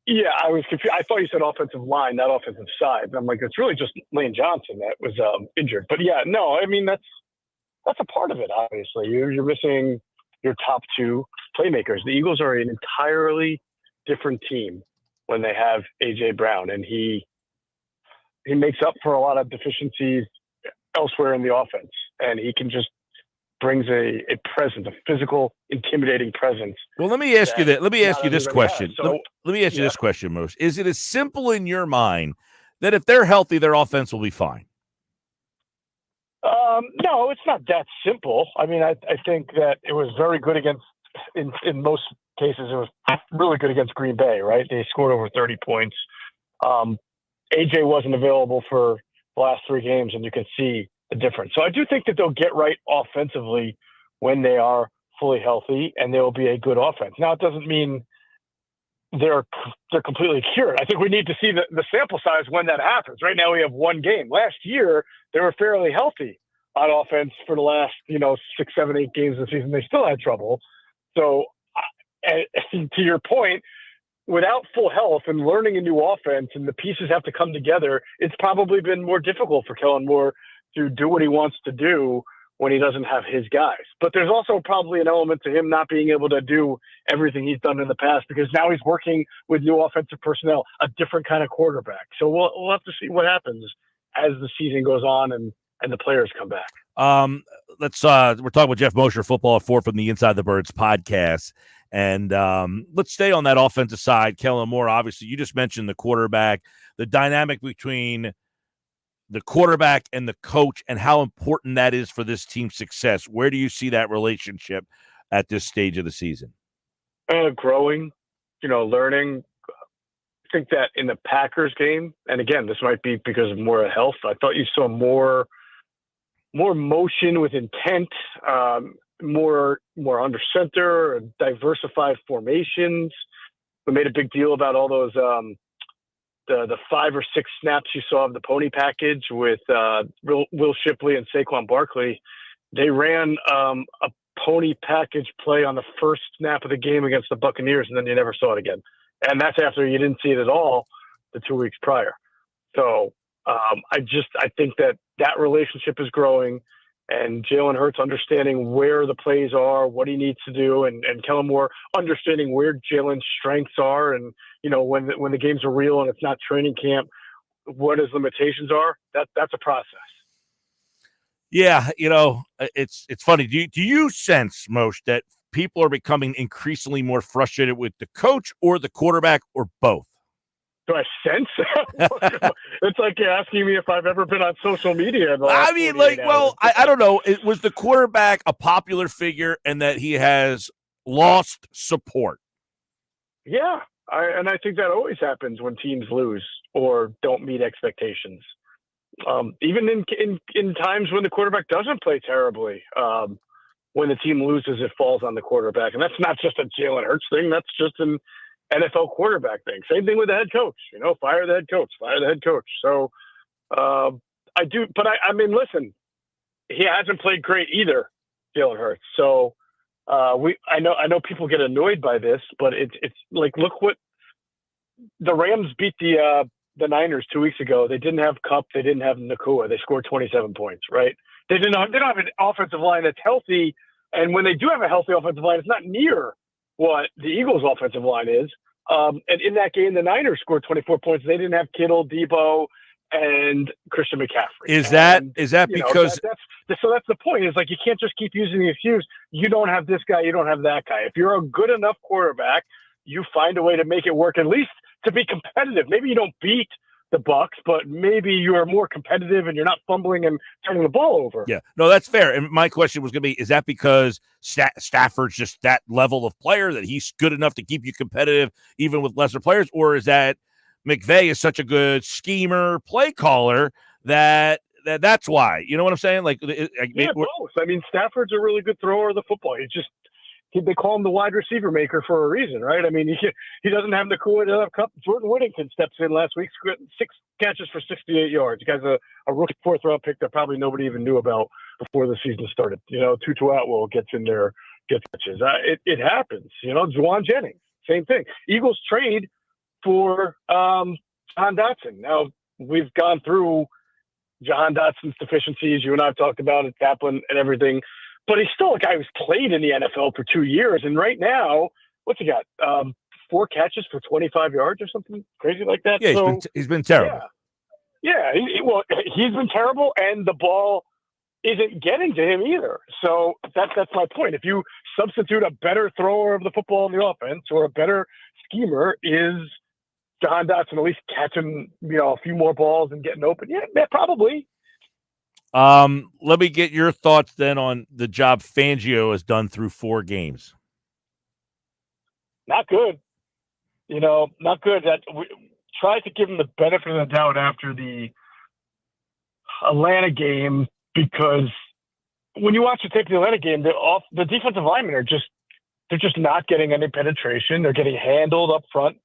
Yeah, I was confused. I thought you said offensive line, not offensive side. And I'm like, it's really just Lane Johnson that was injured. But yeah, no, I mean, that's a part of it, obviously. You're missing your top 2 playmakers. The Eagles are an entirely different team when they have A.J. Brown, and he makes up for a lot of deficiencies elsewhere in the offense, and he can just brings a presence, a physical, intimidating presence. Well, let me ask you that. Let me ask you this question. Let me ask you this question, Moose. Is it as simple in your mind that if they're healthy, their offense will be fine? No, it's not that simple. I mean, I think that it was very good against, in most cases, it was really good against Green Bay, right? They scored over 30 points. AJ wasn't available for the last 3 games, and you can see the difference. So I do think that they'll get right offensively when they are fully healthy, and they will be a good offense. Now, it doesn't mean they're completely cured. I think we need to see the sample size when that happens. Right now we have 1 game. Last year, they were fairly healthy on offense for the last, 6, 7, 8 games of the season. They still had trouble. So and to your point, without full health and learning a new offense and the pieces have to come together, it's probably been more difficult for Kellen Moore to do what he wants to do when he doesn't have his guys. But there's also probably an element to him not being able to do everything he's done in the past because now he's working with new offensive personnel, a different kind of quarterback. So we'll have to see what happens as the season goes on and the players come back. We're talking with Jeff Mosher, Football at 4 from the Inside the Birds podcast. And let's stay on that offensive side. Kellen Moore, obviously, you just mentioned the quarterback, the dynamic between the quarterback and the coach and how important that is for this team's success. Where do you see that relationship at this stage of the season? Growing, learning. I think that in the Packers game, and again, this might be because of more health, I thought you saw more motion with intent, more under center, diversified formations. We made a big deal about all those the 5 or 6 snaps you saw of the pony package with Will Shipley and Saquon Barkley. They ran a pony package play on the first snap of the game against the Buccaneers, and then you never saw it again. And that's after you didn't see it at all the 2 weeks prior. So I think that relationship is growing, and Jalen Hurts understanding where the plays are, what he needs to do, and Kellen Moore understanding where Jalen's strengths are, and when the games are real and it's not training camp, what his limitations are. That's a process. Yeah, it's funny. Do you sense, Moshe, that people are becoming increasingly more frustrated with the coach or the quarterback or both? Do I sense? It's like you're asking me if I've ever been on social media. I don't know. Was the quarterback a popular figure and that he has lost support? Yeah, I think that always happens when teams lose or don't meet expectations. Even in times when the quarterback doesn't play terribly, when the team loses, it falls on the quarterback. And that's not just a Jalen Hurts thing. That's just an NFL quarterback thing. Same thing with the head coach. Fire the head coach. So I do. But I mean, listen, he hasn't played great either, Jalen Hurts. So I know people get annoyed by this, but it's like, look what the Rams beat the Niners 2 weeks ago. They didn't have Kupp. They didn't have Nakua. They scored 27 points, right? They don't have an offensive line that's healthy. And when they do have a healthy offensive line, it's not near what the Eagles' offensive line is. And in that game, the Niners scored 24 points. They didn't have Kittle, Debo, and Christian McCaffrey. Is that because that's the point? Is like you can't just keep using the excuse. You don't have this guy. You don't have that guy. If you're a good enough quarterback, you find a way to make it work, at least to be competitive. Maybe you don't beat the Bucks, but maybe you're more competitive and you're not fumbling and turning the ball over. Yeah, no, that's fair. And my question was going to be, is that because Stafford's just that level of player that he's good enough to keep you competitive even with lesser players? Or is that McVay is such a good schemer, play caller that's why? You know what I'm saying? Like, both. I mean, Stafford's a really good thrower of the football. They call him the wide receiver maker for a reason, right? I mean, he doesn't have the cool enough cup. Jordan Whittington steps in last week, 6 catches for 68 yards. The guy's a rookie 4th-round pick that probably nobody even knew about before the season started. Tutu Atwell gets in there, gets catches. It happens. Juwan Jennings, same thing. Eagles trade for Jahan Dotson. Now, we've gone through Jahan Dotson's deficiencies. You and I have talked about it, Kaplan and everything. But he's still a guy who's played in the NFL for 2 years. And right now, what's he got? 4 catches for 25 yards or something crazy like that? Yeah, he's been terrible. Yeah, he's been terrible, and the ball isn't getting to him either. So that's my point. If you substitute a better thrower of the football in the offense or a better schemer, is Jahan Dotson at least catching a few more balls and getting open? Yeah, probably. Let me get your thoughts then on the job Fangio has done through 4 games. Not good. Not good. That we tried to give him the benefit of the doubt after the Atlanta game, because when you watch the tape of the Atlanta game, the defensive linemen are just not getting any penetration. They're getting handled up front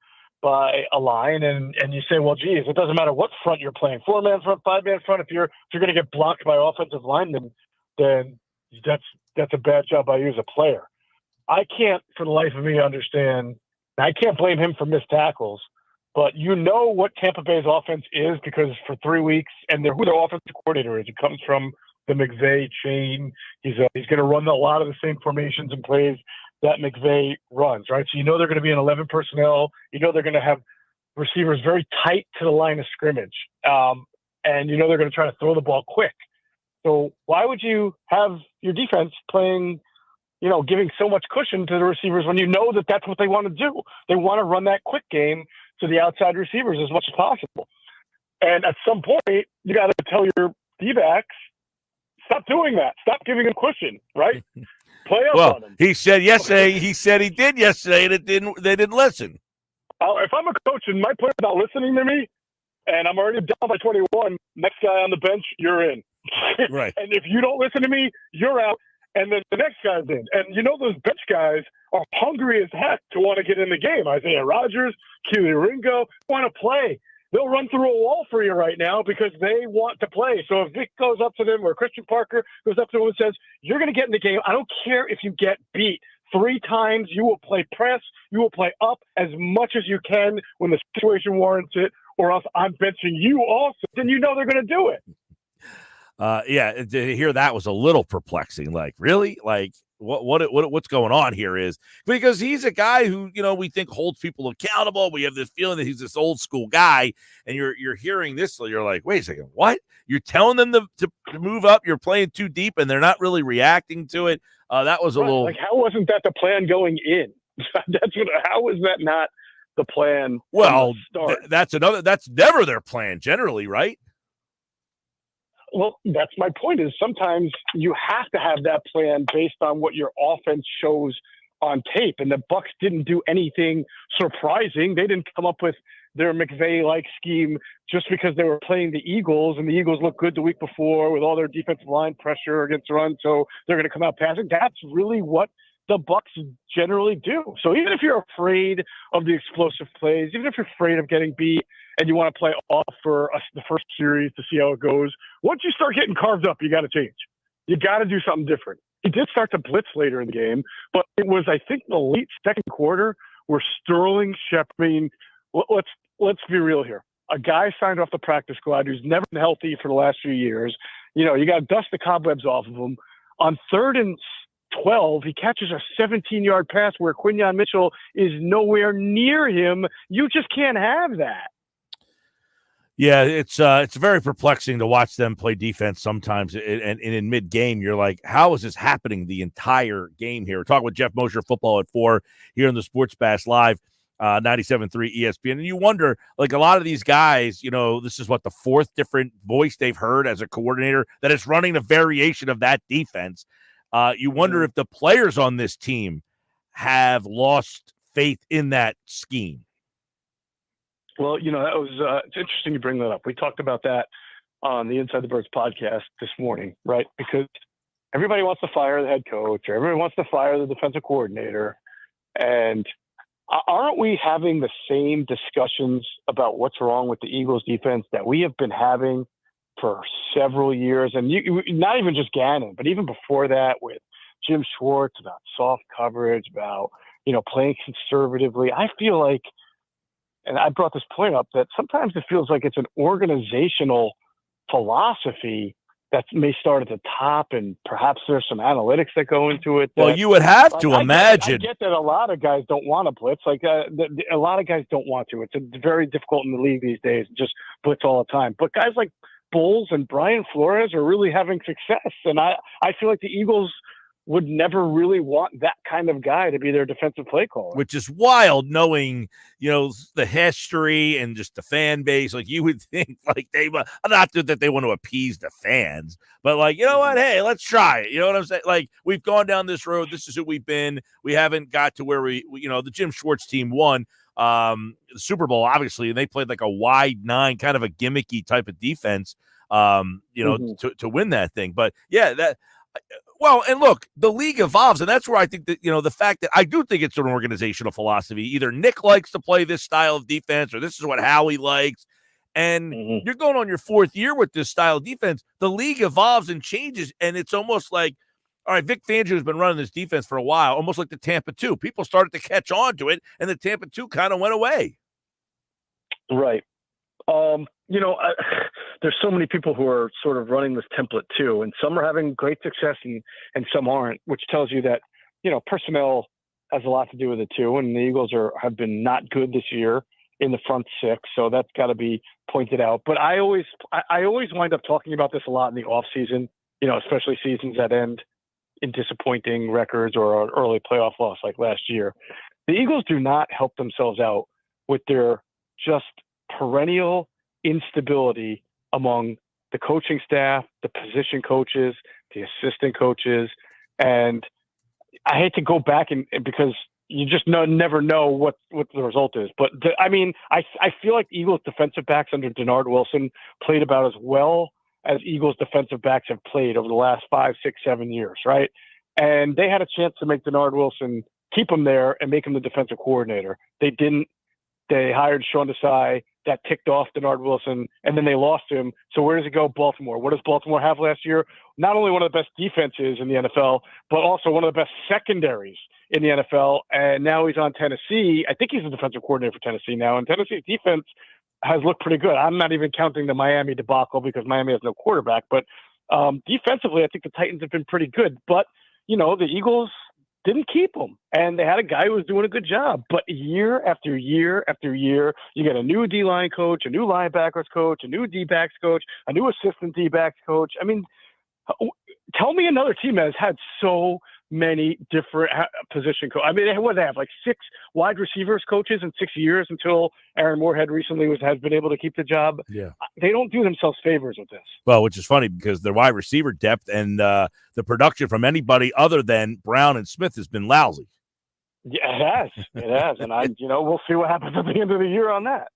by a line, and you say, well, geez, it doesn't matter what front you're playing, 4-man front, 5-man front. If you're going to get blocked by offensive linemen, then that's a bad job by you as a player. I can't, for the life of me, understand. I can't blame him for missed tackles, but what Tampa Bay's offense is, because for 3 weeks, and who their offensive coordinator is. It comes from the McVay chain. He's going to run a lot of the same formations and plays that McVay runs, right? So they're going to be in 11 personnel. They're going to have receivers very tight to the line of scrimmage. And they're going to try to throw the ball quick. So why would you have your defense playing, giving so much cushion to the receivers when that's what they want to do? They want to run that quick game to the outside receivers as much as possible. And at some point, you got to tell your D-backs, stop doing that. Stop giving them cushion, right? Play up on him. He said yesterday. He said he did yesterday, and they didn't listen. If I'm a coach and my player's not listening to me, and I'm already down by 21, next guy on the bench, you're in. Right. And if you don't listen to me, you're out. and then the next guy's in. And those bench guys are hungry as heck to want to get in the game. Isaiah Rodgers, Keely Ringo want to play. They'll run through a wall for you right now because they want to play. So if Vic goes up to them or Christian Parker goes up to them and says, you're going to get in the game, I don't care if you get beat 3 times, you will play press, you will play up as much as you can when the situation warrants it, or else I'm benching you also. Then they're going to do it. Yeah, to hear that was a little perplexing. Like, really? Like, what's going on here is because he's a guy who, we think holds people accountable. We have this feeling that he's this old school guy, and you're hearing this, so you're like, wait a second, what? You're telling them to move up, you're playing too deep, and they're not really reacting to it. That was a little like, how wasn't that the plan going in? How was that not the plan? Well, that's never their plan generally, right? Well, that's my point is sometimes you have to have that plan based on what your offense shows on tape. And the Bucs didn't do anything surprising. They didn't come up with their McVay-like scheme just because they were playing the Eagles, and the Eagles looked good the week before with all their defensive line pressure against the run, so they're going to come out passing. That's really what the Bucs generally do. So even if you're afraid of the explosive plays, even if you're afraid of getting beat and you want to play off for the first series to see how it goes, once you start getting carved up, you got to change. You got to do something different. He did start to blitz later in the game, but it was, I think, the late second quarter where Sterling Shepard, let's be real here. A guy signed off the practice squad who's never been healthy for the last few years. You got to dust the cobwebs off of him. On 3rd and 12, he catches a 17-yard pass where Quinyon Mitchell is nowhere near him. You just can't have that. Yeah, it's very perplexing to watch them play defense sometimes, and in mid-game, you're like, how is this happening the entire game here? We're talking with Jeff Mosher, Football at 4, here in the Sports Bash Live, 97.3 ESPN, and you wonder, like, a lot of these guys, this is what, the 4th different voice they've heard as a coordinator that is running a variation of that defense. You wonder if the players on this team have lost faith in that scheme. Well, that was it's interesting you bring that up. We talked about that on the Inside the Birds podcast this morning, right? Because everybody wants to fire the head coach, or everybody wants to fire the defensive coordinator. And aren't we having the same discussions about what's wrong with the Eagles defense that we have been having for several years? And not even just Gannon, but even before that with Jim Schwartz, about soft coverage, about, playing conservatively. I feel like, and I brought this point up, that sometimes it feels like it's an organizational philosophy that may start at the top, and perhaps there's some analytics that go into it. Well, you would have to imagine. I get that a lot of guys don't want to blitz. Like a lot of guys don't want to. It's very difficult in the league these days, just blitz all the time. But guys like Bowles and Brian Flores are really having success. And I feel like the Eagles would never really want that kind of guy to be their defensive play caller. Which is wild, knowing, the history and just the fan base. Like, you would think, like, not that they want to appease the fans, but like, you know what? Hey, let's try it. You know what I'm saying? Like, we've gone down this road. This is who we've been. We haven't got to where the Jim Schwartz team won the Super Bowl, obviously, and they played like a wide 9, kind of a gimmicky type of defense, to win that thing. But yeah, well, and look, the league evolves, and that's where I think that, the fact that I do think it's an organizational philosophy. Either Nick likes to play this style of defense, or this is what Howie likes, and you're going on your 4th year with this style of defense. The league evolves and changes, and it's almost like, all right, Vic Fangio has been running this defense for a while, almost like the Tampa 2. People started to catch on to it, and the Tampa 2 kind of went away. Right. There's so many people who are sort of running this template too, and some are having great success and some aren't, which tells you that, personnel has a lot to do with it too. And the Eagles have been not good this year in the front 6. So that's got to be pointed out. But I always wind up talking about this a lot in the off season, especially seasons that end in disappointing records or an early playoff loss like last year. The Eagles do not help themselves out with their just perennial instability among the coaching staff, the position coaches, the assistant coaches. And I hate to go back and because you just never know what the result is. But I feel like Eagles defensive backs under Denard Wilson played about as well as Eagles defensive backs have played over the last 5, 6, 7 years, right? And they had a chance to make Denard Wilson, keep him there and make him the defensive coordinator. They didn't. They hired Sean Desai. That ticked off Denard Wilson, and then they lost him. So where does it go? Baltimore. What does Baltimore have last year? Not only one of the best defenses in the NFL, but also one of the best secondaries in the NFL. And now he's on Tennessee. I think he's the defensive coordinator for Tennessee now. And Tennessee's defense has looked pretty good. I'm not even counting the Miami debacle because Miami has no quarterback. But defensively, I think the Titans have been pretty good. But, the Eagles didn't keep him. And they had a guy who was doing a good job. But year after year after year, you get a new D-line coach, a new linebackers coach, a new D-backs coach, a new assistant D-backs coach. I mean, tell me another team that has had so many different position coaches. I mean, what do they have? Like 6 wide receivers coaches in 6 years until Aaron Moorhead recently has been able to keep the job. Yeah. They don't do themselves favors with this. Well, which is funny because their wide receiver depth and the production from anybody other than Brown and Smith has been lousy. Yeah, it has. It has. And we'll see what happens at the end of the year on that.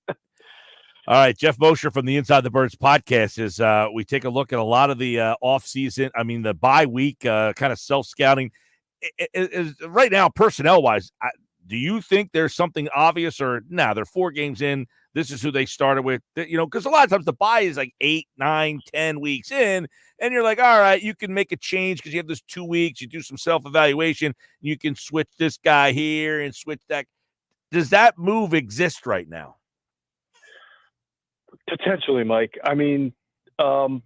All right, Jeff Mosher from the Inside the Birds podcast is we take a look at a lot of the off-season, the bye week kind of self-scouting. Is right now, personnel-wise, do you think there's something obvious or they're 4 games in, this is who they started with, because a lot of times the bye is like 8, 9, 10 weeks in, and you're like, all right, you can make a change because you have this 2 weeks, you do some self-evaluation, you can switch this guy here and switch that. Does that move exist right now? Potentially, Mike. I mean, and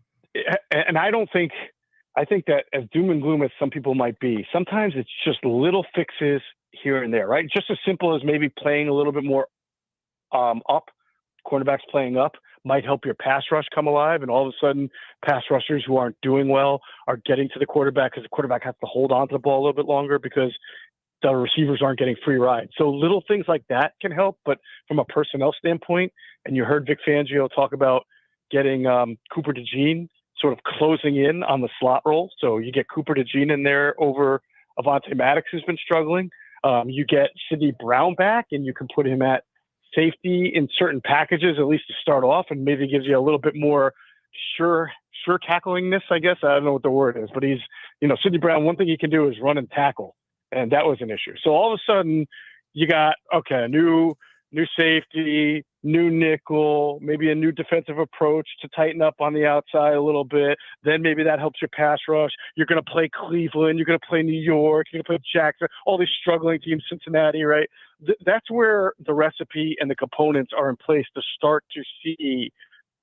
I think that as doom and gloom as some people might be, sometimes it's just little fixes here and there, right? Just as simple as maybe playing a little bit more up, cornerbacks playing up might help your pass rush come alive. And all of a sudden, pass rushers who aren't doing well are getting to the quarterback because the quarterback has to hold on to the ball a little bit longer because the receivers aren't getting free rides. So little things like that can help. But from a personnel standpoint, and you heard Vic Fangio talk about getting Cooper DeJean sort of closing in on the slot role. So you get Cooper DeJean in there over Avonte Maddox, who's been struggling. You get Sidney Brown back, and you can put him at safety in certain packages, at least to start off, and maybe gives you a little bit more sure tacklingness, I guess. I don't know what the word is, but he's, Sidney Brown, one thing he can do is run and tackle, and that was an issue. So all of a sudden, you got, a new safety, new nickel, maybe a new defensive approach to tighten up on the outside a little bit. Then maybe that helps your pass rush. You're going to play Cleveland. You're going to play New York. You're going to play Jackson, all these struggling teams, Cincinnati, right? That's where the recipe and the components are in place to start to see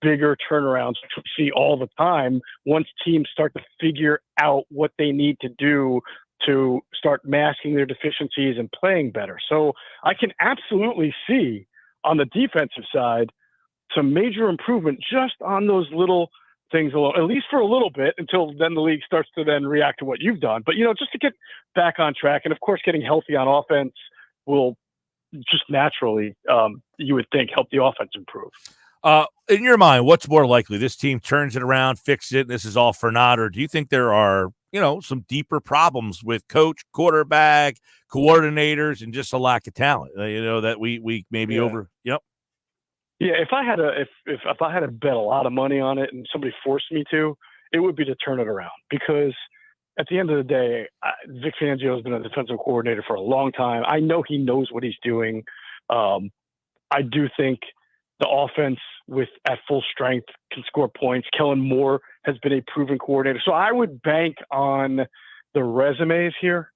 bigger turnarounds, which we see all the time once teams start to figure out what they need to do to start masking their deficiencies and playing better. So I can absolutely see on the defensive side some major improvement just on those little things alone, at least for a little bit, until then the league starts to then react to what you've done. But, just to get back on track, and of course getting healthy on offense will just naturally, you would think, help the offense improve. In your mind, what's more likely? This team turns it around, fixes it, and this is all for naught, or do you think there are some deeper problems with coach, quarterback, coordinators, and just a lack of talent, that we maybe over. Yep. Yeah. If I had to bet a lot of money on it and somebody forced me to, it would be to turn it around, because at the end of the day, Vic Fangio has been a defensive coordinator for a long time. I know he knows what he's doing. I do think the offense at full strength can score points. Kellen Moore has been a proven coordinator. So I would bank on the resumes here.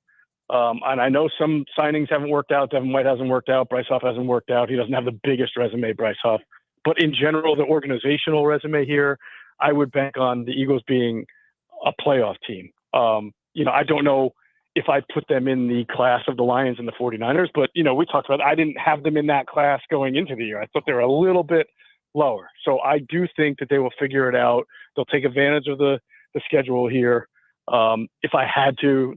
And I know some signings haven't worked out. Devin White hasn't worked out. Bryce Huff hasn't worked out. He doesn't have the biggest resume, Bryce Huff. But in general, the organizational resume here, I would bank on the Eagles being a playoff team. I don't know if I put them in the class of the Lions and the 49ers, but, we talked about, I didn't have them in that class going into the year. I thought they were a little bit lower. So I do think that they will figure it out. They'll take advantage of the schedule here. If I had to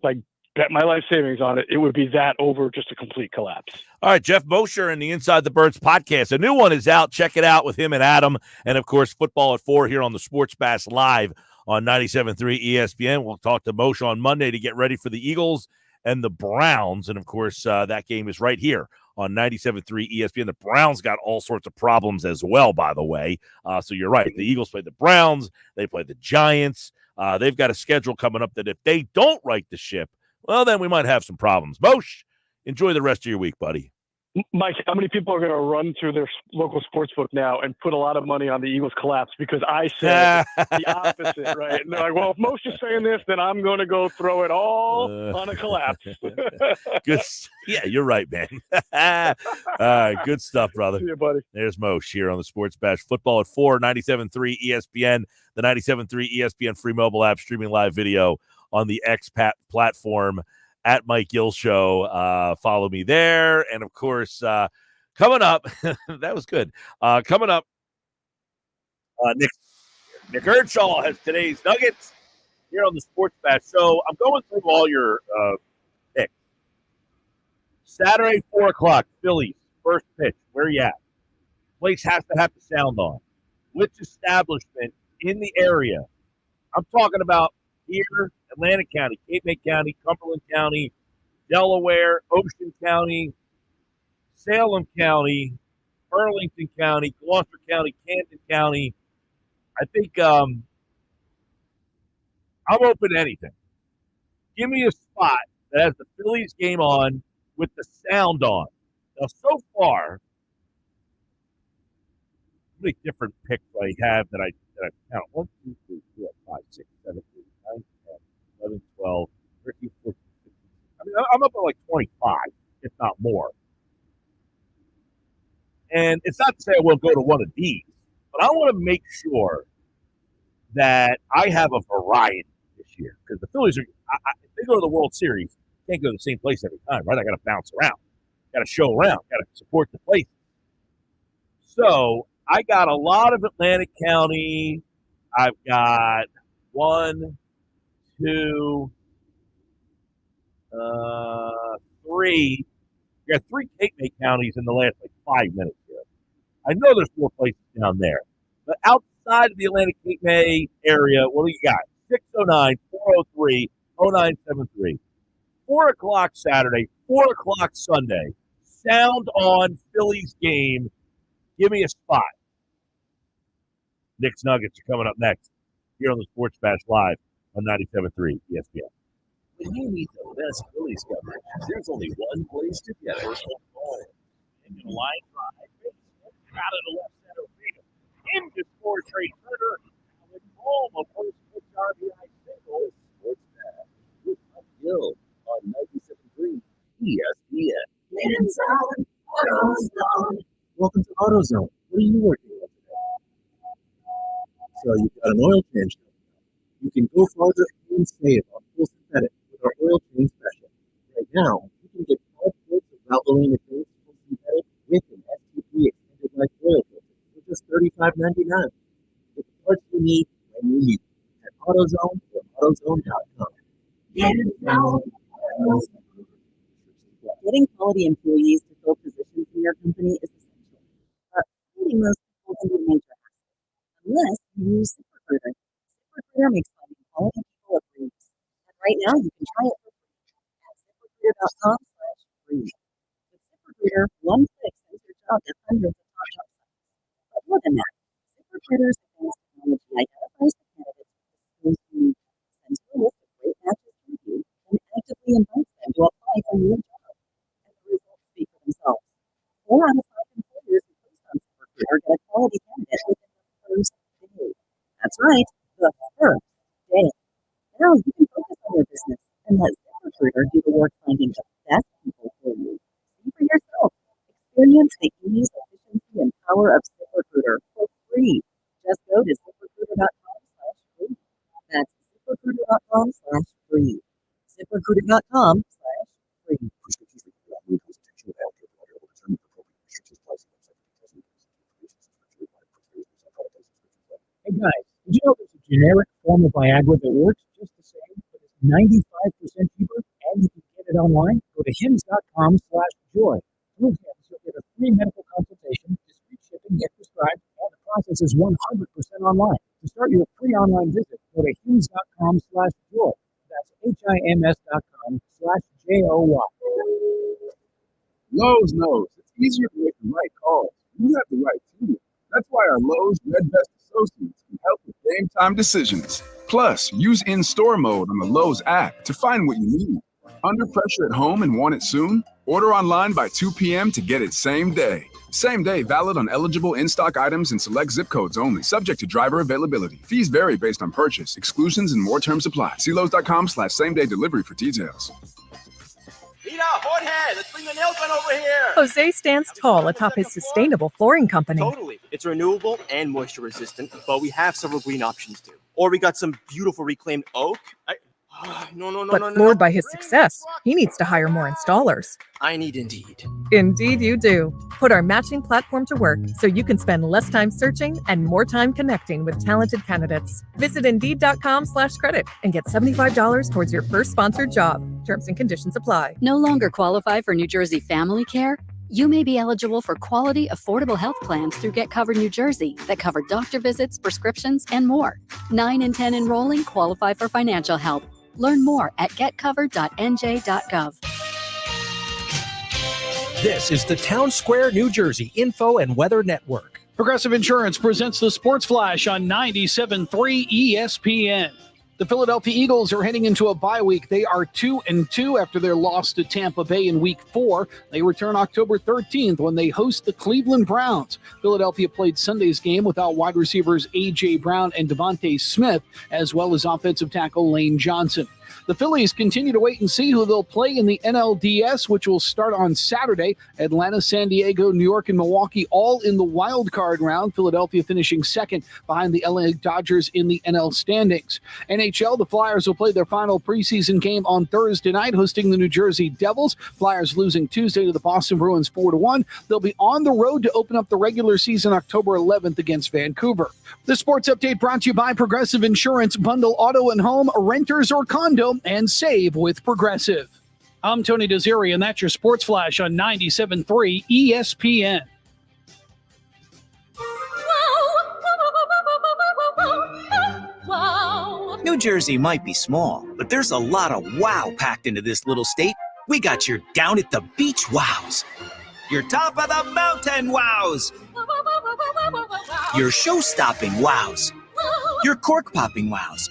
bet my life savings on it, it would be that over just a complete collapse. All right, Jeff Mosher and the Inside the Birds podcast. A new one is out. Check it out with him and Adam. And, of course, Football at 4 here on the Sports Bash Live on 97.3 ESPN. We'll talk to Moshe on Monday to get ready for the Eagles and the Browns. And, of course, that game is right here on 97.3 ESPN. The Browns got all sorts of problems as well, by the way. So you're right. The Eagles play the Browns. They play the Giants. They've got a schedule coming up that if they don't right the ship well, then we might have some problems. Mosh, enjoy the rest of your week, buddy. Mike, how many people are going to run to their local sports book now and put a lot of money on the Eagles collapse because I said the opposite, right? And they're like, well, if Moshe is saying this, then I'm going to go throw it all on a collapse. Good. Yeah, you're right, man. All right, good stuff, brother. See you, buddy. There's Moshe here on the Sports Bash. Football at 4, 97.3 ESPN, the 97.3 ESPN free mobile app, streaming live video on the X platform. At Mike Gill Show. Follow me there. And, of course, coming up, that was good. Coming up, Nick Earnshaw has today's Nuggets here on the Sports Bash. So I'm going through all your picks. Saturday, 4 o'clock, Phillies, first pitch. Where you at? Place has to have the sound on. Which establishment in the area? I'm talking about here, Atlantic County, Cape May County, Cumberland County, Delaware, Ocean County, Salem County, Burlington County, Gloucester County, Camden County. I think I'm open to anything. Give me a spot that has the Phillies game on with the sound on. Now, so far, how many different picks I have that I count? 1, 2, 3, 4, 5, 6, 7, 8, 9, 10, 11, 12, 13, 14, 15. I mean, I'm up at like 25, if not more. And it's not to say I will go to one of these, but I want to make sure that I have a variety this year. Because the Phillies are, if they go to the World Series, can't go to the same place every time, right? I got to bounce around, got to show around, got to support the place. So I got a lot of Atlantic County. I've got 1, 2, 3. I got 3 Cape May counties in the last 5 minutes here. I know there's 4 places down there, but outside of the Atlantic Cape May area, what do you got? 609-403-0973. 4 o'clock Saturday, 4 o'clock Sunday. Sound on Phillies game. Give me a spot. Knicks Nuggets are coming up next here on the Sports Bash Live on 97.3 ESPN. When you need the best Phillies coverage, there's only one place to get it. Into the line drive. Out of the left center field. Into score Trey Turner. With all the first pitch RBI single. Sports Bash with Mike Gill on 97.3 ESPN. Welcome to AutoZone. What are you working on today? So you've got an oil change. You can go farther and save on full synthetic with our oil change special. Right now, you can get 5 quarts of Valvoline Advanced full synthetic with an STP extended life oil filter for just $35.99. Get the parts you need when you need them at AutoZone or AutoZone.com. Getting quality employees to fill positions in your company is essential, but finding those people can be a major hassle unless you use ZipRecruiter. ZipRecruiter makes finding quality people a breeze, and right now you can try it for free at ZipRecruiter.com/free. With ZipRecruiter, one click sends your job to hundreds of top job sites. But more than that, ZipRecruiter's advanced technology identifies the candidates with the skills you need, sends you a list of great matches to review, and actively invites them to apply for your job. Speak for themselves. 4 out of 5 employers who post on ZipRecruiter get a quality candidate within the first day. That's right, the first day. Now you can focus on your business and let ZipRecruiter do the work finding the best people for you. See for yourself. Experience the ease, efficiency, and power of ZipRecruiter for free. Just go to ZipRecruiter.com/free. That's ZipRecruiter.com/free. ZipRecruiter.com/free. Hey guys, did you know there's a generic form of Viagra that works just the same, but it's 95% cheaper, and you can get it online? Go to hims.com/joy. Through Hims, you'll get a free medical consultation, discreet shipping if prescribed, and the process is 100% online. To start your free online visit, go to hims.com/joy. That's HIMS.com/JOY. Lowe's knows it's easier to make the right calls. You have the right team. That's why our Lowe's Red Vest associates can help with game time decisions. Plus, use in-store mode on the Lowe's app to find what you need. Under pressure at home and want it soon? Order online by 2 p.m. to get it same day. Same day valid on eligible in-stock items and select zip codes only, subject to driver availability. Fees vary based on purchase. Exclusions and more terms apply. See Lowe's.com/same-day delivery for details. Mira, Jorge, let's bring the nail gun over here. Jose stands tall atop his sustainable flooring company. Totally. It's renewable and moisture resistant, but we have several green options too. Or we got some beautiful reclaimed oak. But floored by his success, he needs to hire more installers. I need Indeed. Indeed you do. Put our matching platform to work so you can spend less time searching and more time connecting with talented candidates. Visit Indeed.com/credit and get $75 towards your first sponsored job. Terms and conditions apply. No longer qualify for New Jersey Family Care? You may be eligible for quality, affordable health plans through Get Covered New Jersey that cover doctor visits, prescriptions, and more. 9 in 10 enrolling qualify for financial help. Learn more at getcovered.nj.gov. This is the Town Square, New Jersey Info and Weather Network. Progressive Insurance presents the Sports Flash on 97.3 ESPN. The Philadelphia Eagles are heading into a bye week. They are 2-2 after their loss to Tampa Bay in Week 4. They return October 13th when they host the Cleveland Browns. Philadelphia played Sunday's game without wide receivers A.J. Brown and Devontae Smith, as well as offensive tackle Lane Johnson. The Phillies continue to wait and see who they'll play in the NLDS, which will start on Saturday. Atlanta, San Diego, New York, and Milwaukee all in the wild card round. Philadelphia finishing second behind the LA Dodgers in the NL standings. NHL, the Flyers will play their final preseason game on Thursday night, hosting the New Jersey Devils. Flyers losing Tuesday to the Boston Bruins 4-1. They'll be on the road to open up the regular season October 11th against Vancouver. The sports update brought to you by Progressive Insurance. Bundle auto and home, renters or condo, and save with Progressive. I'm Tony Desiri, and that's your Sports Flash on 97.3 ESPN. New Jersey might be small, but there's a lot of wow packed into this little state. We got your down at the beach wows, your top of the mountain wows, your show-stopping wows, your cork-popping wows.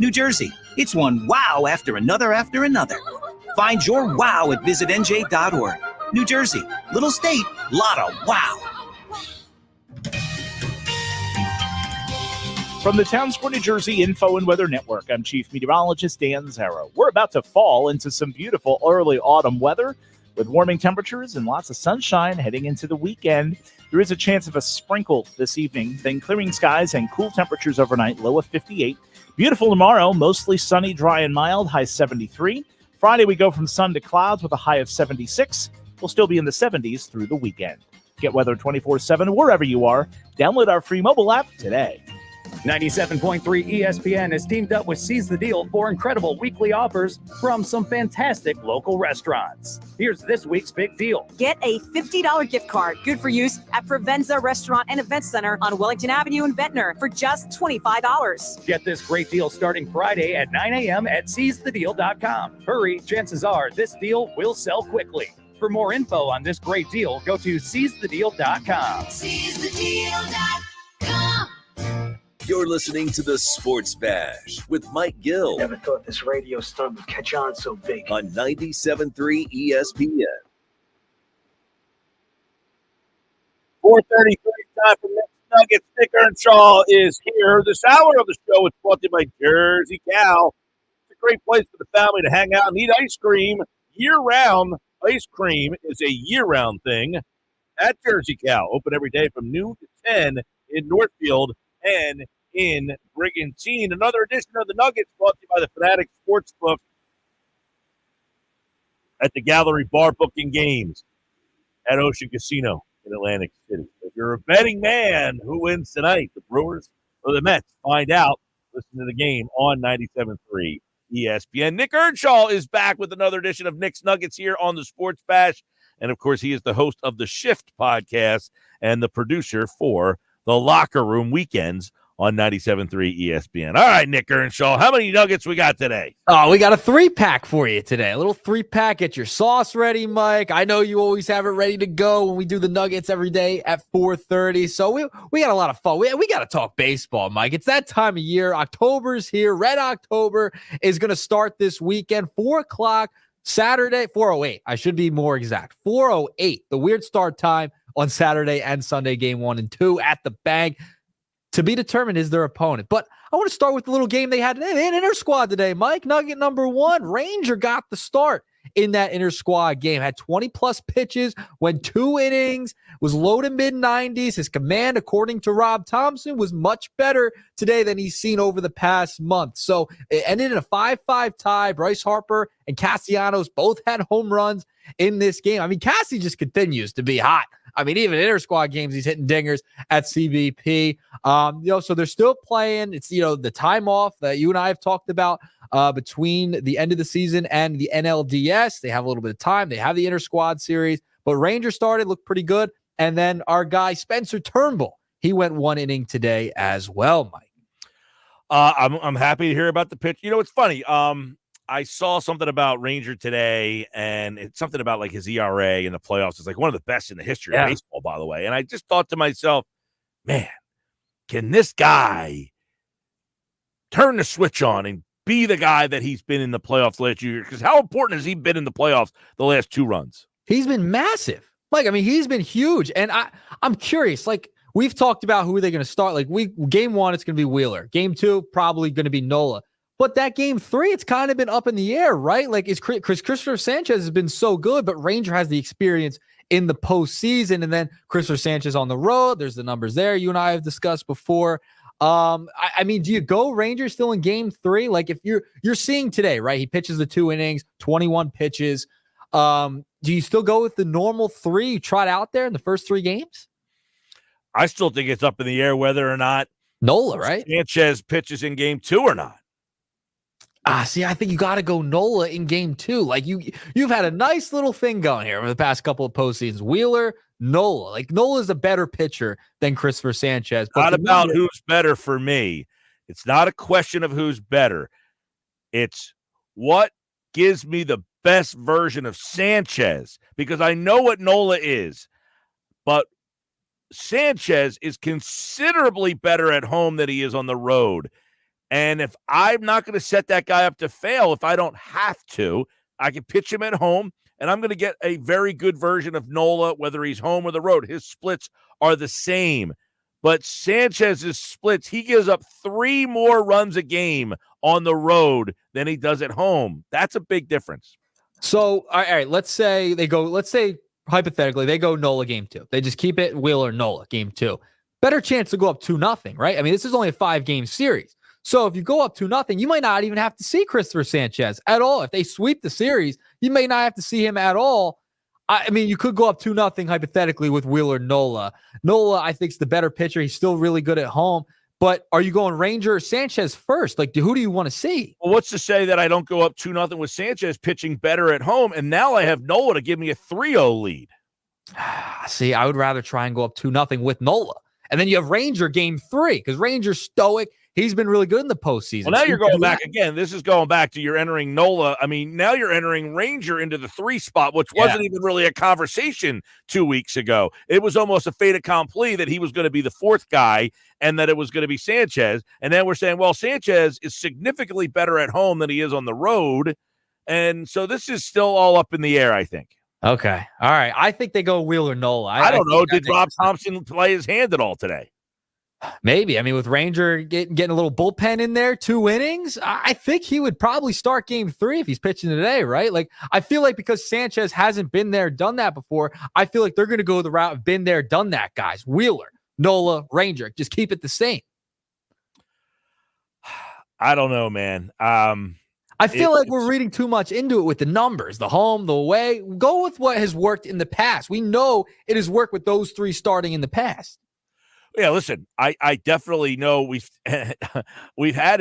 New Jersey, it's one wow after another after another. Find your wow at visitnj.org. New Jersey, little state, lot of wow. From the Town Square, New Jersey Info and Weather Network, I'm Chief Meteorologist Dan Zarrow. We're about to fall into some beautiful early autumn weather with warming temperatures and lots of sunshine heading into the weekend. There is a chance of a sprinkle this evening, then clearing skies and cool temperatures overnight, low of 58. Beautiful tomorrow, mostly sunny, dry, and mild, high 73. Friday, we go from sun to clouds with a high of 76. We'll still be in the 70s through the weekend. Get weather 24/7 wherever you are. Download our free mobile app today. 97.3 ESPN has teamed up with Seize the Deal for incredible weekly offers from some fantastic local restaurants. Here's this week's big deal. Get a $50 gift card, good for use at Provenza Restaurant and Event Center on Wellington Avenue in Ventnor for just $25. Get this great deal starting Friday at 9 a.m. at seizethedeal.com. Hurry, chances are this deal will sell quickly. For more info on this great deal, go to seizethedeal.com. SeizeTheDeal.com. You're listening to the Sports Bash with Mike Gill. Never thought this radio stunt would catch on so big. On 97.3 ESPN. 4:33 time for Next Nuggets. Nick Earnshaw is here. This hour of the show is brought to you by Jersey Cow. It's a great place for the family to hang out and eat ice cream year-round. Ice cream is a year-round thing at Jersey Cow. Open every day from noon to 10 in Northfield and in Brigantine. Another edition of the Nuggets brought to you by the Fanatic Sportsbook at the Gallery Bar Booking Games at Ocean Casino in Atlantic City. If you're a betting man, who wins tonight, the Brewers or the Mets? Find out. Listen to the game on 97.3 ESPN. Nick Earnshaw is back with another edition of Nick's Nuggets here on the Sports Bash. And, of course, he is the host of the Shift podcast and the producer for the Locker Room Weekends on 97.3 ESPN. All right, Nick Earnshaw, how many Nuggets we got today? Oh, we got a 3-pack for you today. A little 3-pack. Get your sauce ready, Mike. I know you always have it ready to go when we do the Nuggets every day at 4:30. So we got a lot of fun. We got to talk baseball, Mike. It's that time of year. October's here. Red October is going to start this weekend, 4 o'clock. Saturday, 4:08. I should be more exact. 4:08, the weird start time on Saturday and Sunday, game 1 and 2 at the Bank. To be determined is their opponent. But I want to start with the little game they had today. They had inter squad today, Mike. Nugget number 1. Ranger got the start in that inter squad game. Had 20-plus pitches, went 2 innings, was low to mid-90s. His command, according to Rob Thompson, was much better today than he's seen over the past month. So it ended in a 5-5 tie. Bryce Harper and Castellanos both had home runs in this game. I mean, Cassie just continues to be hot. I mean, even inter squad games, he's hitting dingers at CBP. So they're still playing. It's, the time off that you and I have talked about between the end of the season and the NLDS. They have a little bit of time. They have the inter squad series, but Rangers started, looked pretty good. And then our guy, Spencer Turnbull, he went 1 inning today as well, Mike. I'm happy to hear about the pitch. It's funny. I saw something about Ranger today, and it's something about like his ERA in the playoffs. It's like one of the best in the history of baseball, by the way. And I just thought to myself, man, can this guy turn the switch on and be the guy that he's been in the playoffs last year? Because how important has he been in the playoffs the last 2 runs? He's been massive. Like, I mean, he's been huge. And I'm curious, like, we've talked about who are they going to start. Like, game 1, it's going to be Wheeler. Game 2, probably going to be Nola. But that game 3, it's kind of been up in the air, right? Like, Christopher Sanchez has been so good, but Ranger has the experience in the postseason. And then Christopher Sanchez on the road. There's the numbers there you and I have discussed before. I mean, do you go Rangers still in game 3? Like, if you're seeing today, right? He pitches the 2 innings, 21 pitches. Do you still go with the normal 3 you trot out there in the first 3 games? I still think it's up in the air whether or not Nola, right? Sanchez pitches in game 2 or not. See, I think you got to go Nola in game 2. Like, you've had a nice little thing going here over the past couple of postseasons. Wheeler, Nola. Like, Nola's a better pitcher than Christopher Sanchez. But not about who's better for me. It's not a question of who's better. It's what gives me the best version of Sanchez, because I know what Nola is, but Sanchez is considerably better at home than he is on the road. And if I'm not going to set that guy up to fail, if I don't have to, I can pitch him at home, and I'm going to get a very good version of Nola, whether he's home or the road. His splits are the same. But Sanchez's splits, he gives up 3 more runs a game on the road than he does at home. That's a big difference. So, all right, let's say hypothetically, they go Nola game 2. They just keep it Wheeler Nola game 2. Better chance to go up 2-0, right? I mean, this is only a 5-game series. So if you go up 2-0, you might not even have to see Christopher Sanchez at all. If they sweep the series, you may not have to see him at all. I mean, you could go up 2-0 hypothetically with Wheeler Nola. Nola, I think, is the better pitcher. He's still really good at home. But are you going Ranger or Sanchez first? Like, who do you want to see? Well, what's to say that I don't go up 2-0 with Sanchez pitching better at home, and now I have Nola to give me a 3-0 lead? See, I would rather try and go up 2-0 with Nola. And then you have Ranger game 3, because Ranger's stoic. He's been really good in the postseason. Well, now you're going back again. This is going back to you're entering Nola. I mean, now you're entering Ranger into the 3 spot, which wasn't even really a conversation 2 weeks ago. It was almost a fait accompli that he was going to be the 4th guy and that it was going to be Sanchez. And then we're saying, well, Sanchez is significantly better at home than he is on the road. And so this is still all up in the air, I think. Okay. All right. I think they go Wheeler Nola. I don't know. Did Rob Thompson play his hand at all today? Maybe. I mean, with Ranger getting a little bullpen in there, 2 innings, I think he would probably start game 3 if he's pitching today, right? Like, I feel like because Sanchez hasn't been there, done that before, I feel like they're going to go the route of been there, done that, guys. Wheeler, Nola, Ranger. Just keep it the same. I don't know, man. I feel like we're reading too much into it with the numbers, the home, the away. Go with what has worked in the past. We know it has worked with those 3 starting in the past. Yeah, listen, I definitely know we've had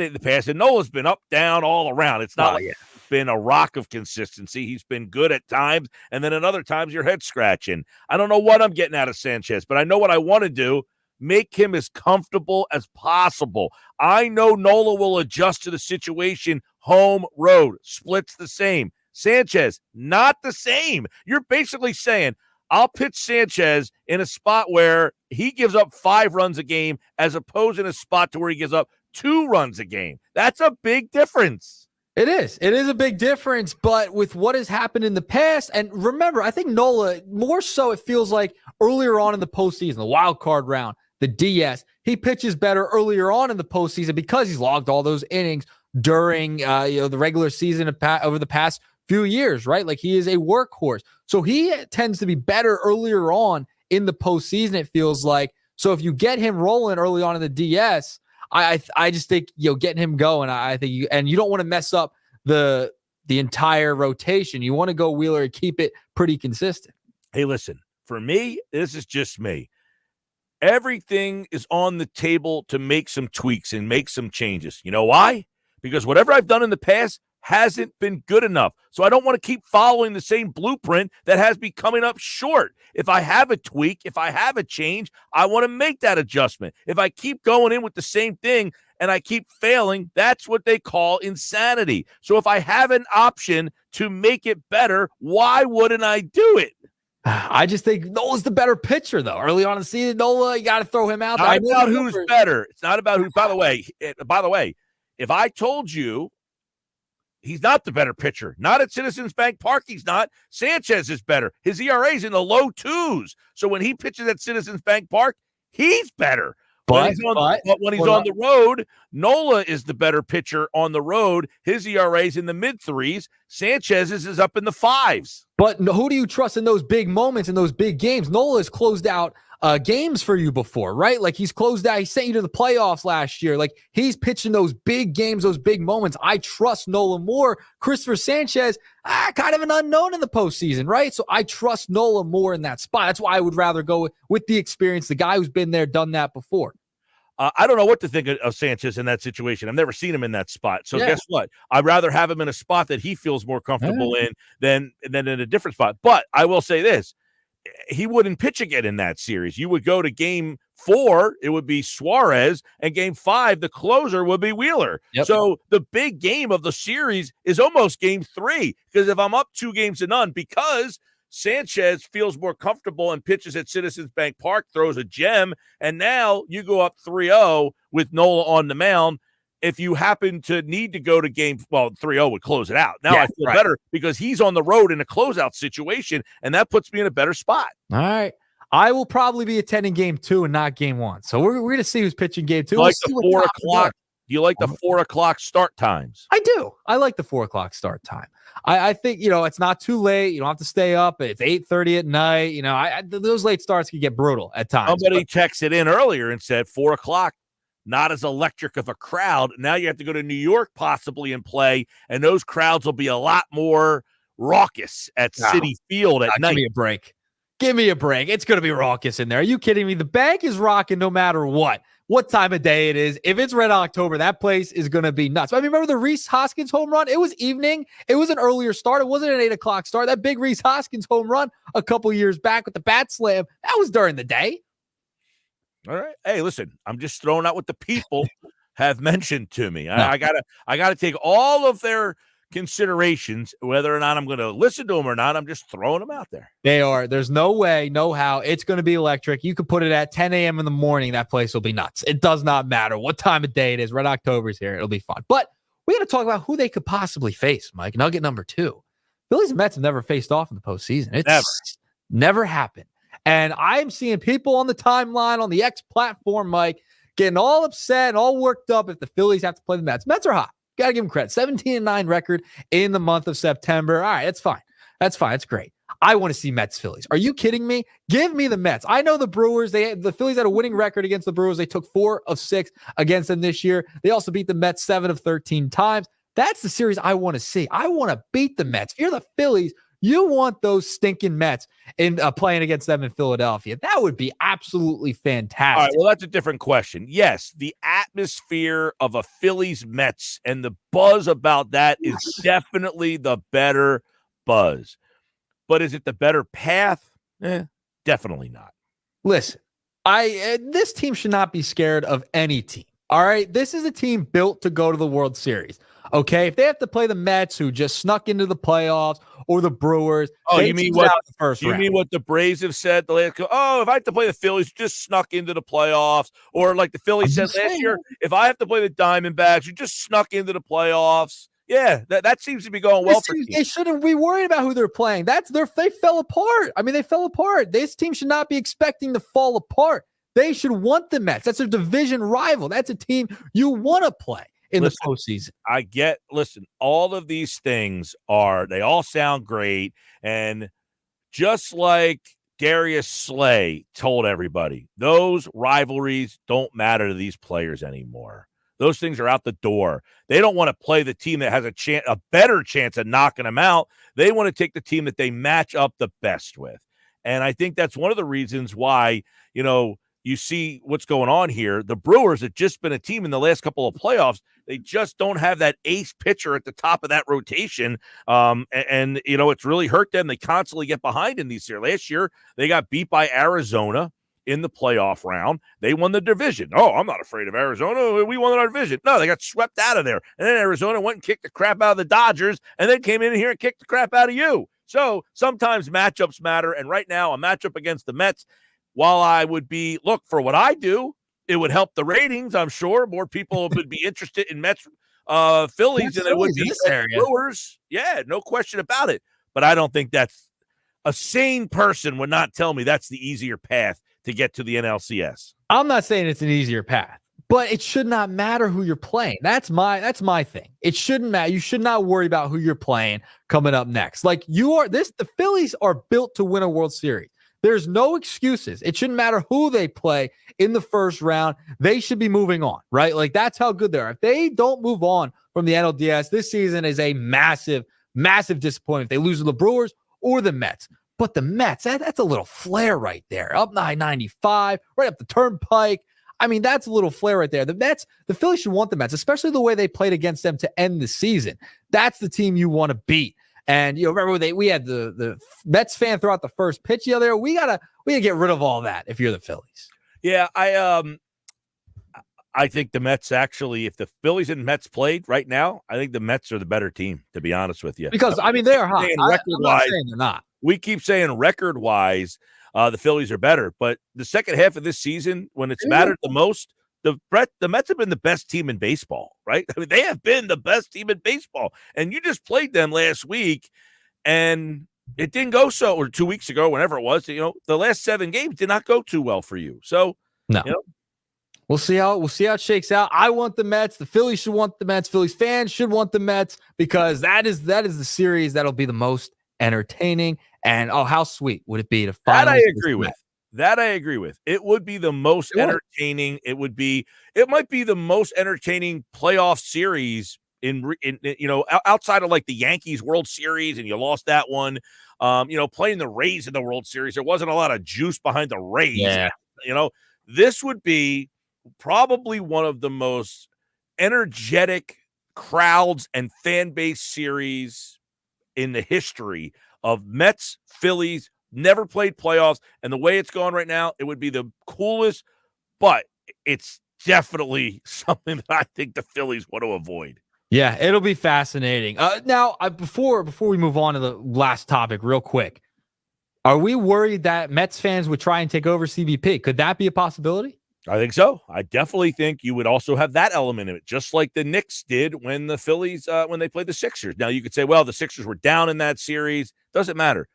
it in the past, and Nola's been up, down, all around. It's not like it's been a rock of consistency. He's been good at times, and then at other times your head scratching. I don't know what I'm getting out of Sanchez, but I know what I want to do. Make him as comfortable as possible. I know Nola will adjust to the situation. Home, road, splits the same. Sanchez, not the same. You're basically saying, I'll pitch Sanchez in a spot where he gives up 5 runs a game as opposed in a spot to where he gives up 2 runs a game. That's a big difference. It is. It is a big difference, but with what has happened in the past, and remember, I think Nola, more so it feels like earlier on in the postseason, the wild card round, the DS, he pitches better earlier on in the postseason because he's logged all those innings during the regular season over the past few years, right? Like he is a workhorse. So he tends to be better earlier on in the postseason, it feels like. So if you get him rolling early on in the DS, I just think getting him going. I think you don't want to mess up the entire rotation. You want to go Wheeler and keep it pretty consistent. Hey, listen, for me, this is just me. Everything is on the table to make some tweaks and make some changes. You know why? Because whatever I've done in the past hasn't been good enough. So I don't want to keep following the same blueprint that has me coming up short. If I have a tweak, if I have a change, I want to make that adjustment. If I keep going in with the same thing and I keep failing, that's what they call insanity. So if I have an option to make it better, why wouldn't I do it? I just think Nola's the better pitcher, though. Early on in the season, Nola, you got to throw him out. Not about who's better. It's not about who. By the way, if I told you he's not the better pitcher, not at Citizens Bank Park, he's not. Sanchez is better. His ERA is in the low 2s. So when he pitches at Citizens Bank Park, he's better. But when he's on the road, Nola is the better pitcher on the road. His ERA is in the mid-3s. Sanchez's is up in the 5s. But who do you trust in those big moments, in those big games? Nola has closed out games for you before, right? Like he's closed out. He sent you to the playoffs last year. Like he's pitching those big games, those big moments. I trust Nola more. Christopher Sanchez, kind of an unknown in the postseason, right? So I trust Nola more in that spot. That's why I would rather go with the experience, the guy who's been there, done that before. I don't know what to think of Sanchez in that situation. I've never seen him in that spot. So guess what? I'd rather have him in a spot that he feels more comfortable in than in a different spot. But I will say this. He wouldn't pitch again in that series. You would go to game 4, it would be Suarez, and game 5, the closer would be Wheeler. Yep. So the big game of the series is almost game 3, because if I'm up 2-0 because Sanchez feels more comfortable and pitches at Citizens Bank Park, throws a gem, and now you go up 3-0 with Nola on the mound. If you happen to need to go to 3-0 would close it out. Now I feel better because he's on the road in a closeout situation, and that puts me in a better spot. All right. I will probably be attending game 2 and not game 1. So we're going to see who's pitching game 2. Do you like the 4 o'clock start times? I do. I like the 4 o'clock start time. I think, it's not too late. You don't have to stay up. It's 8:30 at night. Those late starts can get brutal at times. Somebody texted in earlier and said 4 o'clock, not as electric of a crowd. Now you have to go to New York possibly and play, and those crowds will be a lot more raucous at Citi Field at night. Give me a break. Give me a break. It's going to be raucous in there. Are you kidding me? The bank is rocking no matter what time of day it is. If it's Red October, that place is going to be nuts. I mean, remember the Rhys Hoskins home run? It was evening. It was an earlier start. It wasn't an 8 o'clock start. That big Rhys Hoskins home run a couple years back with the bat slam, that was during the day. All right. Hey, listen, I'm just throwing out what the people have mentioned to me. I gotta take all of their considerations, whether or not I'm going to listen to them or not. I'm just throwing them out there. They are. There's no way, no how. It's going to be electric. You could put it at 10 a.m. in the morning. That place will be nuts. It does not matter what time of day it is. Red October's here. It'll be fun. But we got to talk about who they could possibly face, Mike. Nugget number 2. Phillies and Mets have never faced off in the postseason. It's never happened. And I'm seeing people on the timeline, on the X platform, Mike, getting all upset and all worked up if the Phillies have to play the Mets. Mets are hot. Got to give them credit. 17-9 record in the month of September. All right, that's fine. That's fine. That's great. I want to see Mets Phillies. Are you kidding me? Give me the Mets. I know the Brewers. The Phillies had a winning record against the Brewers. They took 4 of 6 against them this year. They also beat the Mets 7 of 13 times. That's the series I want to see. I want to beat the Mets. If you're the Phillies, you want those stinking Mets in playing against them in Philadelphia. That would be absolutely fantastic. All right, well, that's a different question. Yes, the atmosphere of a Phillies Mets and the buzz about that is definitely the better buzz. But is it the better path? Definitely not. Listen, this team should not be scared of any team. All right, this is a team built to go to the World Series. Okay, if they have to play the Mets, who just snuck into the playoffs, or the Brewers, you mean what the first round. Mean what the Braves have said? If I have to play the Phillies, just snuck into the playoffs, or like the Phillies said last year, if I have to play the Diamondbacks, you just snuck into the playoffs. Yeah, that seems to be going well for teams. They shouldn't be worried about who they're playing. They fell apart. I mean, they fell apart. This team should not be expecting to fall apart. They should want the Mets. That's a division rival. That's a team you want to play in the postseason. Listen, all of these things they all sound great. And just like Darius Slay told everybody, those rivalries don't matter to these players anymore. Those things are out the door. They don't want to play the team that has a better chance of knocking them out. They want to take the team that they match up the best with. And I think that's one of the reasons why, you see what's going on here. The Brewers have just been a team in the last couple of playoffs. They just don't have that ace pitcher at the top of that rotation. And it's really hurt them. They constantly get behind in these series. Last year, they got beat by Arizona in the playoff round. They won the division. Oh, I'm not afraid of Arizona. We won our division. No, they got swept out of there. And then Arizona went and kicked the crap out of the Dodgers and then came in here and kicked the crap out of you. So sometimes matchups matter. And right now, a matchup against the Mets, while I would for what I do, it would help the ratings. I'm sure more people would be interested in Mets, Phillies than it would be Brewers. Yeah, no question about it. But I don't think that's a sane person would not tell me that's the easier path to get to the NLCS. I'm not saying it's an easier path, but it should not matter who you're playing. That's my thing. It shouldn't matter. You should not worry about who you're playing coming up next. Like the Phillies are built to win a World Series. There's no excuses. It shouldn't matter who they play in the first round. They should be moving on, right? Like, that's how good they are. If they don't move on from the NLDS, this season is a massive, massive disappointment. If they lose to the Brewers or the Mets. But the Mets, that's a little flare right there. Up 995, right up the turnpike. I mean, that's a little flare right there. The Phillies should want the Mets, especially the way they played against them to end the season. That's the team you want to beat. And remember we had the Mets fan throw out the first pitch the other day. We gotta get rid of all that if you're the Phillies. Yeah, I think the Mets actually, if the Phillies and Mets played right now, I think the Mets are the better team, to be honest with you. Because they are hot. I'm not saying they're not. We keep saying record-wise, the Phillies are better, but the second half of this season, when it's mattered the most, the Mets have been the best team in baseball, right? I mean, they have been the best team in baseball, and you just played them last week, and it didn't go or 2 weeks ago, whenever it was. The last 7 games did not go too well for you. So no, we'll see how it shakes out. I want the Mets. The Phillies should want the Mets. Phillies fans should want the Mets because that is the series that'll be the most entertaining. And how sweet would it be to finally? That I agree with. It would be the most entertaining. It might be the most entertaining playoff series in outside of like the Yankees World Series, and you lost that one. Playing the Rays in the World Series, there wasn't a lot of juice behind the Rays. Yeah. This would be probably one of the most energetic crowds and fan base series in the history of Mets, Phillies. Never played playoffs, and the way it's going right now, it would be the coolest, but it's definitely something that I think the Phillies want to avoid. Yeah, it'll be fascinating. Now, before we move on to the last topic real quick, are we worried that Mets fans would try and take over CBP? Could that be a possibility? I think so. I definitely think you would also have that element of it, just like the Knicks did when the Phillies, when they played the Sixers. Now, you could say, well, the Sixers were down in that series. Doesn't matter.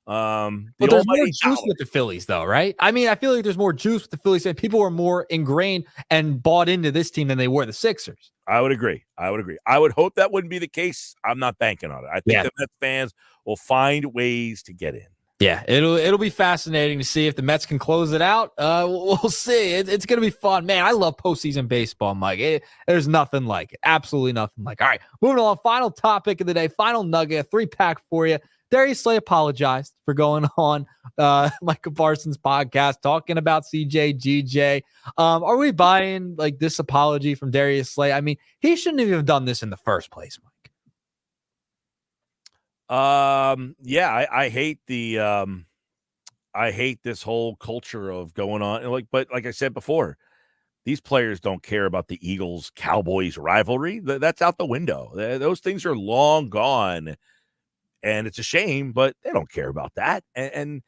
But there's more juice with the Phillies, though, right? I mean, I feel like there's more juice with the Phillies, and people are more ingrained and bought into this team than they were the Sixers. I would agree. I would hope that wouldn't be the case. I'm not banking on it. I think the Mets fans will find ways to get in. Yeah, it'll be fascinating to see if the Mets can close it out. We'll see. It's going to be fun. Man, I love postseason baseball, Mike. There's nothing like it. Absolutely nothing like it. All right, moving along. Final topic of the day. Final nugget, 3-pack for you. Darius Slay apologized for going on Micah Parsons' podcast talking about CJ, GJ. Are we buying like this apology from Darius Slay? I mean, he shouldn't have even done this in the first place, Mike. Yeah, I hate I hate this whole culture of going on. But like I said before, these players don't care about the Eagles-Cowboys rivalry. That's out the window. Those things are long gone. And it's a shame, but they don't care about that. And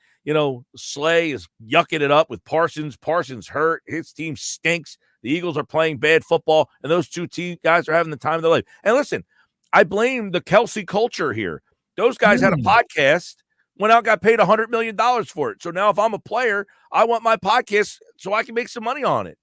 Slay is yucking it up with Parsons. Parsons hurt. His team stinks. The Eagles are playing bad football, and those two guys are having the time of their life. And listen, I blame the Kelsey culture here. Those guys had a podcast, went out, got paid $100 million for it. So now if I'm a player, I want my podcast so I can make some money on it.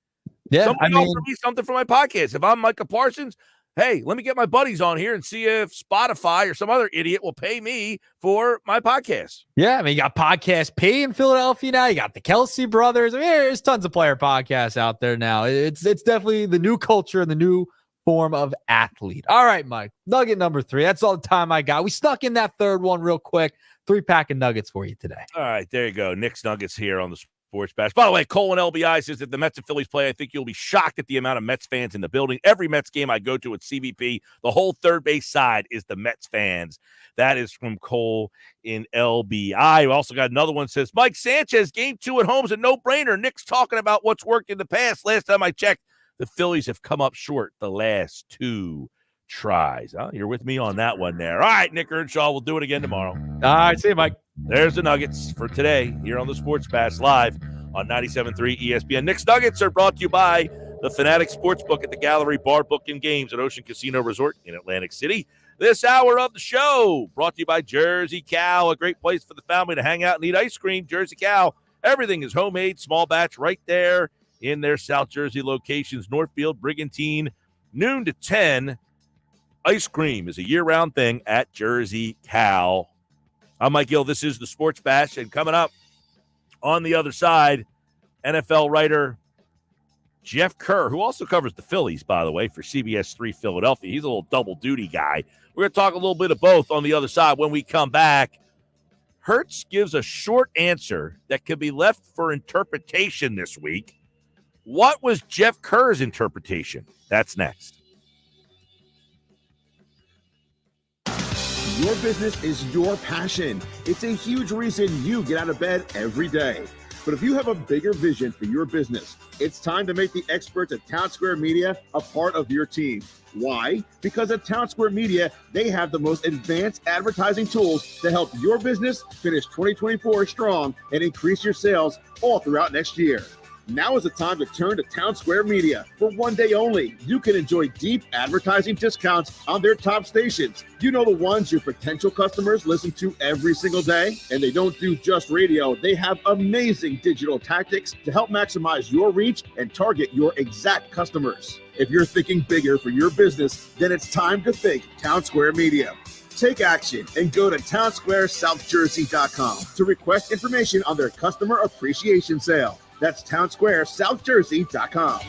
Yeah, Somebody offer me something for my podcast. If I'm Micah Parsons, hey, let me get my buddies on here and see if Spotify or some other idiot will pay me for my podcast. Yeah, I mean, you got Podcast P in Philadelphia now. You got the Kelsey brothers. I mean, there's tons of player podcasts out there now. It's definitely the new culture and the new form of athlete. All right, Mike. Nugget number 3. That's all the time I got. We snuck in that third one real quick. 3-pack of nuggets for you today. All right, there you go. Nick's Nuggets here on the Sports Bash. By the way, Cole and LBI says that the Mets and Phillies play. I think you'll be shocked at the amount of Mets fans in the building. Every Mets game I go to at CBP, the whole third base side is the Mets fans. That is from Cole in LBI. We also got another one that says, Mike Sanchez, game 2 at home is a no-brainer. Nick's talking about what's worked in the past. Last time I checked, the Phillies have come up short the last 2 tries. You're with me on that one there. All right, Nick Earnshaw, we'll do it again tomorrow. All right, see you, Mike. There's the Nuggets for today here on the Sports Bash live on 97.3 ESPN. Nick's Nuggets are brought to you by the Fanatic Sportsbook at the Gallery Bar, Book, and Games at Ocean Casino Resort in Atlantic City. This hour of the show brought to you by Jersey Cow, a great place for the family to hang out and eat ice cream. Jersey Cow, everything is homemade, small batch, right there in their South Jersey locations. Northfield, Brigantine, noon to 10. Ice cream is a year-round thing at Jersey Cow. I'm Mike Gill. This is the Sports Bash, and coming up on the other side, NFL writer Jeff Kerr, who also covers the Phillies, by the way, for CBS 3 Philadelphia. He's a little double-duty guy. We're going to talk a little bit of both on the other side when we come back. Hertz gives a short answer that could be left for interpretation this week. What was Jeff Kerr's interpretation? That's next. Your business is your passion. It's a huge reason you get out of bed every day. But if you have a bigger vision for your business, it's time to make the experts at Town Square Media a part of your team. Why? Because at Town Square Media, they have the most advanced advertising tools to help your business finish 2024 strong and increase your sales all throughout next year. Now is the time to turn to Town Square Media. For one day only, you can enjoy deep advertising discounts on their top stations. You know the ones your potential customers listen to every single day? And they don't do just radio. They have amazing digital tactics to help maximize your reach and target your exact customers. If you're thinking bigger for your business, then it's time to think Town Square Media. Take action and go to townsquaresouthjersey.com to request information on their customer appreciation sale. That's townsquaresouthjersey.com.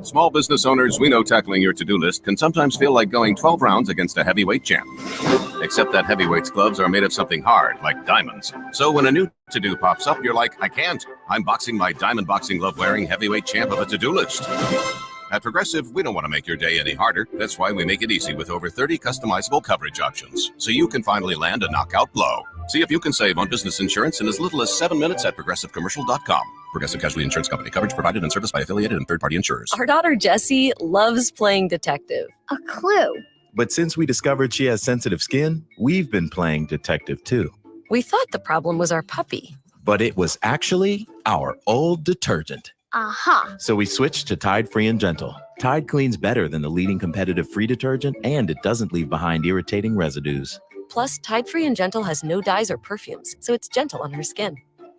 Small business owners, we know tackling your to-do list can sometimes feel like going 12 rounds against a heavyweight champ. Except that heavyweight's gloves are made of something hard, like diamonds. So when a new to-do pops up, you're like, I can't. I'm boxing my diamond boxing glove-wearing heavyweight champ of a to-do list. At Progressive, we don't want to make your day any harder. That's why we make it easy with over 30 customizable coverage options, so you can finally land a knockout blow. See if you can save on business insurance in as little as 7 minutes at progressivecommercial.com. Progressive Casualty Insurance Company. Coverage provided and serviced by affiliated and third-party insurers. Our daughter Jessie loves playing detective. A clue. But since we discovered she has sensitive skin, we've been playing detective too. We thought the problem was our puppy. But it was actually our old detergent. Aha. So we switched to Tide Free and Gentle. Tide cleans better than the leading competitive free detergent, and it doesn't leave behind irritating residues. Plus, Tide Free and Gentle has no dyes or perfumes, so it's gentle on her skin.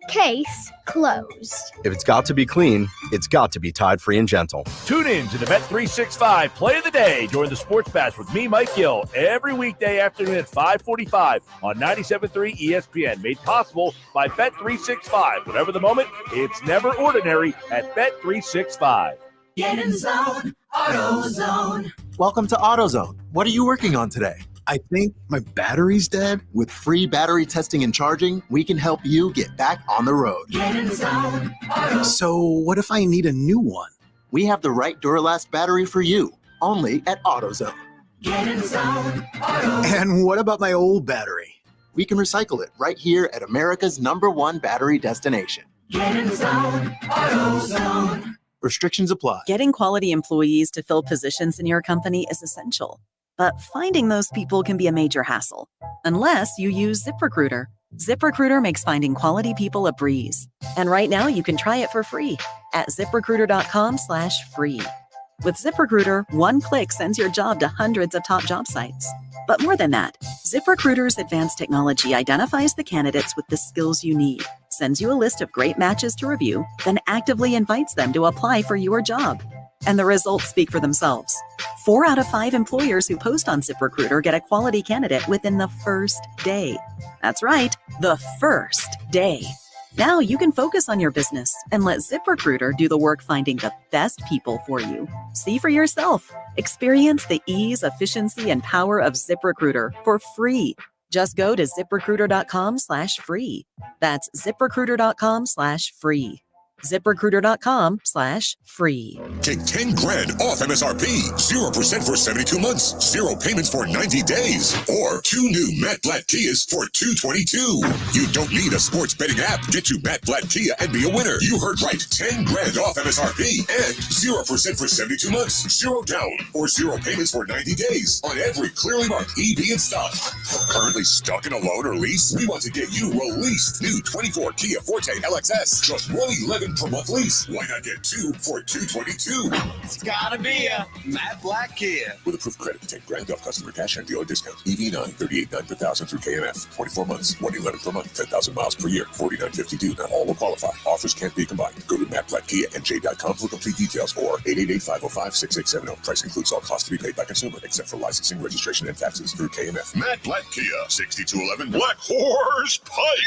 Case closed. If it's got to be clean, it's got to be Tide Free and Gentle. Tune in to the Bet365 Play of the Day during the Sports Bash with me, Mike Gill, every weekday afternoon at 5:45 on 97.3 ESPN. Made possible by Bet365. Whatever the moment, it's never ordinary at Bet365. Get in zone, AutoZone. Welcome to AutoZone. What are you working on today? I think my battery's dead. With free battery testing and charging, we can help you get back on the road. Get in zone, AutoZone. So what if I need a new one? We have the right Duralast battery for you, only at AutoZone. Get in zone, AutoZone. And what about my old battery? We can recycle it right here at America's #1 battery destination. Get in zone, AutoZone. Restrictions apply. Getting quality employees to fill positions in your company is essential. But finding those people can be a major hassle, unless you use ZipRecruiter. ZipRecruiter makes finding quality people a breeze. And right now you can try it for free at ZipRecruiter.com/free. With ZipRecruiter, one click sends your job to hundreds of top job sites. But more than that, ZipRecruiter's advanced technology identifies the candidates with the skills you need, sends you a list of great matches to review, then actively invites them to apply for your job. And the results speak for themselves. 4 out of 5 employers who post on ZipRecruiter get a quality candidate within the first day. That's right, the first day. Now you can focus on your business and let ZipRecruiter do the work finding the best people for you. See for yourself. Experience the ease, efficiency, and power of ZipRecruiter for free. Just go to ZipRecruiter.com/free. That's ZipRecruiter.com/free. ZipRecruiter.com/free. Take 10 grand off MSRP. 0% for 72 months. 0 payments for 90 days. Or 2 new Matt Blatt Kias for $222. You don't need a sports betting app. Get to Matt Blatt Kia and be a winner. You heard right. 10 grand off MSRP and 0% for 72 months. 0 down or 0 payments for 90 days on every clearly marked EV in stock. Currently stuck in a loan or lease? We want to get you released. New 24 Kia Forte LXS. Just $111 per month lease. Why not get 2 for $222? It's gotta be a Matt Blatt Kia. With approved credit, 10 grand off customer cash and dealer discount. EV9, $38,900 per thousand through KMF. 24 months, $111 per month, 10,000 miles per year, $49.52. Not all will qualify. Offers can't be combined. Go to mattblattkianj.com for complete details or 888-505-6670. Price includes all costs to be paid by consumer, except for licensing, registration, and taxes through KMF. Matt Blatt Kia, 6211 Black Horse Pike,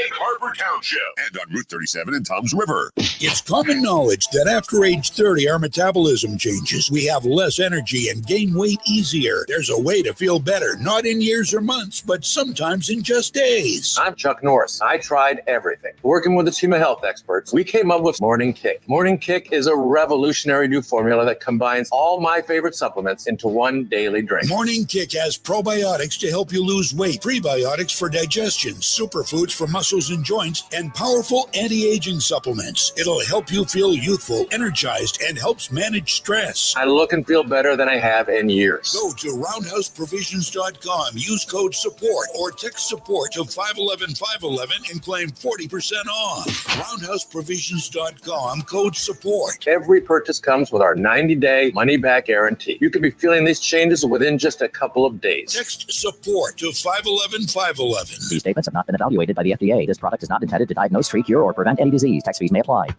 Egg Harbor Township, and on Route 37 in Toms River. It's common knowledge that after age 30, our metabolism changes. We have less energy and gain weight easier. There's a way to feel better, not in years or months, but sometimes in just days. I'm Chuck Norris. I tried everything. Working with a team of health experts, we came up with Morning Kick. Morning Kick is a revolutionary new formula that combines all my favorite supplements into one daily drink. Morning Kick has probiotics to help you lose weight, prebiotics for digestion, superfoods for muscles and joints, and powerful anti-aging supplements. It'll help you feel youthful, energized, and helps manage stress. I look and feel better than I have in years. Go to roundhouseprovisions.com, use code SUPPORT, or text SUPPORT to 511-511 and claim 40% off. roundhouseprovisions.com, code SUPPORT. Every purchase comes with our 90-day money-back guarantee. You could be feeling these changes within just a couple of days. Text SUPPORT to 511-511. These statements have not been evaluated by the FDA. This product is not intended to diagnose, treat, cure, or prevent any disease. Tax fees may apply.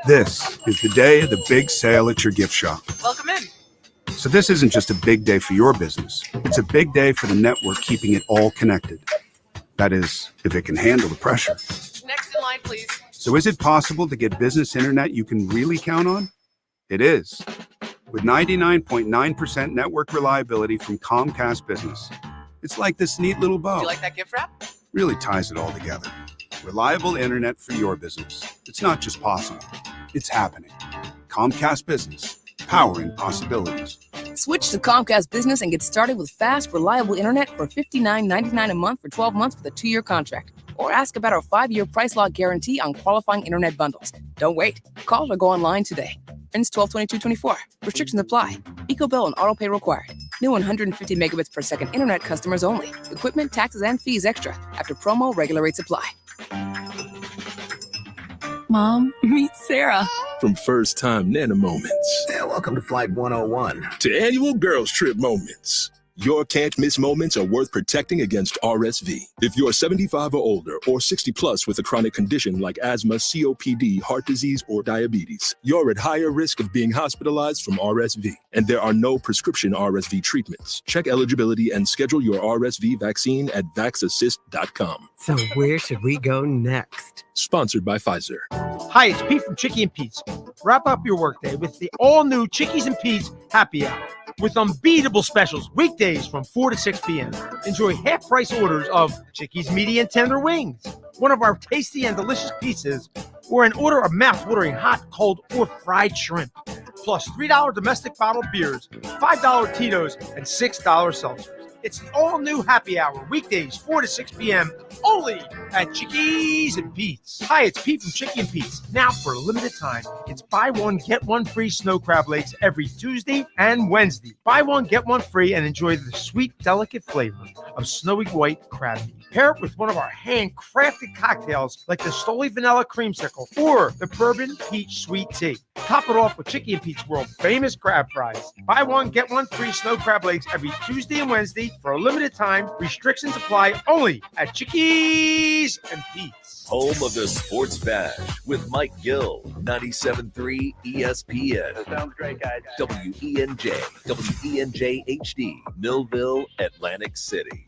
This is the day of the big sale at your gift shop. Welcome in. So this isn't just a big day for your business. It's a big day for the network keeping it all connected. That is, if it can handle the pressure. Next in line, please. So is it possible to get business internet you can really count on? It is. With 99.9% network reliability from Comcast Business. It's like this neat little bow. Do you like that gift wrap? Really ties it all together. Reliable internet for your business. It's not just possible. It's happening. Comcast Business. Powering possibilities. Switch to Comcast Business and get started with fast, reliable internet for $59.99 a month for 12 months with a 2-year contract. Or ask about our 5-year price lock guarantee on qualifying internet bundles. Don't wait. Call or go online today. Ends 12/22/24. Restrictions apply. EcoBill and autopay required. New 150 megabits per second internet customers only. Equipment, taxes, and fees extra. After promo, regular rates apply. Mom, meet Sarah. From first time Nana moments. Yeah, welcome to Flight 101. To annual girls trip moments. Your can't miss moments are worth protecting against RSV. If you're 75 or older or 60 plus with a chronic condition like asthma, COPD, heart disease, or diabetes, you're at higher risk of being hospitalized from RSV. And there are no prescription RSV treatments. Check eligibility and schedule your RSV vaccine at vaxassist.com. So where should we go next? Sponsored by Pfizer. Hi, it's Pete from Chicky and Pete's. Wrap up your workday with the all-new Chickies and Pete's Happy Hour. With unbeatable specials weekdays from 4 to 6 p.m. Enjoy half-price orders of Chickies Meaty and Tender Wings, one of our tasty and delicious pieces, or an order of mouth-watering hot, cold, or fried shrimp. Plus $3 domestic bottled beers, $5 Tito's, and $6 seltzers. It's the all-new happy hour, weekdays 4 to 6 p.m., only at Chickies and Pete's. Hi, it's Pete from Chicky and Pete's. Now, for a limited time, it's buy one, get one free snow crab legs every Tuesday and Wednesday. Buy one, get one free, and enjoy the sweet, delicate flavor of snowy white crab meat. Pair it with one of our handcrafted cocktails like the Stoli Vanilla Creamsicle or the Bourbon Peach Sweet Tea. Top it off with Chicky and Pete's world-famous crab fries. Buy one, get one free snow crab legs every Tuesday and Wednesday for a limited time. Restrictions apply only at Chickies and Pete's. Home of the Sports Bash with Mike Gill, 97.3 ESPN. That sounds great, guys. WENJ, WENJ HD, Millville, Atlantic City.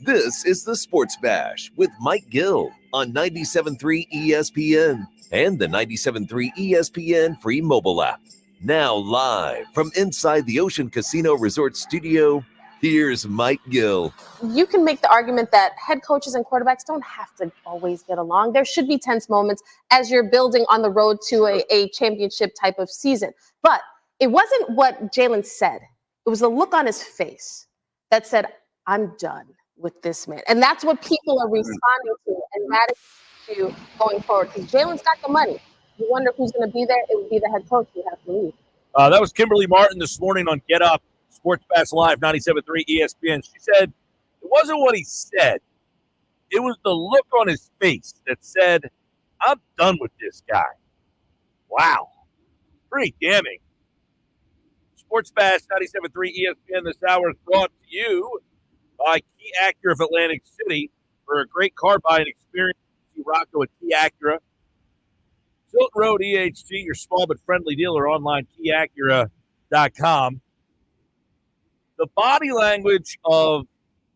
This is the Sports Bash with Mike Gill on 97.3 ESPN and the 97.3 ESPN free mobile app. Now live from inside the Ocean Casino Resort Studio, here's Mike Gill. You can make the argument that head coaches and quarterbacks don't have to always get along. There should be tense moments as you're building on the road to a championship type of season. But it wasn't what Jalen said. It was the look on his face that said, I'm done with this man. And that's what people are responding to. And that is you going forward. Because Jalen's got the money. You wonder who's going to be there. It would be the head coach who has to leave. That was Kimberly Martin this morning on Get Up, Sports Pass Live, 97.3 ESPN. She said it wasn't what he said. It was the look on his face that said, I'm done with this guy. Wow. Pretty damning. Sports Bash 97.3 ESPN this hour is brought to you by Key Acura of Atlantic City. For a great car buying experience, see Rocco at Key Acura. Silton Road EHG, your small but friendly dealer online, keyacura.com. The body language of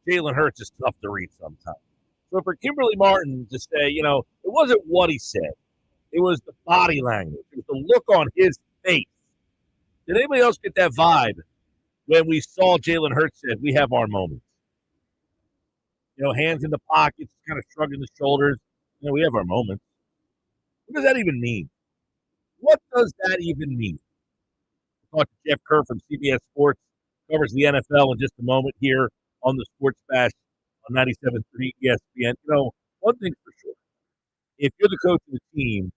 Jalen Hurts is tough to read sometimes. So for Kimberly Martin to say, it wasn't what he said. It was the body language. It was the look on his face. Did anybody else get that vibe when we saw Jalen Hurts said, we have our moments? Hands in the pockets, kind of shrugging the shoulders. We have our moments. What does that even mean? What does that even mean? We'll talk to Jeff Kerr from CBS Sports, covers the NFL in just a moment here on the Sports Bash on 97.3 ESPN. One thing for sure, if you're the coach of the team,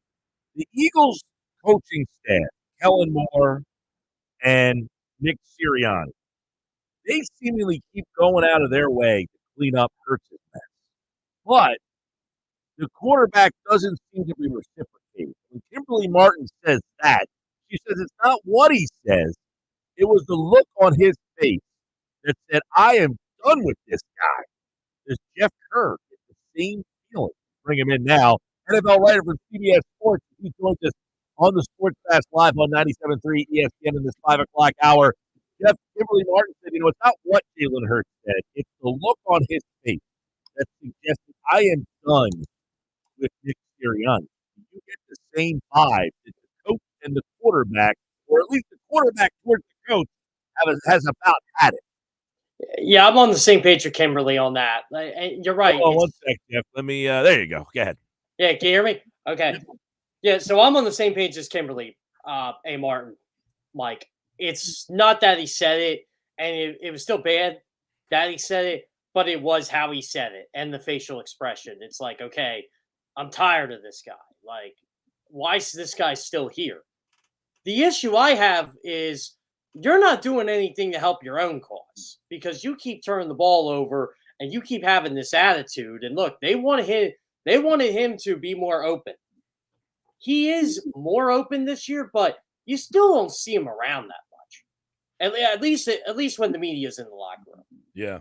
the Eagles coaching staff, Kellen Moore and Nick Sirianni, they seemingly keep going out of their way to clean up Hurts' mess. But the quarterback doesn't seem to be reciprocating. When Kimberly Martin says that, she says it's not what he says. It was the look on his face that said, I am done with this guy. Does Jeff Kerr get the same feeling? Bring him in now. NFL writer from CBS Sports. He joins us on the Sports Pass Live on 97.3 ESPN in this 5 o'clock hour. Jeff, Kimberly Martin said, it's not what Jalen Hurts said. It's the look on his face that suggested, I am done with Nick Sirianni. You get the same vibe that the coach and the quarterback, or at least the quarterback towards the coach, has about had it. Yeah, I'm on the same page with Kimberly on that. You're right. Hold on one sec, Jeff. Let me, there you go. Go ahead. Yeah, can you hear me? Okay. Yeah, so I'm on the same page as Kimberly, A. Martin, Mike. It's not that he said it, and it was still bad that he said it, but it was how he said it and the facial expression. It's like, okay, I'm tired of this guy. Like, why is this guy still here? The issue I have is you're not doing anything to help your own cause because you keep turning the ball over and you keep having this attitude. And look, they wanted him to be more open. He is more open this year, but you still don't see him around that much. At least when the media's in the locker room. Yeah.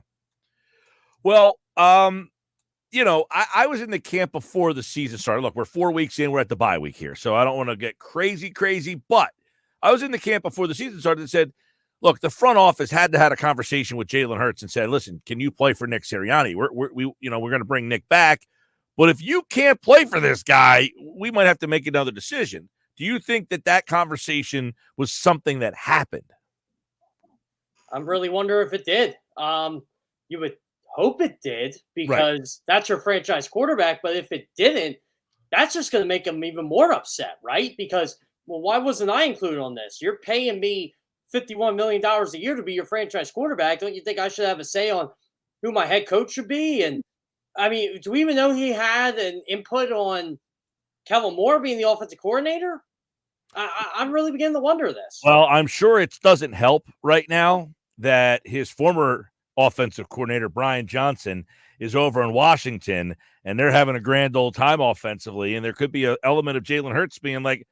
Well, I was in the camp before the season started. Look, we're 4 weeks in. We're at the bye week here, so I don't want to get crazy, but I was in the camp before the season started and said, look, the front office had to have a conversation with Jalen Hurts and said, listen, can you play for Nick Sirianni? We're going to bring Nick back, but if you can't play for this guy, we might have to make another decision. Do you think that conversation was something that happened? I really wonder if it did. You would hope it did because that's your franchise quarterback. But if it didn't, that's just going to make him even more upset, right? Because, well, why wasn't I included on this? You're paying me $51 million a year to be your franchise quarterback, don't you think I should have a say on who my head coach should be? And I mean, do we even know he had an input on Kellen Moore being the offensive coordinator? I'm really beginning to wonder this. Well, I'm sure it doesn't help right now that his former offensive coordinator, Brian Johnson, is over in Washington, and they're having a grand old time offensively, and there could be an element of Jalen Hurts being like,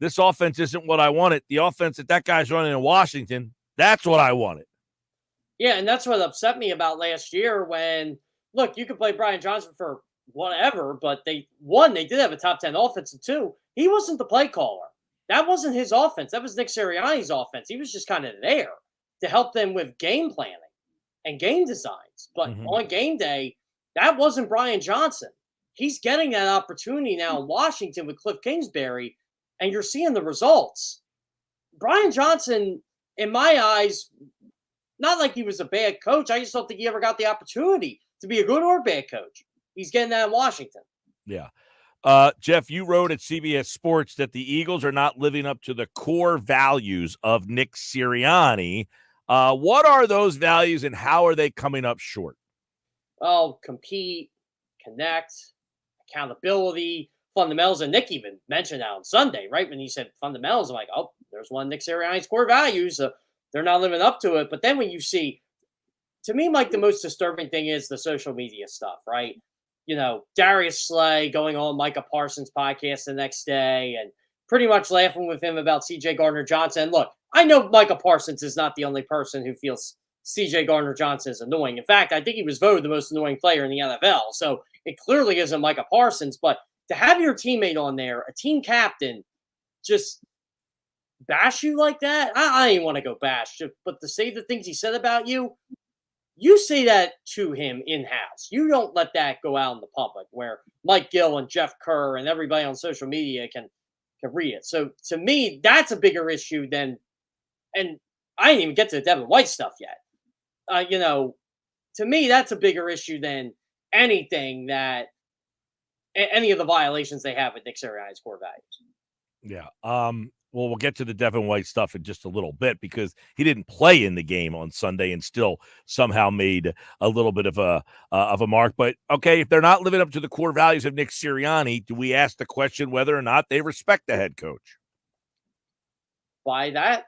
this offense isn't what I wanted. The offense that guy's running in Washington, that's what I wanted. Yeah, and that's what upset me about last year when, look, you could play Brian Johnson for whatever, but they did have a top 10 offense, and two, he wasn't the play caller. That wasn't his offense. That was Nick Sirianni's offense. He was just kind of there to help them with game planning and game designs. But on game day, that wasn't Brian Johnson. He's getting that opportunity now in Washington with Cliff Kingsbury, and you're seeing the results. Brian Johnson, in my eyes, not like he was a bad coach. I just don't think he ever got the opportunity to be a good or bad coach. He's getting that in Washington. Yeah. Jeff, you wrote at CBS Sports that the Eagles are not living up to the core values of Nick Sirianni. What are those values and how are they coming up short? Oh, compete, connect, accountability, fundamentals. And Nick even mentioned that on Sunday, right? When he said fundamentals, I'm like, oh, there's one of Nick Sirianni's core values. They're not living up to it. But then when you see, to me, Mike, the most disturbing thing is the social media stuff, right? You know, Darius Slay going on Micah Parsons' podcast the next day and pretty much laughing with him about C.J. Gardner-Johnson. Look, I know Micah Parsons is not the only person who feels C.J. Gardner-Johnson is annoying. In fact, I think he was voted the most annoying player in the NFL. So it clearly isn't Micah Parsons. But to have your teammate on there, a team captain, just bash you like that, I didn't want to go bash. But to say the things he said about you, you say that to him in-house. You don't let that go out in the public where Mike Gill and Jeff Kerr and everybody on social media can read it. So to me, that's a bigger issue than, and I didn't even get to the Devin White stuff yet. To me, that's a bigger issue than anything that any of the violations they have with Nick Sirianni's core values. Yeah. Well, we'll get to the Devin White stuff in just a little bit because he didn't play in the game on Sunday and still somehow made a little bit of a mark. But, okay, if they're not living up to the core values of Nick Sirianni, do we ask the question whether or not they respect the head coach? By that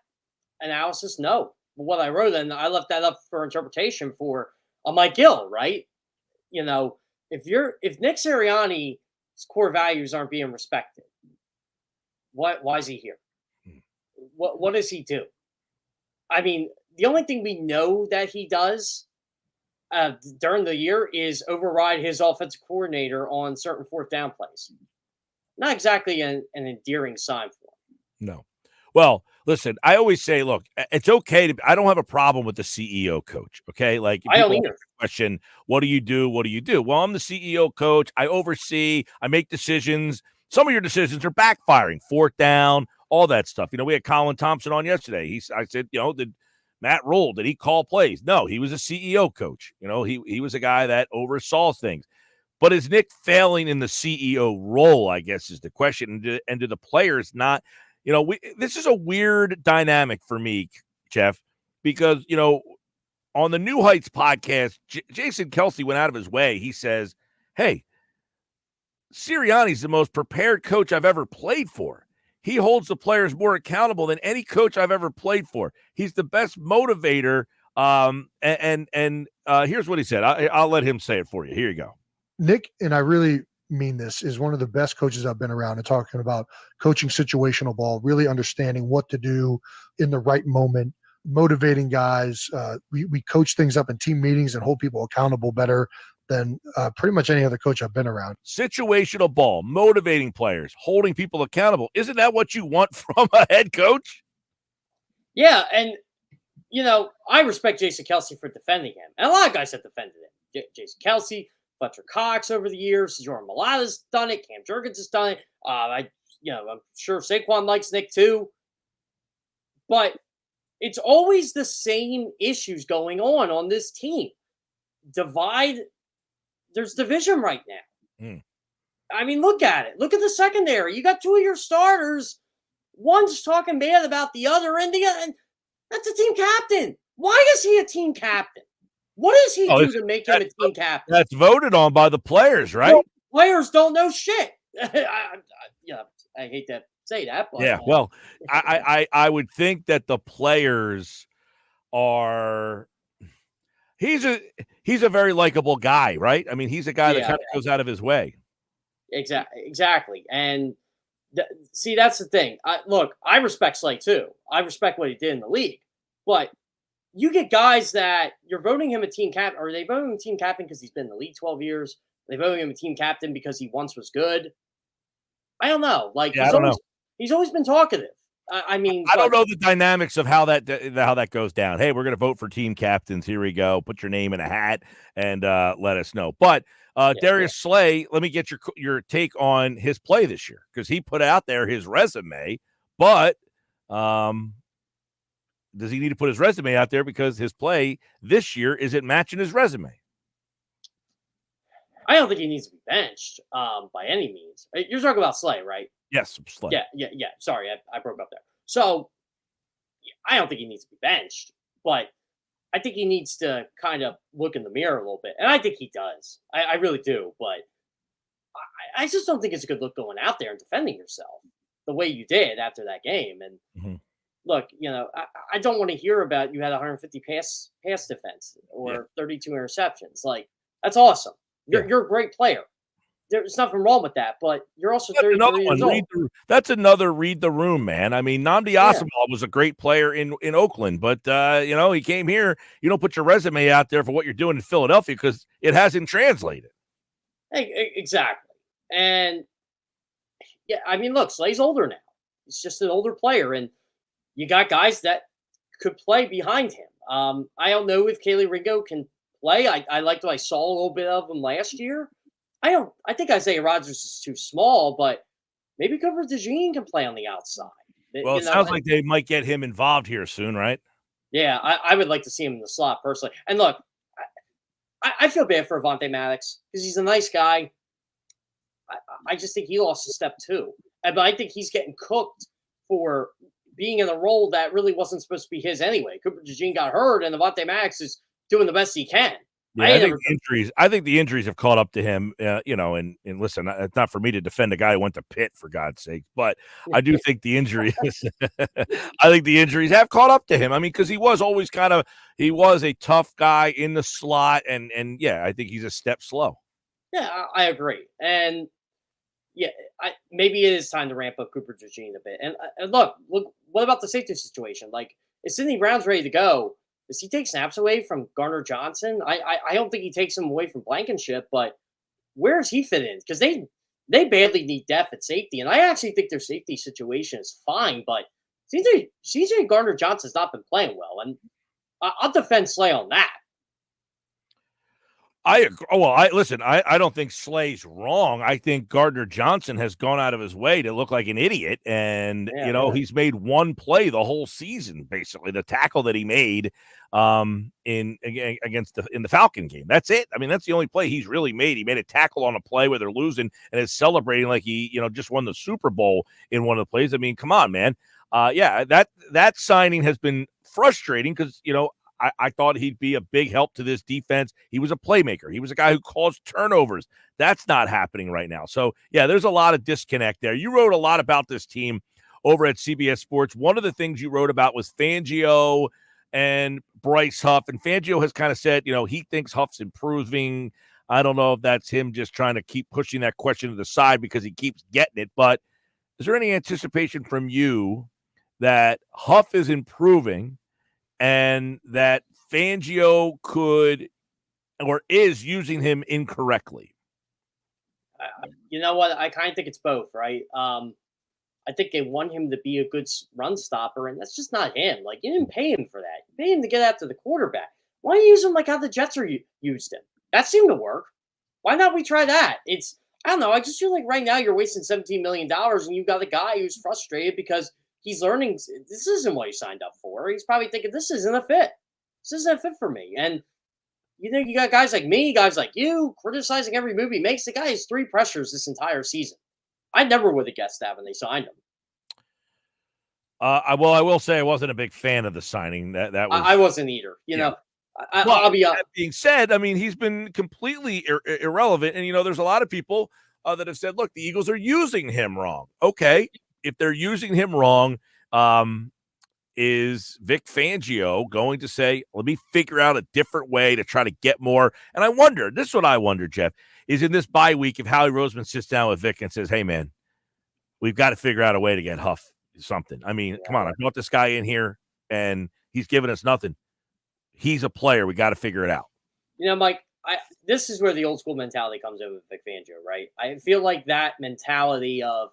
analysis, no. What I wrote, and I left that up for interpretation for Mike Gill, right? You know, if Nick Sirianni's core values aren't being respected, why is he here? What does he do? I mean, the only thing we know that he does during the year is override his offensive coordinator on certain fourth down plays. Not exactly an endearing sign for him. No. Well, listen, I always say, look, it's okay I don't have a problem with the CEO coach. Okay. Like, I don't either. Question, what do you do? What do you do? Well, I'm the CEO coach. I oversee, I make decisions. Some of your decisions are backfiring, fourth down, all that stuff. You know, we had Colin Thompson on yesterday. I said, did Matt Rule, did he call plays? No, he was a CEO coach. You know, he was a guy that oversaw things. But is Nick failing in the CEO role, I guess, is the question. And do the players not, this is a weird dynamic for me, Jeff, because, on the New Heights podcast, Jason Kelsey went out of his way. He says, hey, Sirianni's the most prepared coach I've ever played for. He holds the players more accountable than any coach I've ever played for. He's the best motivator. And here's what he said. I'll let him say it for you. Here you go. Nick, and I really mean this, is one of the best coaches I've been around and talking about coaching situational ball, really understanding what to do in the right moment, motivating guys. We coach things up in team meetings and hold people accountable better than pretty much any other coach I've been around. Situational ball, motivating players, holding people accountable. Isn't that what you want from a head coach? Yeah, and, I respect Jason Kelsey for defending him. And a lot of guys have defended him. Jason Kelsey, Fletcher Cox over the years, Jordan Mailata's done it, Cam Jurgens has done it. I'm sure Saquon likes Nick too. But it's always the same issues going on this team. There's division right now. I mean, look at it. Look at the secondary. You got two of your starters. One's talking bad about the other, and That's a team captain. Why is he a team captain? What does he do to make him a team captain? That's voted on by the players, right? Well, players don't know shit. I hate to say that, but Yeah. Well, I would think that the players are. He's a very likable guy, right? I mean, he's a guy that kind of goes out of his way. Exactly. And see, that's the thing. Look, I respect Slay too. I respect what he did in the league, but you get guys that you're voting him a team captain. Are they voting him a team captain because he's been in the league 12 years? Are they voting him a team captain because he once was good? I don't know. Like he's always been talkative. I mean, I don't know the dynamics of how that goes down. Hey, we're going to vote for team captains. Here we go. Put your name in a hat and let us know. But Darius Slay, let me get your take on his play this year, because he put out there his resume, but does he need to put his resume out there because his play this year isn't matching his resume? I don't think he needs to be benched by any means. You're talking about Slay, right? Yes, Slay. Yeah. Sorry, I broke up there. So I don't think he needs to be benched, but I think he needs to kind of look in the mirror a little bit. And I think he does. I really do. But I just don't think it's a good look going out there and defending yourself the way you did after that game. And look, I don't want to hear about you had 150 pass defense or 32 interceptions. Like, that's awesome. You're a great player. There's nothing wrong with that, but you're also 33 years old. That's another read the room, man. I mean, Nnamdi Asomugha was a great player in Oakland, but he came here. You don't put your resume out there for what you're doing in Philadelphia because it hasn't translated. Exactly. And I mean, look, Slay's older now. He's just an older player, and you got guys that could play behind him. I don't know if Kaylee Ringo can play. I liked what I saw a little bit of him last year. I think Isaiah Rodgers is too small, but maybe Cooper DeJean can play on the outside. Well, it sounds like they might get him involved here soon, right? Yeah, I would like to see him in the slot personally. And look, I feel bad for Avonte Maddox because he's a nice guy. I just think he lost a step too. But I think he's getting cooked for being in a role that really wasn't supposed to be his anyway. Cooper DeJean got hurt, and Avonte Maddox is doing the best he can. Yeah, I think the injuries have caught up to him, and listen, it's not for me to defend a guy who went to Pitt, for God's sake, but I do think the injuries have caught up to him. I mean, because he was always he was a tough guy in the slot, and I think he's a step slow. Yeah, I agree. And maybe it is time to ramp up Cooper DeJean a bit. And look, what about the safety situation? Like, if Sidney Brown's ready to go, does he take snaps away from Gardner Johnson? I don't think he takes them away from Blankenship, but where does he fit in? Because they badly need depth at safety, and I actually think their safety situation is fine, but CJ Gardner Johnson's not been playing well, and I'll defend Slay on that. I agree. Well, I don't think Slay's wrong. I think Gardner Johnson has gone out of his way to look like an idiot, and he's made one play the whole season, basically the tackle that he made in the Falcon game. That's it. I mean, that's the only play he's really made. He made a tackle on a play where they're losing and is celebrating like he just won the Super Bowl in one of the plays. I mean, come on, man. That signing has been frustrating because I thought he'd be a big help to this defense. He was a playmaker. He was a guy who caused turnovers. That's not happening right now. So, there's a lot of disconnect there. You wrote a lot about this team over at CBS Sports. One of the things you wrote about was Fangio and Bryce Huff. And Fangio has kind of said, he thinks Huff's improving. I don't know if that's him just trying to keep pushing that question to the side because he keeps getting it. But is there any anticipation from you that Huff is improving and that Fangio could or is using him incorrectly? You know what? I kind of think it's both, right? I think they want him to be a good run stopper, and that's just not him. Like, you didn't pay him for that. You paid him to get after the quarterback. Why don't you use him like how the Jets used him? That seemed to work. Why not we try that? I don't know. I just feel like right now you're wasting $17 million, and you've got a guy who's frustrated because he's learning this isn't what he signed up for. He's probably thinking this isn't a fit. This isn't a fit for me. And you got guys like me, guys like you, criticizing every move he makes. The guy has 3 pressures this entire season. I never would have guessed that when they signed him. I will say I wasn't a big fan of the signing. That was I wasn't either. You know, Well, I'll be that being said, I mean, he's been completely irrelevant. And, there's a lot of people that have said, look, the Eagles are using him wrong. Okay. If they're using him wrong, is Vic Fangio going to say, let me figure out a different way to try to get more? And I wonder, this is what I wonder, Jeff, is in this bye week, if Howie Roseman sits down with Vic and says, hey, man, we've got to figure out a way to get Huff something. I mean, come on, I brought this guy in here and he's giving us nothing. He's a player. We got to figure it out. Mike, this is where the old school mentality comes in with Vic Fangio, right? I feel like that mentality of,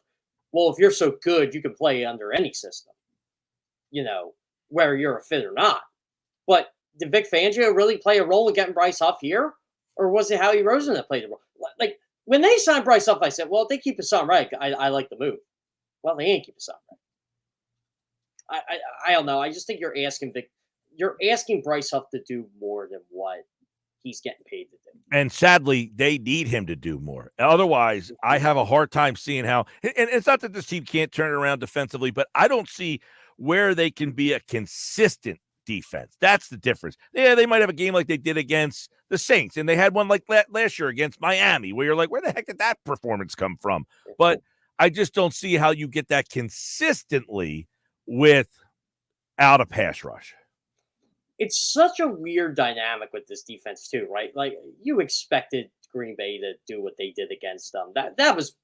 well, if you're so good, you can play under any system, whether you're a fit or not. But did Vic Fangio really play a role in getting Bryce Huff here? Or was it Howie Roseman that played the role? Like, when they signed Bryce Huff, I said, well, if they keep his son right, I like the move. Well, they ain't keep his son right. I don't know. I just think you're asking Bryce Huff to do more than what he's getting paid to do. And sadly, they need him to do more. Otherwise, I have a hard time seeing how – and it's not that this team can't turn it around defensively, but I don't see where they can be a consistent defense. That's the difference. Yeah, they might have a game like they did against the Saints, and they had one like last year against Miami where you're like, where the heck did that performance come from? But I just don't see how you get that consistently without a pass rush. It's such a weird dynamic with this defense too, right? Like, you expected Green Bay to do what they did against them. That was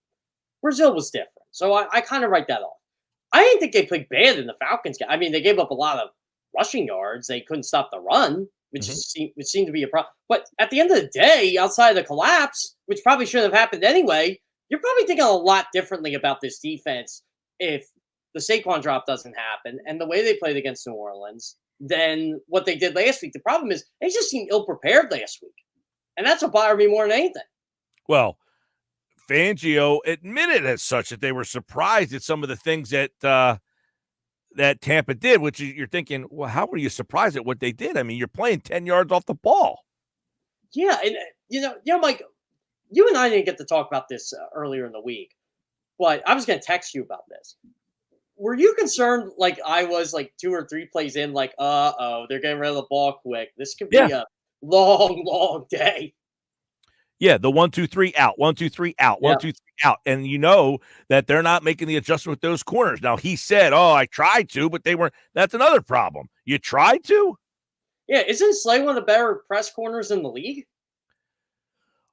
Brazil was different. So I kind of write that off. I didn't think they played bad in the Falcons game. I mean, they gave up a lot of rushing yards. They couldn't stop the run, which seemed to be a problem. But at the end of the day, outside of the collapse, which probably shouldn't have happened anyway, you're probably thinking a lot differently about this defense if the Saquon drop doesn't happen and the way they played against New Orleans than what they did last week. The problem is they just seemed ill-prepared last week. And that's what bothered me more than anything. Well, Fangio admitted as such that they were surprised at some of the things that that Tampa did, which you're thinking, well, how were you surprised at what they did? I mean, you're playing 10 yards off the ball. Yeah, and Mike, you and I didn't get to talk about this earlier in the week, but I was going to text you about this. Were you concerned, like I was, like 2 or 3 plays in, like, they're getting rid of the ball quick. This could be a long, long day. Yeah, the 1, 2, 3 out, 1, 2, 3 out, 1, 2, 3 out. And you know that they're not making the adjustment with those corners. Now, he said, I tried to, but they weren't. That's another problem. You tried to? Yeah, isn't Slay one of the better press corners in the league?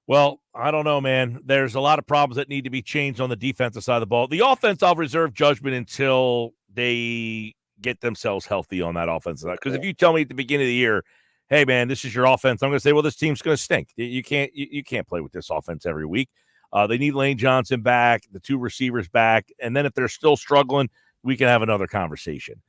Well, I don't know, man. There's a lot of problems that need to be changed on the defensive side of the ball. The offense, I'll reserve judgment until they get themselves healthy on that offensive side. Because if you tell me at the beginning of the year, hey, man, this is your offense, I'm going to say, well, this team's going to stink. You can't play with this offense every week. They need Lane Johnson back, the 2 receivers back, and then if they're still struggling, we can have another conversation.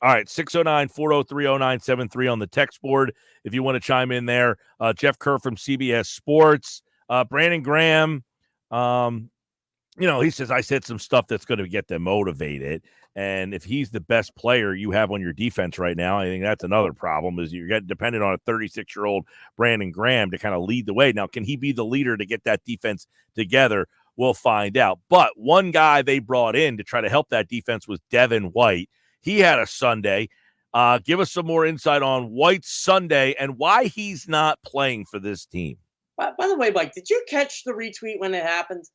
All right, 609-403-0973 on the text board if you want to chime in there. Jeff Kerr from CBS Sports. Brandon Graham, he says, I said some stuff that's going to get them motivated. And if he's the best player you have on your defense right now, I think that's another problem is you're getting dependent on a 36-year-old Brandon Graham to kind of lead the way. Now, can he be the leader to get that defense together? We'll find out. But one guy they brought in to try to help that defense was Devin White. He had a Sunday. Give us some more insight on White's Sunday and why he's not playing for this team. By the way, Mike, did you catch the retweet when it happened?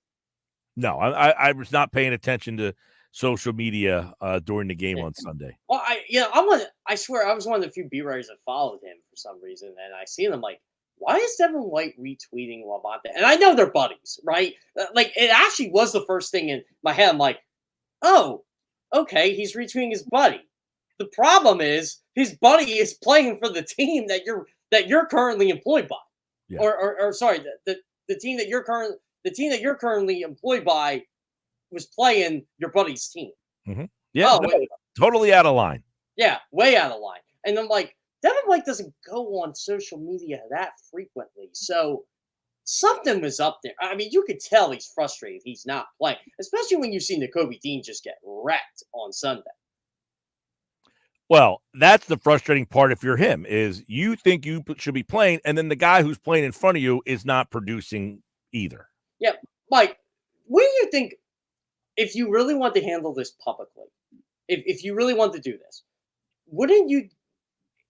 No, I was not paying attention to social media during the game on Sunday. Well, I swear I was one of the few B-writers that followed him for some reason, and I see them like, why is Devin White retweeting Lavonte? And I know they're buddies, right? Like, it actually was the first thing in my head. I'm like, oh, okay, he's retweeting his buddy. The problem is his buddy is playing for the team that you're currently employed by, or sorry, the team that you're currently employed by was playing your buddy's team. Mm-hmm. Yeah, totally out of line. Yeah, way out of line. And I'm like, Devin White doesn't go on social media that frequently, so something was up there. I mean, you could tell he's frustrated he's not playing, especially when you've seen Nakobe Dean just get wrecked on Sunday. Well, that's the frustrating part if you're him, is you think you should be playing, and then the guy who's playing in front of you is not producing either. Yeah, Mike, what do you think, if you really want to handle this publicly, if you really want to do this, wouldn't you,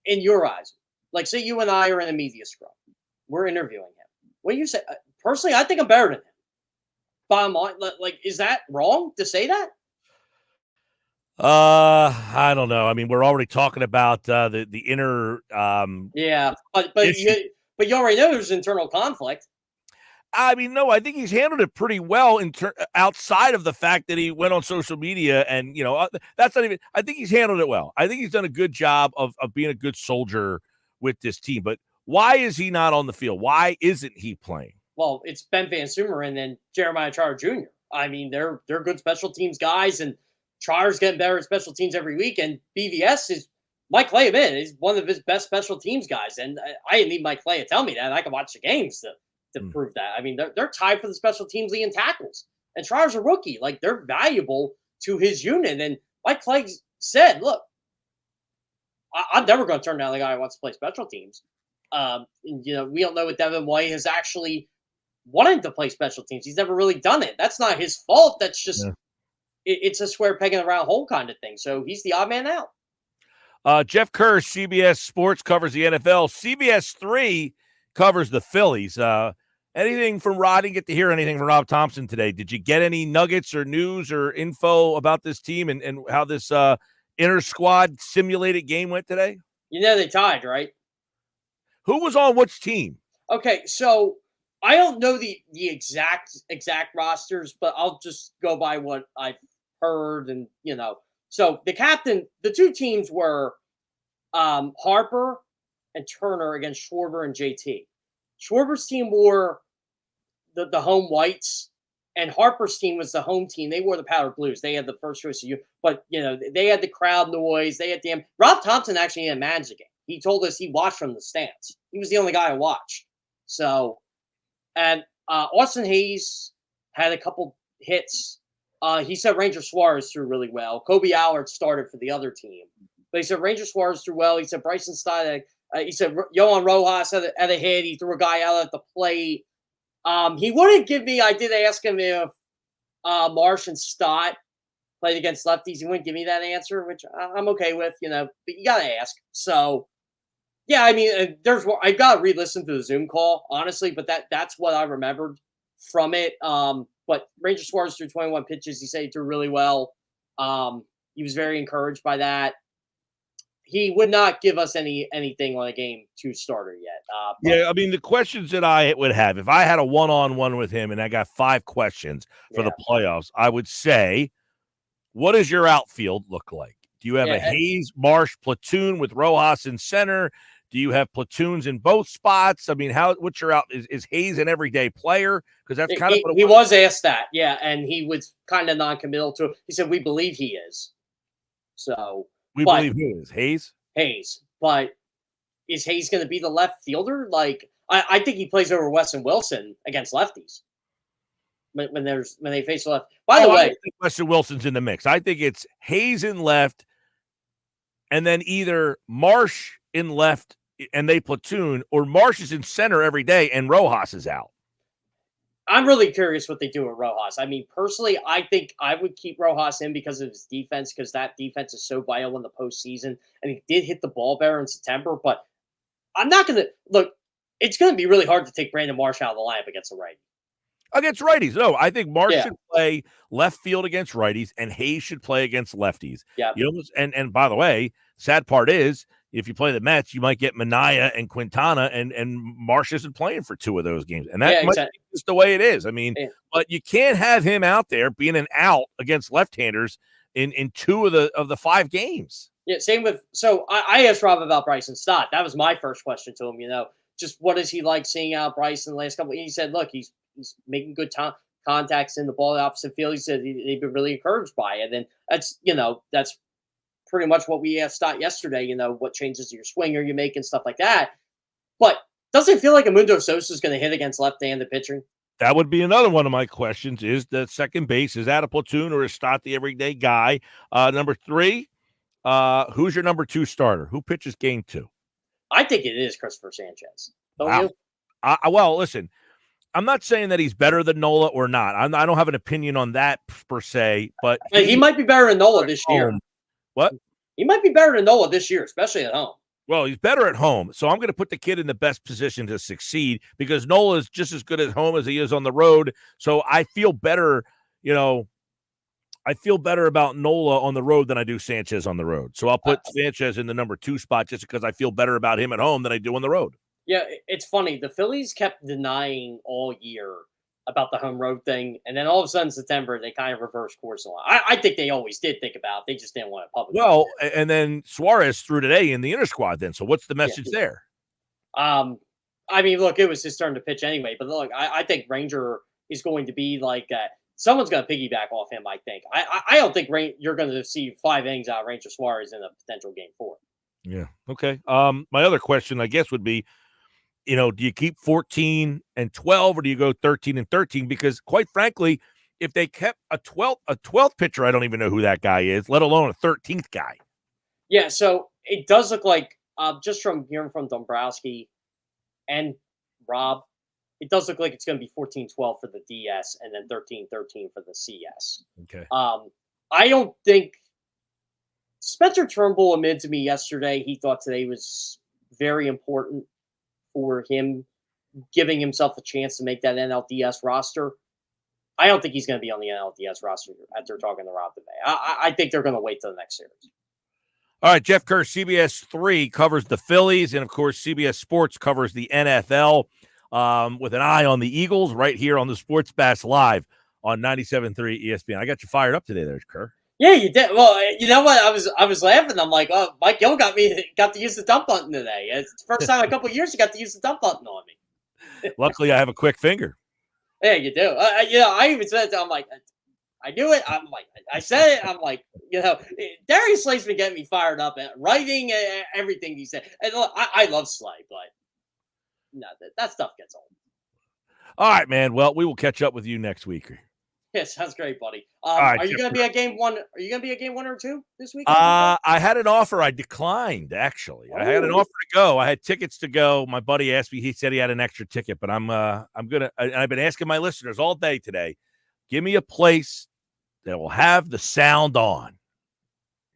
in your eyes, like say you and I are in a media scrum, we're interviewing him. What do you say? Personally, I think I'm better than him. Bottom line, like, is that wrong to say that? I don't know. I mean, we're already talking about the inner Yeah, but you already know there's internal conflict. I mean, no, I think he's handled it pretty well outside of the fact that he went on social media and, that's not even – I think he's handled it well. I think he's done a good job of being a good soldier with this team. But why is he not on the field? Why isn't he playing? Well, it's Ben Van Sumer and then Jeremiah Trotter Jr. I mean, they're good special teams guys, and Trotter's getting better at special teams every week. And BVS is – Mike Clay is one of his best special teams guys. And I didn't need Mike Clay to tell me that. I can watch the games to prove that. I mean, they're tied for the special teams league in tackles. And Trotter's a rookie. Like, they're valuable to his unit. And Mike Clay said, look, I'm never going to turn down the guy who wants to play special teams. And, we don't know what Devin White has actually wanted to play special teams. He's never really done it. That's not his fault. That's just it's a square peg in a round hole kind of thing. So he's the odd man out. Jeff Kerr, CBS Sports, covers the NFL. CBS 3 covers the Phillies. Anything from Rod? Didn't get to hear anything from Rob Thompson today. Did you get any nuggets or news or info about this team and how this inter-squad simulated game went today? They tied, right? Who was on which team? Okay, so I don't know the exact rosters, but I'll just go by what I've heard. And, so the two teams were Harper and Turner against Schwarber and JT. Schwarber's team wore the home whites, and Harper's team was the home team. They wore the powder blues. They had the first choice of you, but they had the crowd noise. They had Rob Thompson actually didn't manage the game. He told us he watched from the stands. He was the only guy who watched. So, and Austin Hayes had a couple hits. He said Ranger Suarez threw really well. Kobe Allard started for the other team, but he said Ranger Suarez threw well. He said Bryson Stein. He said Yohan Rojas had a hit. He threw a guy out at the plate. He wouldn't give me – I did ask him if Marsh and Stott played against lefties. He wouldn't give me that answer, which I'm okay with, but you got to ask. So, yeah, I mean, I've got to re-listen to the Zoom call, honestly, but that's what I remembered from it. But Ranger Suarez threw 21 pitches. He said he threw really well. He was very encouraged by that. He would not give us anything on a game 2 starter yet. Yeah, I mean, the questions that I would have, if I had a one-on-one with him and I got 5 questions for the playoffs, I would say, what does your outfield look like? Do you have a Hayes Marsh platoon with Rojas in center? Do you have platoons in both spots? I mean, what's your out? Is Hayes an everyday player? Because that's kind of what he was asked that, and he was kind of non-committal to it. He said, "We believe he is." So we believe who is Hayes? Hayes, but is Hayes going to be the left fielder? Like, I think he plays over Weston Wilson against lefties when they face the left. By the way, I think Weston Wilson's in the mix. I think it's Hayes in left, and then either Marsh in left and they platoon, or Marsh is in center every day and Rojas is out. I'm really curious what they do with Rojas. I mean, personally, I think I would keep Rojas in because of his defense, because that defense is so vital in the postseason. And he did hit the ball better in September, but I'm not going to – look, it's going to be really hard to take Brandon Marsh out of the lineup against a righty. Against righties. No, I think Marsh should play left field against righties, and Hayes should play against lefties. Yeah. And by the way, sad part is, if you play the Mets, you might get Minaya and Quintana, and Marsh isn't playing for 2 of those games. And that might be just the way it is. I mean, but you can't have him out there being an out against left-handers in 2 of the 5 games. Yeah, same with – so I asked Rob about Bryson Stott. That was my first question to him, just what is he like seeing out Bryson the last couple – he said, look, he's making good contacts in the ball the opposite field. He said they've been really encouraged by it. And that's pretty much what we asked Stott yesterday, what changes to your swing are you making, stuff like that. But doesn't it feel like Amundo Sosa is going to hit against left-handed pitching? That would be another one of my questions, is the second base. Is that a platoon or is Stott the everyday guy? Number 3, who's your number 2 starter? Who pitches game 2? I think it is Christopher Sanchez. Don't you? Well, listen, I'm not saying that he's better than Nola or not. I don't have an opinion on that per se, but he might be better than Nola this year. What? He might be better than Nola this year, especially at home. Well, he's better at home, so I'm going to put the kid in the best position to succeed because Nola is just as good at home as he is on the road. So I feel better, I feel better about Nola on the road than I do Sanchez on the road. So I'll put Sanchez in the number 2 spot just because I feel better about him at home than I do on the road. Yeah, it's funny. The Phillies kept denying all year about the home road thing, and then all of a sudden September they kind of reversed course a lot. I think they always did think about it. They just didn't want it public. Well, and then Suarez threw today in the inner squad then. So what's the message there? I mean, look, it was his turn to pitch anyway, but look, I think Ranger is going to be like someone's going to piggyback off him, I think. I don't think you're going to see 5 innings out of Ranger Suarez in a potential game 4. Yeah. Okay. My other question, I guess, would be, do you keep 14 and 12 or do you go 13 and 13? Because quite frankly, if they kept a 12th pitcher, I don't even know who that guy is, let alone a 13th guy. Yeah, so it does look like, just from hearing from Dombrowski and Rob, it does look like it's going to be 14-12 for the DS and then 13-13 for the CS. Okay. I don't think Spencer Turnbull admitted to me yesterday he thought today was very important for him giving himself a chance to make that NLDS roster. I don't think he's going to be on the NLDS roster after talking to Rob today. I think they're going to wait till the next series. All right, Jeff Kerr, CBS 3 covers the Phillies, and, of course, CBS Sports covers the NFL with an eye on the Eagles right here on the Sports Bash Live on 97.3 ESPN. I got you fired up today there, Kerr. Yeah, you did. Well, you know what? I was laughing. I'm like, oh, Mike Gill got to use the dump button today. It's the first time in a couple of years he got to use the dump button on me. Luckily, I have a quick finger. Yeah, you do. I even said it. I'm like, I knew it. I'm like, I said it. I'm like, Darius Slay's been getting me fired up at writing everything he said. And look, I love Slay, but no, that stuff gets old. All right, man. Well, we will catch up with you next week. Yeah, sounds great, buddy. Right, are you going to be at game 1? Are you going to be at game 1 or 2 this week? I had an offer. I declined, actually. I had an offer to go. I had tickets to go. My buddy asked me. He said he had an extra ticket, but I'm gonna. And I've been asking my listeners all day today. Give me a place that will have the sound on.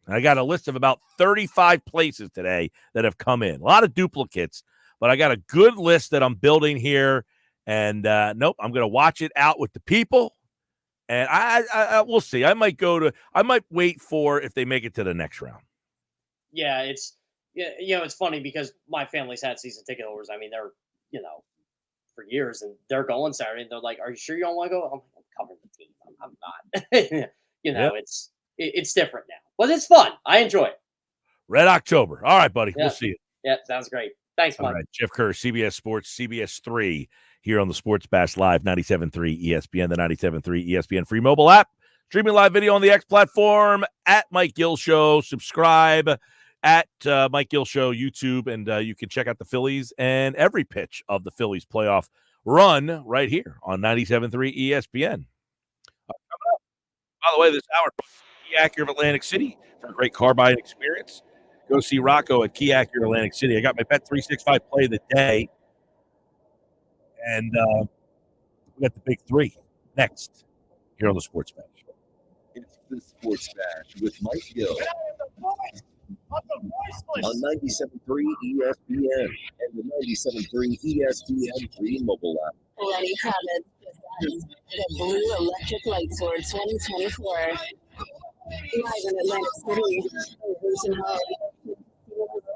And I got a list of about 35 places today that have come in. A lot of duplicates, but I got a good list that I'm building here. And nope, I'm going to watch it out with the people. And I we'll see. I might wait for if they make it to the next round. Yeah, it's funny because my family's had season ticket holders. I mean, they're for years, and they're going Saturday. And they're like, "Are you sure you don't want to go?" I'm covering the team. I'm not. It's different now, but it's fun. I enjoy it. Red October. All right, buddy. Yeah. We'll see you. Yeah, sounds great. Thanks, Mike. All right, Jeff Kerr, CBS Sports, CBS 3 here on the Sports Bash Live, 97.3 ESPN, the 97.3 ESPN free mobile app. Streaming live video on the X platform at Mike Gill Show. Subscribe at Mike Gill Show YouTube, and you can check out the Phillies and every pitch of the Phillies playoff run right here on 97.3 ESPN. Coming up, by the way, this hour, Key Acura of Atlantic City for a great car buying experience. Go see Rocco at Key Acura Atlantic City. I got my Bet 365 play of the day. And we got the big 3 next here on the Sports Bash. It's the Sports Bash with Mike Gill on 97.3 ESPN and the 97.3 ESPN free mobile app. Lenny Kravitz presents the Blue Electric Light Sword 2024. Live in Atlantic City, Illusion Hall, November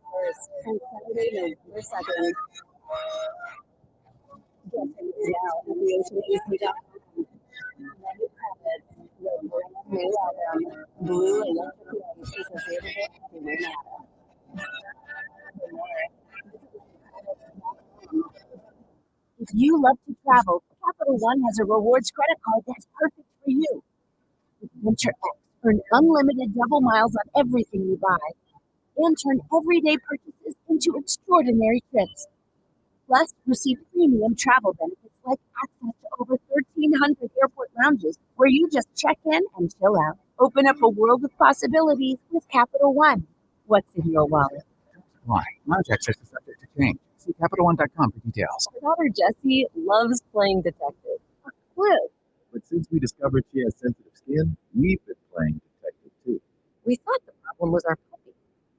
1st and Saturday, November 2nd. Get tickets now at theoceanac.com. Lenny Kravitz, the brand new album, Blue Electric Light, is available everywhere now. For more, if you love to travel, Capital One has a rewards credit card that's perfect for you. With Venture X, earn unlimited double miles on everything you buy and turn everyday purchases into extraordinary trips. Plus, receive premium travel benefits like access to over 1,300 airport lounges where you just check in and chill out. Open up a world of possibilities with Capital One. What's in your wallet? Why? Lounge access is subject to change. See CapitalOne.com for details. My daughter Jessie loves playing detective. Clue. But since we discovered she has sensitive skin, we've been playing detective too.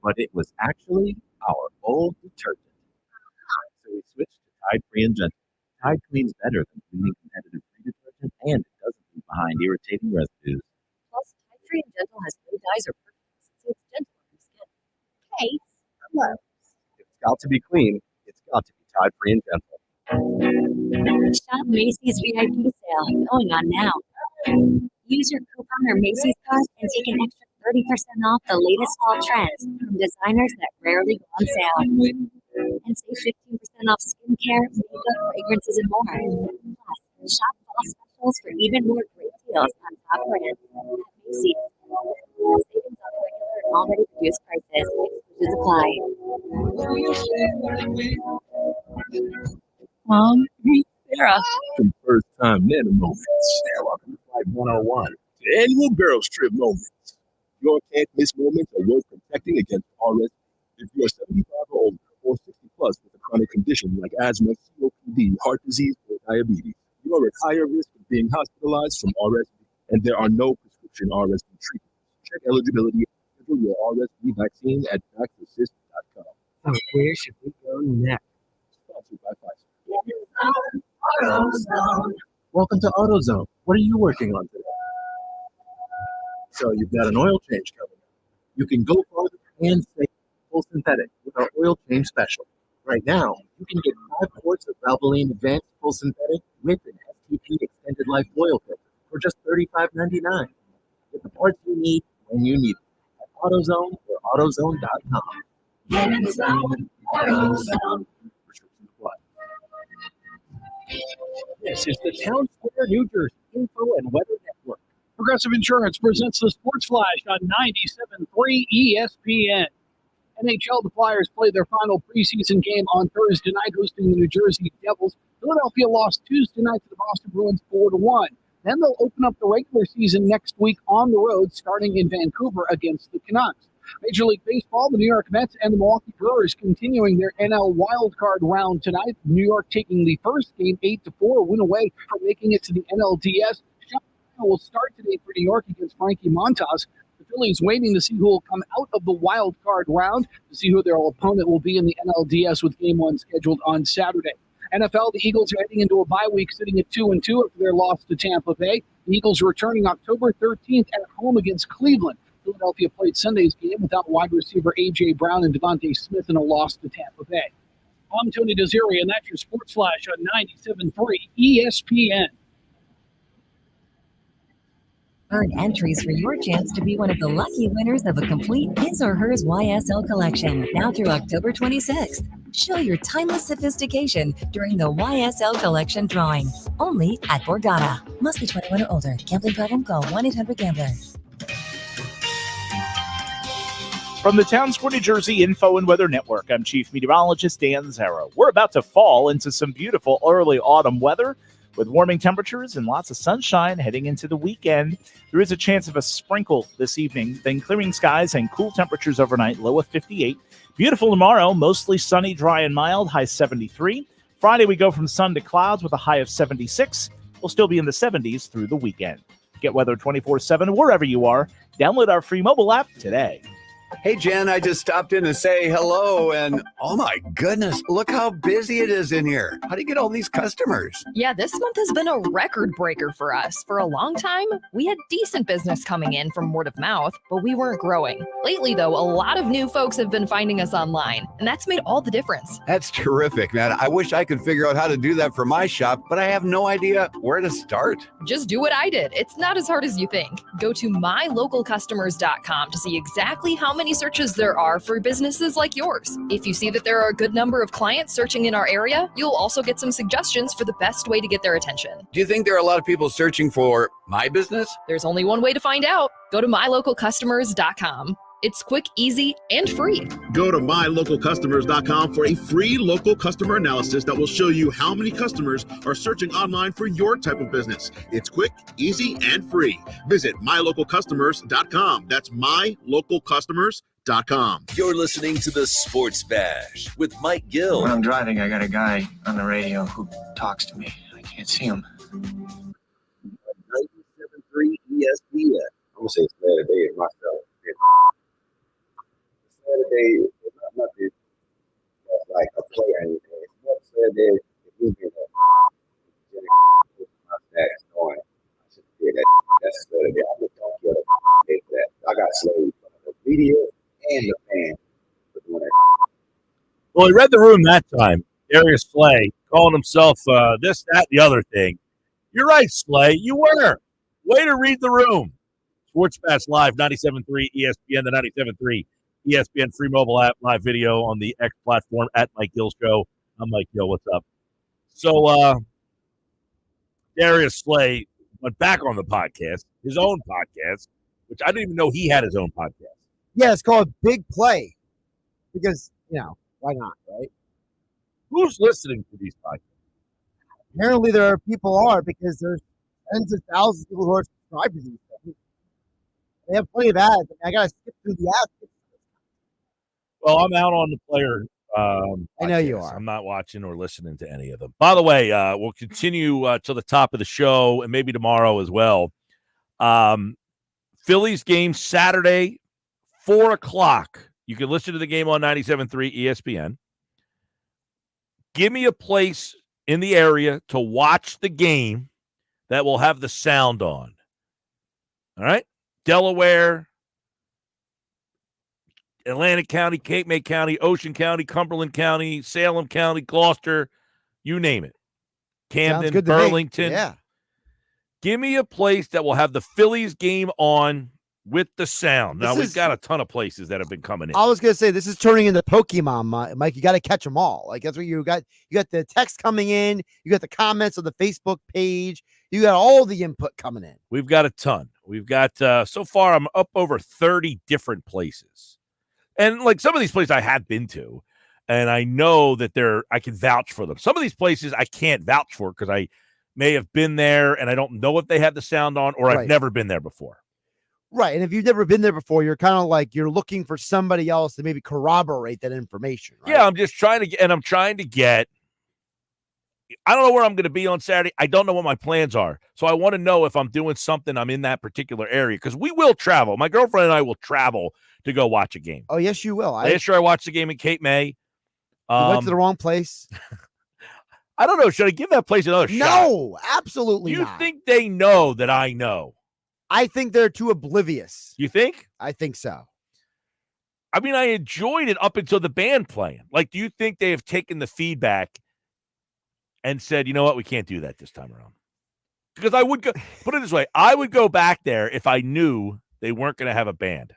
but it was actually our old detergent. So we switched to Tide Free and Gentle. Tide cleans better than cleaning competitive free detergent, and it doesn't leave behind irritating residues. Plus, Tide Free and Gentle has no dyes or perfumes, so it's gentle on your skin. Hey, hello. If it's got to be clean, it's got to be Tide Free and Gentle. Shop Macy's VIP sale going on now. Use your coupon or Macy's card and take an extra 30% off the latest fall trends from designers that rarely go on sale. And save 15% off skincare, makeup, fragrances, and more. Plus, shop fall specials for even more great deals on top brands at Macy's. Savings on regular and already reduced prices. Exclusions apply. Mom, meet Sarah. Some first-time Nana moments. Welcome to Flight 101. The annual Girls Trip moments. Your can't-miss moments are worth protecting against RSV. If you are 75 or older or 60 plus with a chronic condition like asthma, COPD, heart disease, or diabetes, you are at higher risk of being hospitalized from RSV, and there are no prescription RSV treatments. Check eligibility and schedule your RSV vaccine at vaxassist.com. So where should we go next? Sponsored by Pfizer. Welcome to AutoZone. What are you working on today? So you've got an oil change coming up. You can go farther and save full synthetic with our oil change special. Right now, you can get 5 quarts of Valvoline Advanced Full Synthetic with an STP Extended Life oil filter for just $35.99. Get the parts you need when you need them at AutoZone or AutoZone.com. Restrictions apply. This is the Town Square, New Jersey Info and Weather Network. Progressive Insurance presents the Sports Flash on 97.3 ESPN. NHL, the Flyers played their final preseason game on Thursday night, hosting the New Jersey Devils. Philadelphia lost Tuesday night to the Boston Bruins 4-1. Then they'll open up the regular season next week on the road, starting in Vancouver against the Canucks. Major League Baseball, the New York Mets and the Milwaukee Brewers continuing their NL wildcard round tonight. New York taking the first game 8-4, win away from making it to the NLDS. Will start today for New York against Frankie Montas. The Phillies waiting to see who will come out of the wild card round, to see who their opponent will be in the NLDS, with game 1 scheduled on Saturday. NFL, the Eagles are heading into a bye week, sitting at 2-2 after their loss to Tampa Bay. The Eagles returning October 13th at home against Cleveland. Philadelphia played Sunday's game without wide receiver A.J. Brown and Devontae Smith in a loss to Tampa Bay. I'm Tony Desiri, and that's your Sports Flash on 97.3 ESPN. Earn entries for your chance to be one of the lucky winners of a complete his or hers YSL collection, now through October 26th. Show your timeless sophistication during the YSL collection drawing, only at Borgata. Must be 21 or older. Gambling problem? Call 1-800-GAMBLER. From the Town Square, New Jersey Info and Weather Network, I'm Chief Meteorologist Dan Zarrow. We're about to fall into some beautiful early autumn weather with warming temperatures and lots of sunshine heading into the weekend. There is a chance of a sprinkle this evening, then clearing skies and cool temperatures overnight, low of 58. Beautiful tomorrow, mostly sunny, dry, and mild, high 73. Friday, we go from sun to clouds with a high of 76. We'll still be in the 70s through the weekend. Get weather 24/7 wherever you are. Download our free mobile app today. Hey, Jen, I just stopped in to say hello, and oh my goodness, look how busy it is in here. How do you get all these customers? Yeah, this month has been a record breaker for us. For a long time, we had decent business coming in from word of mouth, but we weren't growing. Lately, though, a lot of new folks have been finding us online, and that's made all the difference. That's terrific, man. I wish I could figure out how to do that for my shop, but I have no idea where to start. Just do what I did. It's not as hard as you think. Go to mylocalcustomers.com to see exactly how many searches there are for businesses like yours. If you see that there are a good number of clients searching in our area, you'll also get some suggestions for the best way to get their attention. Do you think there are a lot of people searching for my business? There's only one way to find out. Go to mylocalcustomers.com. It's quick, easy, and free. Go to mylocalcustomers.com for a free local customer analysis that will show you how many customers are searching online for your type of business. It's quick, easy, and free. Visit mylocalcustomers.com. That's mylocalcustomers.com. You're listening to the Sports Bash with Mike Gill. When I'm driving, I got a guy on the radio who talks to me. I can't see him. 97.3 ESPN. I'm going to say it's Saturday myself. other day, it's not nothing that's like a play or anything. It's more so that if we get a mustache going, I should say that that's the other day. I just don't care that. I got slaves from the media and the fans for doing that. Well, he read the room that time. Darius Slay calling himself this, that, the other thing. You're right, Slay. You were. Way to read the room. Sports Pass Live, 97.3 ESPN, the 97.3 ESPN free mobile app, live video on the X platform at Mike Gill Show. I'm Mike Gill. What's up? So Darius Slay went back on the podcast, his own podcast, which I didn't even know he had his own podcast. Yeah, it's called Big Play because, why not, right? Who's listening to these podcasts? Apparently there are people because there's tens of thousands of people who are subscribed to these things. They have plenty of ads. I got to skip through the ads. Well, I'm out on the player. I know you are. I'm not watching or listening to any of them. By the way, we'll continue till the top of the show and maybe tomorrow as well. Phillies game Saturday, 4 o'clock. You can listen to the game on 97.3 ESPN. Give me a place in the area to watch the game that will have the sound on. All right? Delaware, Atlantic County, Cape May County, Ocean County, Cumberland County, Salem County, Gloucester, you name it. Camden, Burlington. Yeah. Give me a place that will have the Phillies game on with the sound. Now, we've got a ton of places that have been coming in. I was going to say, this is turning into Pokemon, Mike. You got to catch them all. Like, that's what you got. You got the text coming in. You got the comments on the Facebook page. You got all the input coming in. We've got a ton. We've got, so far, I'm up over 30 different places. And, like, some of these places I have been to, and I know that I can vouch for them. Some of these places I can't vouch for because I may have been there, and I don't know if they have the sound on, or I've never been there before. Right. And if you've never been there before, you're kind of like you're looking for somebody else to maybe corroborate that information. Right? Yeah, I'm just trying to get, I don't know where I'm going to be on Saturday. I don't know what my plans are. So I want to know if I'm doing something, I'm in that particular area because we will travel. My girlfriend and I will travel to go watch a game. Oh, yes, you will. Last year I watched the game in Cape May. You went to the wrong place. I don't know. Should I give that place another shot? No, absolutely not. You think they know that I know? I think they're too oblivious. You think? I think so. I mean, I enjoyed it up until the band playing. Like, do you think they have taken the feedback and said, you know what, we can't do that this time around? Because I would go, put it this way, I would go back there if I knew they weren't going to have a band.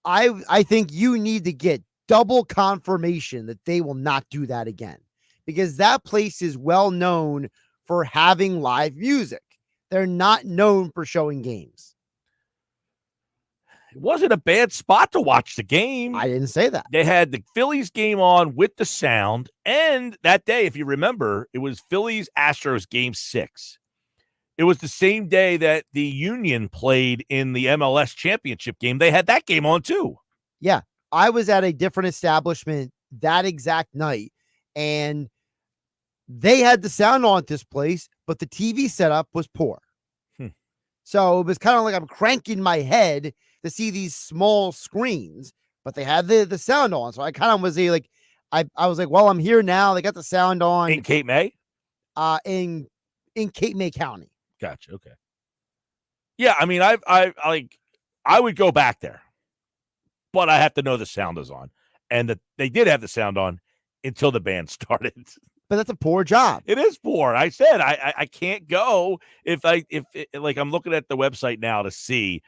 I think you need to get double confirmation that they will not do that again because that place is well known for having live music. They're not known for showing games. It wasn't a bad spot to watch the game. I didn't say that. They had the Phillies game on with the sound. And that day, if you remember, it was Phillies-Astros game 6. It was the same day that the Union played in the MLS championship game. They had that game on too. Yeah. I was at a different establishment that exact night, and they had the sound on at this place, but the TV setup was poor. So it was kind of like I'm cranking my head to see these small screens, but they had the sound on. So I kind of was like, I was like, well, I'm here now. They got the sound on in Cape May, in Cape May County. Gotcha. Okay. Yeah, I mean, I would go back there, but I have to know the sound is on, and that they did have the sound on until the band started. But that's a poor job. It is poor. I said I can't go if I'm looking at the website now to see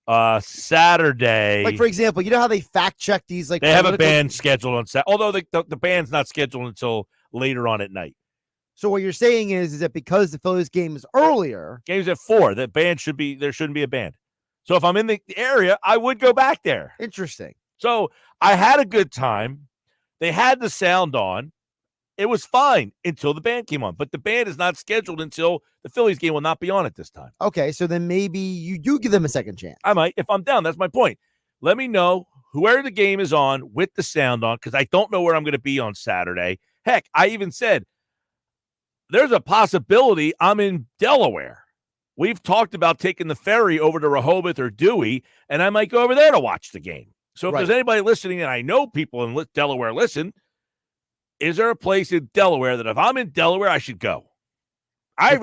Saturday. Like, for example, you know how they fact check these? Like, they have a band scheduled on Saturday, although the band's not scheduled until later on at night. So what you're saying is that because the Phillies game is earlier, game's at 4, that band there shouldn't be a band. So if I'm in the area, I would go back there. Interesting. So I had a good time. They had the sound on. It was fine until the band came on, but the band is not scheduled until the Phillies game will not be on at this time. Okay, so then maybe you do give them a second chance. I might. If I'm down, that's my point. Let me know where the game is on with the sound on because I don't know where I'm going to be on Saturday. Heck, I even said there's a possibility I'm in Delaware. We've talked about taking the ferry over to Rehoboth or Dewey, and I might go over there to watch the game. So if there's anybody listening, and I know people in Delaware listen, is there a place in Delaware that if I'm in Delaware, I should go? I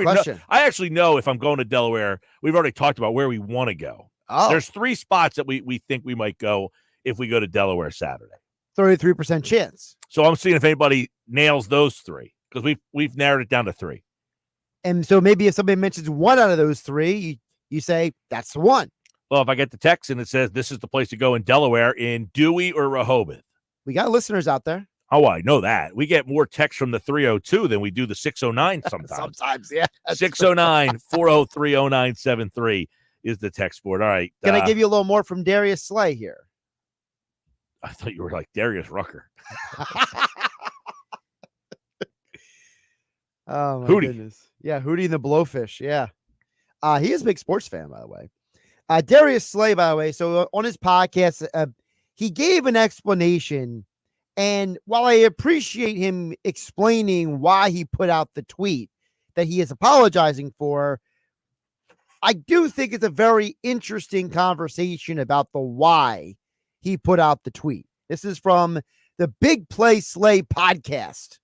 actually know if I'm going to Delaware, we've already talked about where we want to go. Oh. There's 3 spots that we think we might go if we go to Delaware Saturday. 33% chance. So I'm seeing if anybody nails those 3 because we've narrowed it down to 3. And so maybe if somebody mentions one out of those 3, you say that's the one. Well, if I get the text and it says this is the place to go in Delaware in Dewey or Rehoboth. We got listeners out there. Oh, I know that. We get more texts from the 302 than we do the 609 sometimes. Sometimes, yeah. 609-403-0973 is the text board. All right. Can I give you a little more from Darius Slay here? I thought you were like Darius Rucker. Oh, my Hootie. goodness. Yeah, Hootie and the Blowfish. Yeah. He is a big sports fan, by the way. Darius Slay, by the way, so on his podcast, he gave an explanation. And while I appreciate him explaining why he put out the tweet that he is apologizing for, I do think it's a very interesting conversation about the why he put out the tweet. This is from the Big Play Slay podcast.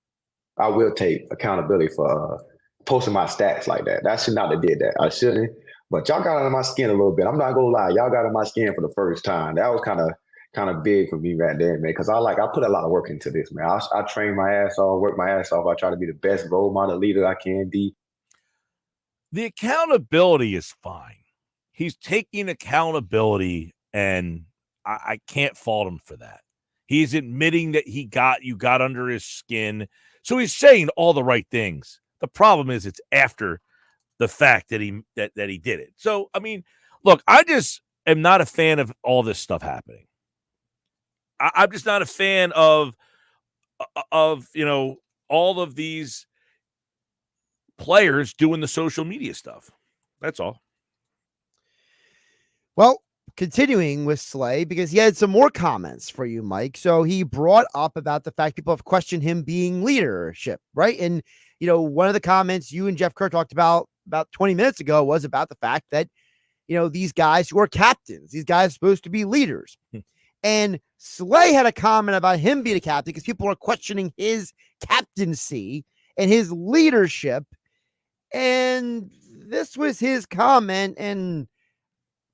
I will take accountability for posting my stats like that. I should not have did that. I shouldn't. But y'all got under my skin a little bit. I'm not gonna lie. Y'all got under my skin for the first time. That was kind of big for me right there, man. Because I put a lot of work into this, man. I train my ass off, work my ass off. I try to be the best role model leader I can be. The accountability is fine. He's taking accountability, and I can't fault him for that. He's admitting that you got under his skin. So he's saying all the right things. The problem is it's after the fact that he did it. So, I mean, look, I just am not a fan of all this stuff happening. I'm just not a fan of all of these players doing the social media stuff. That's all. Well, continuing with Slay, because he had some more comments for you, Mike. So he brought up about the fact people have questioned him being leadership, right? And, one of the comments you and Jeff Kerr talked about 20 minutes ago was about the fact that, these guys who are captains, these guys are supposed to be leaders. And Slay had a comment about him being a captain because people are questioning his captaincy and his leadership. And this was his comment. And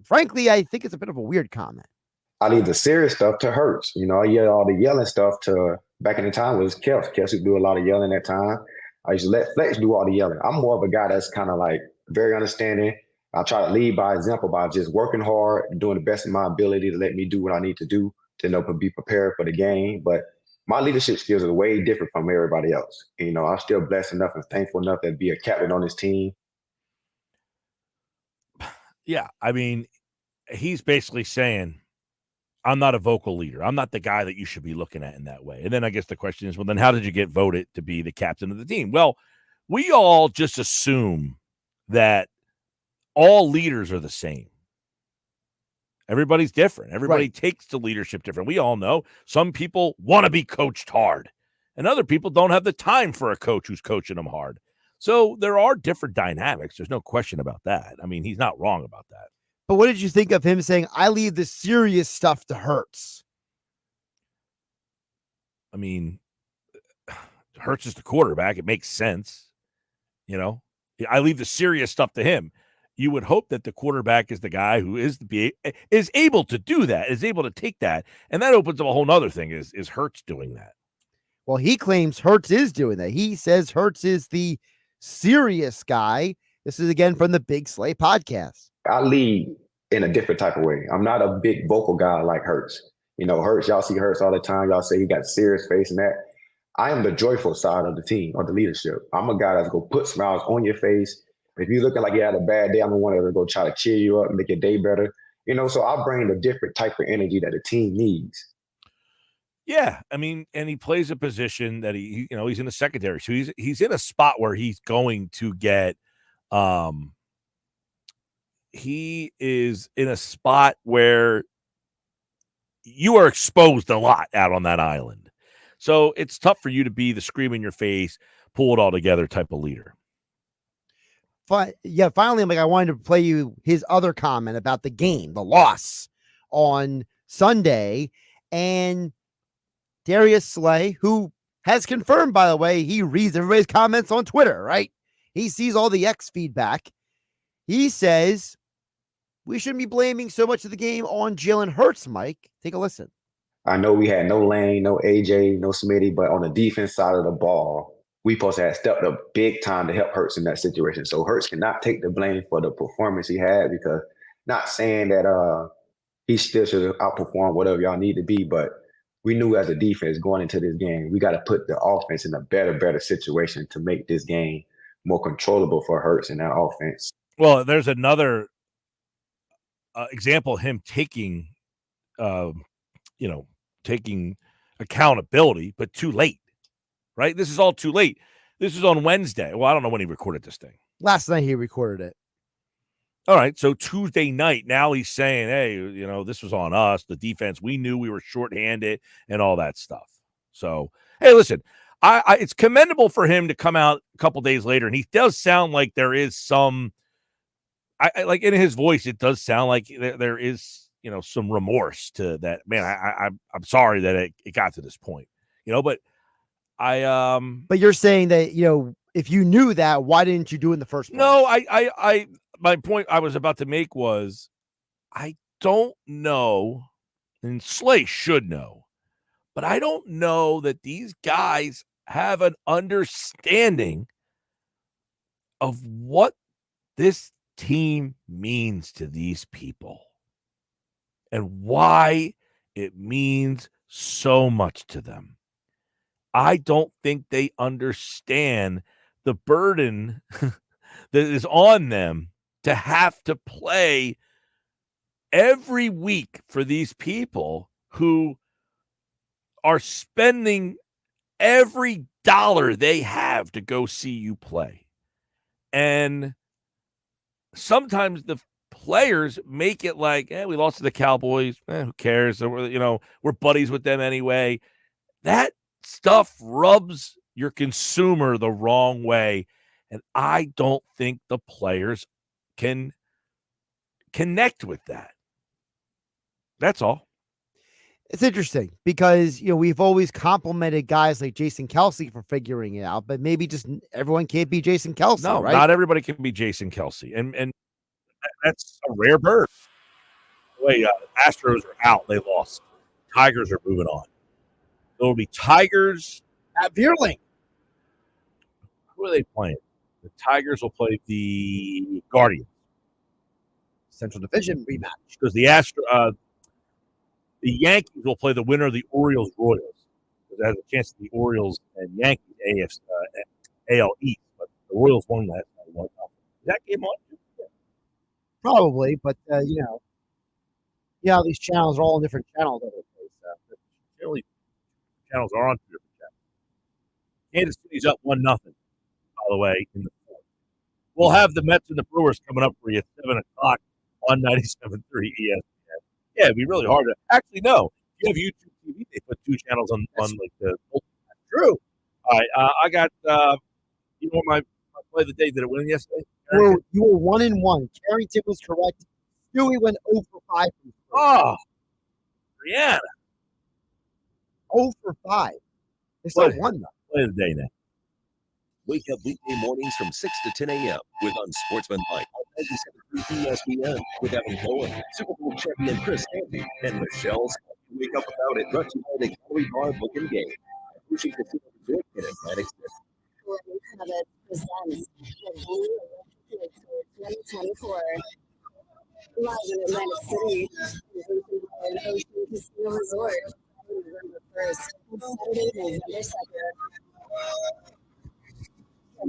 frankly, I think it's a bit of a weird comment. I leave the serious stuff to Hurts. I yell all the yelling stuff to back in the time was Kels. Kels would do a lot of yelling at time. I used to let Flex do all the yelling. I'm more of a guy that's kind of like very understanding. I try to lead by example by just working hard, doing the best of my ability to let me do what I need to do to be prepared for the game. But my leadership skills are way different from everybody else. I'm still blessed enough and thankful enough to be a captain on this team. Yeah, I mean, he's basically saying, I'm not a vocal leader. I'm not the guy that you should be looking at in that way. And then I guess the question is, well, then how did you get voted to be the captain of the team? Well, we all just assume that all leaders are the same. Everybody's different. Everybody takes the leadership different. We all know some people want to be coached hard, and other people don't have the time for a coach who's coaching them hard. So there are different dynamics. There's no question about that. I mean, he's not wrong about that. But what did you think of him saying, I leave the serious stuff to Hurts? I mean, Hurts is the quarterback. It makes sense. I leave the serious stuff to him. You would hope that the quarterback is the guy who is able to do that, is able to take that. And that opens up a whole nother thing. Is Hurts doing that? Well, he claims Hurts is doing that. He says Hurts is the serious guy. This is again from the Big Slay podcast. I lead in a different type of way. I'm not a big vocal guy like Hurts. Hurts, y'all see Hurts all the time. Y'all say he got serious face and that. I am the joyful side of the team, or the leadership. I'm a guy that's going to put smiles on your face. If you're looking like you had a bad day, I'm the one that's going to try to cheer you up and make your day better. So I bring a different type of energy that the team needs. Yeah, I mean, and he plays a position that he's in the secondary. So he's in a spot where he's going to get he is in a spot where you are exposed a lot out on that island. So it's tough for you to be the scream in your face, pull it all together type of leader. Finally, I wanted to play you his other comment about the game, the loss on Sunday. And Darius Slay, who has confirmed, by the way, he reads everybody's comments on Twitter, right? He sees all the X feedback. He says we shouldn't be blaming so much of the game on Jalen Hurts, Mike. Take a listen. I know we had no Lane, no AJ, no Smitty, but on the defense side of the ball, we supposed to have stepped up big time to help Hurts in that situation. So Hurts cannot take the blame for the performance he had, because not saying that he still should have outperformed whatever y'all need to be, but we knew as a defense going into this game, we got to put the offense in a better situation to make this game more controllable for Hurts and that offense. Well, there's another example of him taking, taking accountability, but too late, right? This is all too late. This is on Wednesday. Well, I don't know when he recorded this thing. Last night he recorded it. All right, so Tuesday night, now he's saying, hey, this was on us, the defense. We knew we were shorthanded and all that stuff. So, hey, listen, it's commendable for him to come out a couple days later, and he does sound like there is some, like in his voice, it does sound like there is, some remorse to that. Man, I'm sorry that it got to this point, but But you're saying that, if you knew that, why didn't you do it in the first place? No, my point I was about to make was I don't know, and Slay should know, but I don't know that these guys have an understanding of what this team means to these people and why it means so much to them. I don't think they understand the burden that is on them to have to play every week for these people who are spending every dollar they have to go see you play. And sometimes the players make it like, we lost to the Cowboys. Who cares? We're buddies with them anyway. That stuff rubs your consumer the wrong way. And I don't think the players can connect with that. That's all. It's interesting because, we've always complimented guys like Jason Kelce for figuring it out, but maybe just everyone can't be Jason Kelce. No, right? Not everybody can be Jason Kelce. And that's a rare bird. The way Astros are out, they lost. Tigers are moving on. There will be Tigers at Veerling. Who are they playing? The Tigers will play the Guardians. Central Division rematch. Because the Yankees will play the winner of the Orioles-Royals. Because it has a chance to be Orioles and Yankees AL East. But the Royals won last night. Is that game on? Yeah. Probably, but these channels are all in different channels every place. Generally, channels are on two different channels. Kansas City's up 1-0, by the way, in the fourth. We'll have the Mets and the Brewers coming up for you at 7 o'clock on 97.3 ESPN. Yeah, it'd be really hard to actually know. If you have YouTube TV, they put two channels on like the. True. All right, I got. My play of the day. Did it win yesterday? You were 1-1. Carrington was correct. Stewie went 0 for 5. Oh, Brianna. 0 for 5. They still won though. Play of the day now. Wake up weekday mornings from 6 to 10 a.m. with Unsportsmanlike on 97.3 ESPN with Evan Cohen, Super Bowl champion Chris Handy, and Michelle Scott. Wake up without it. Brought to you by the Gallery Bar Book and Game. Pushing Casino Resort in Atlantic City. Presents the Blue Olympic Tour 2024. Live in Atlantic City, in Ocean Casino Resort, November 1st, and Saturday, November 2nd. At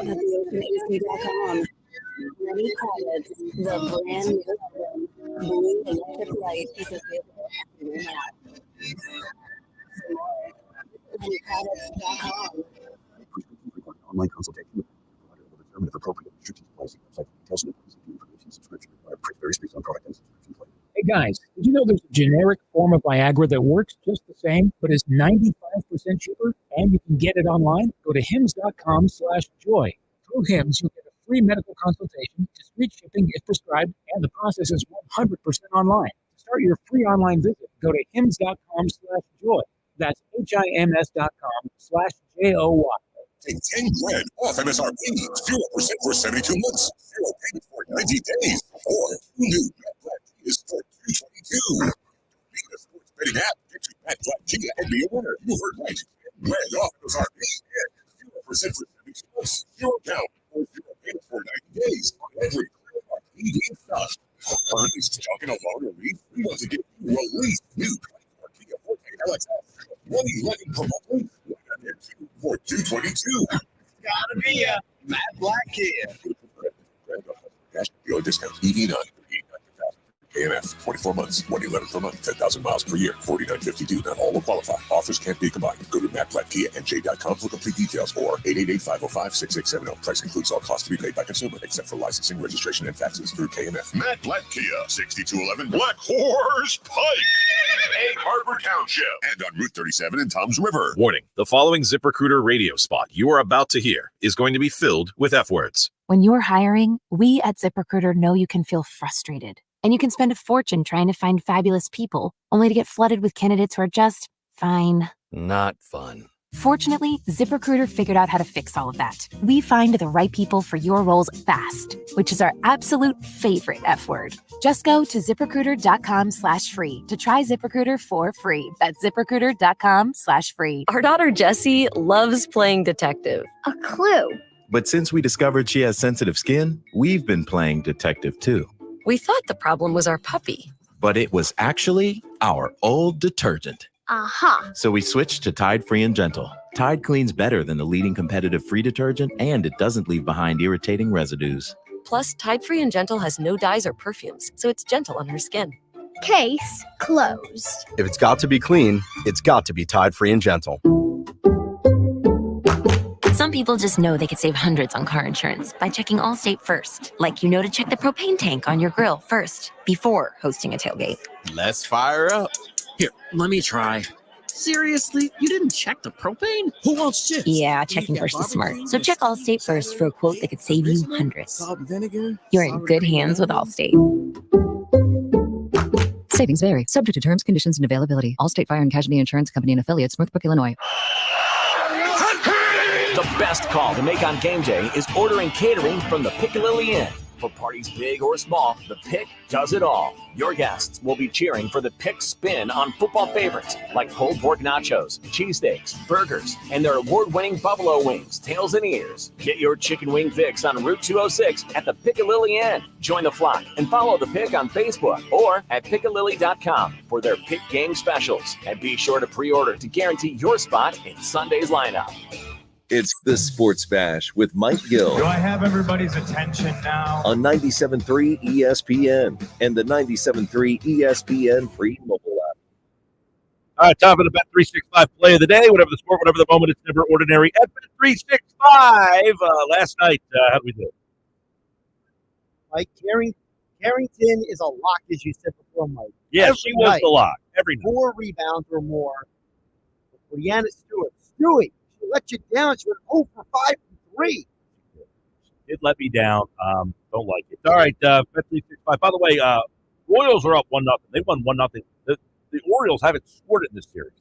theoceanac.com. Many credits, the brand new Blue Electric Light is available everywhere now. For more, manycredits.com. Online consultation with provider will determine if appropriate strategic pricing. Website details and information subscription required. Price varies based on product and subscription plan. Hey guys, did you know there's a generic form of Viagra that works just the same, but is 95% cheaper, and you can get it online? Go to hims.com/joy. Through Hims, you'll get a free medical consultation, discreet shipping if prescribed, and the process is 100% online. start your free online visit, go to hims.com/joy. That's HIMS.com/JOY. Take 10 grand off MSRP, 0% for 72 months, 0 payments for 90 days, or new Matt Black is for $222. Being a sports betting app, get to Matt Black Kia and be a winner. You heard right. 10 grand off MSRP and 0% for 72 months, 0 down, or 0 payments for 90 days on every clear marquee game stuff. Currently stuck in a loan or lease, we want to get you released. New Kia Forte LXS, 111 per month lease. For $222. Gotta be a Matt Black Kia. Cash dealer discount. EV9. AMF, 24 months, 111 per month, 10,000 miles per year, 49.52. Not all will qualify. Offers can't be combined. Go to mattblackkianj.com for complete details or 888-505-6670. Price includes all costs to be paid by consumer, except for licensing, registration, and taxes through KMF. Matt Black Kia, 6211 Black Horse Pike, Egg Harbor Township, and on Route 37 in Toms River. Warning, the following ZipRecruiter radio spot you are about to hear is going to be filled with F words. When you're hiring, we at ZipRecruiter know you can feel frustrated. And you can spend a fortune trying to find fabulous people, only to get flooded with candidates who are just fine. Not fun. Fortunately, ZipRecruiter figured out how to fix all of that. We find the right people for your roles fast, which is our absolute favorite F word. Just go to ZipRecruiter.com/free to try ZipRecruiter for free. That's ZipRecruiter.com/free. Our daughter Jessie loves playing detective. A clue. But since we discovered she has sensitive skin, we've been playing detective too. We thought the problem was our puppy. But it was actually our old detergent. Aha. So we switched to Tide Free and Gentle. Tide cleans better than the leading competitive free detergent, and it doesn't leave behind irritating residues. Plus, Tide Free and Gentle has no dyes or perfumes, so it's gentle on her skin. Case closed. If it's got to be clean, it's got to be Tide Free and Gentle. Some people just know they could save hundreds on car insurance by checking Allstate first. Like you know to check the propane tank on your grill first before hosting a tailgate. Let's fire up. Here, let me try. Seriously? You didn't check the propane? Who wants chips? Yeah, checking first is smart. So check Allstate first for a quote that could save you hundreds. You're in good hands with Allstate. Savings vary, subject to terms, conditions, and availability. Allstate Fire and Casualty Insurance Company and Affiliates, Northbrook, Illinois. The best call to make on game day is ordering catering from the Piccalilli Inn. For parties big or small, the Pick does it all. Your guests will be cheering for the Pick spin on football favorites like pulled pork nachos, cheesesteaks, burgers, and their award-winning buffalo wings, tails, and ears. Get your chicken wing fix on Route 206 at the Piccalilli Inn. Join the flock and follow the Pick on Facebook or at piccalilli.com for their Pick game specials. And be sure to pre-order to guarantee your spot in Sunday's lineup. It's the Sports Bash with Mike Gill. Do I have everybody's attention now? On 97.3 ESPN and the 97.3 ESPN free mobile app. All right, time for the Bet365 play of the day. Whatever the sport, whatever the moment, it's never ordinary. At Bet365, last night, how did we do? Mike, Carrington is a lock, as you said before, Mike. Yeah, she was the lock. Every night. 4 rebounds or more. Brianna Stewart. Stewie. Let you down. She went 0 for 5 from 3. It let me down. Don't like it. All right, Bet365. By the way, Royals are up 1-0. They won 1-0. The Orioles haven't scored it in this series.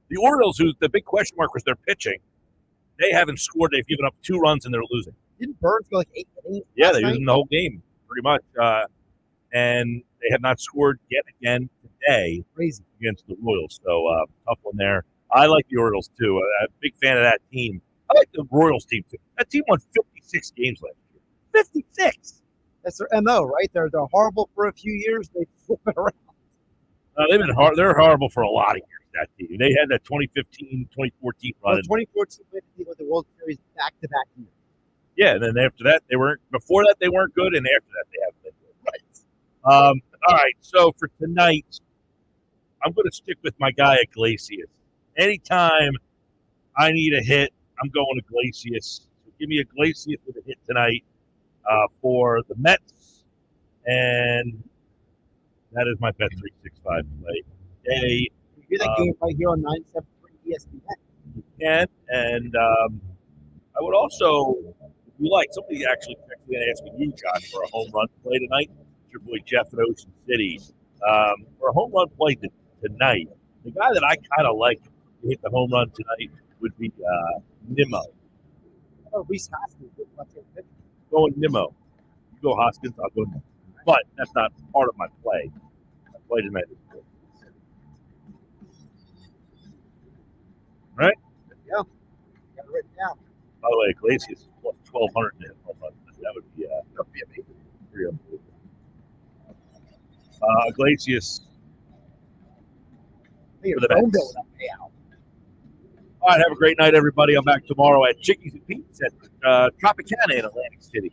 The Orioles, who's the big question mark was their pitching, they haven't scored. They've given up 2 runs and they're losing. Didn't Burns go like 8 innings? Yeah, they're losing the whole game pretty much. And they have not scored yet again today against the Royals. So tough one there. I like the Orioles, too. I'm a big fan of that team. I like the Royals team, too. That team won 56 games last year. 56! That's their MO, right? They're horrible for a few years. They flip it around. They've been they're horrible for a lot of years, that team. They had that 2015, 2014 run. 2014 with the World Series back-to-back years. Yeah, and then after that, they weren't. Before that, they weren't good, and after that, they haven't been good. Right. All right, so for tonight, I'm going to stick with my guy Iglesias. Anytime I need a hit, I'm going Iglesias. So give me Iglesias with a hit tonight for the Mets. And that is my Bet365 play. You hear that game right here on 97.3 ESPN. You can. And I would also, if you like, somebody actually texted me and asked me, you, Josh, for a home run play tonight. It's your boy Jeff in Ocean City. For a home run play tonight, the guy that I kind of like to hit the home run tonight would be Nimmo. Oh, Reese Hoskins. Going Nimmo. You go Hoskins, I'll go Nimmo. But that's not part of my play. My play tonight is good. Right? Yeah. Got it written down. By the way, Iglesias is plus 1,200 to hit home run. That would be amazing. Pretty unbelievable. Iglesias. Your For the phone Mets. bill would pay out. All right, have a great night, everybody. I'm back tomorrow at Chickies and Pete's at Tropicana in Atlantic City.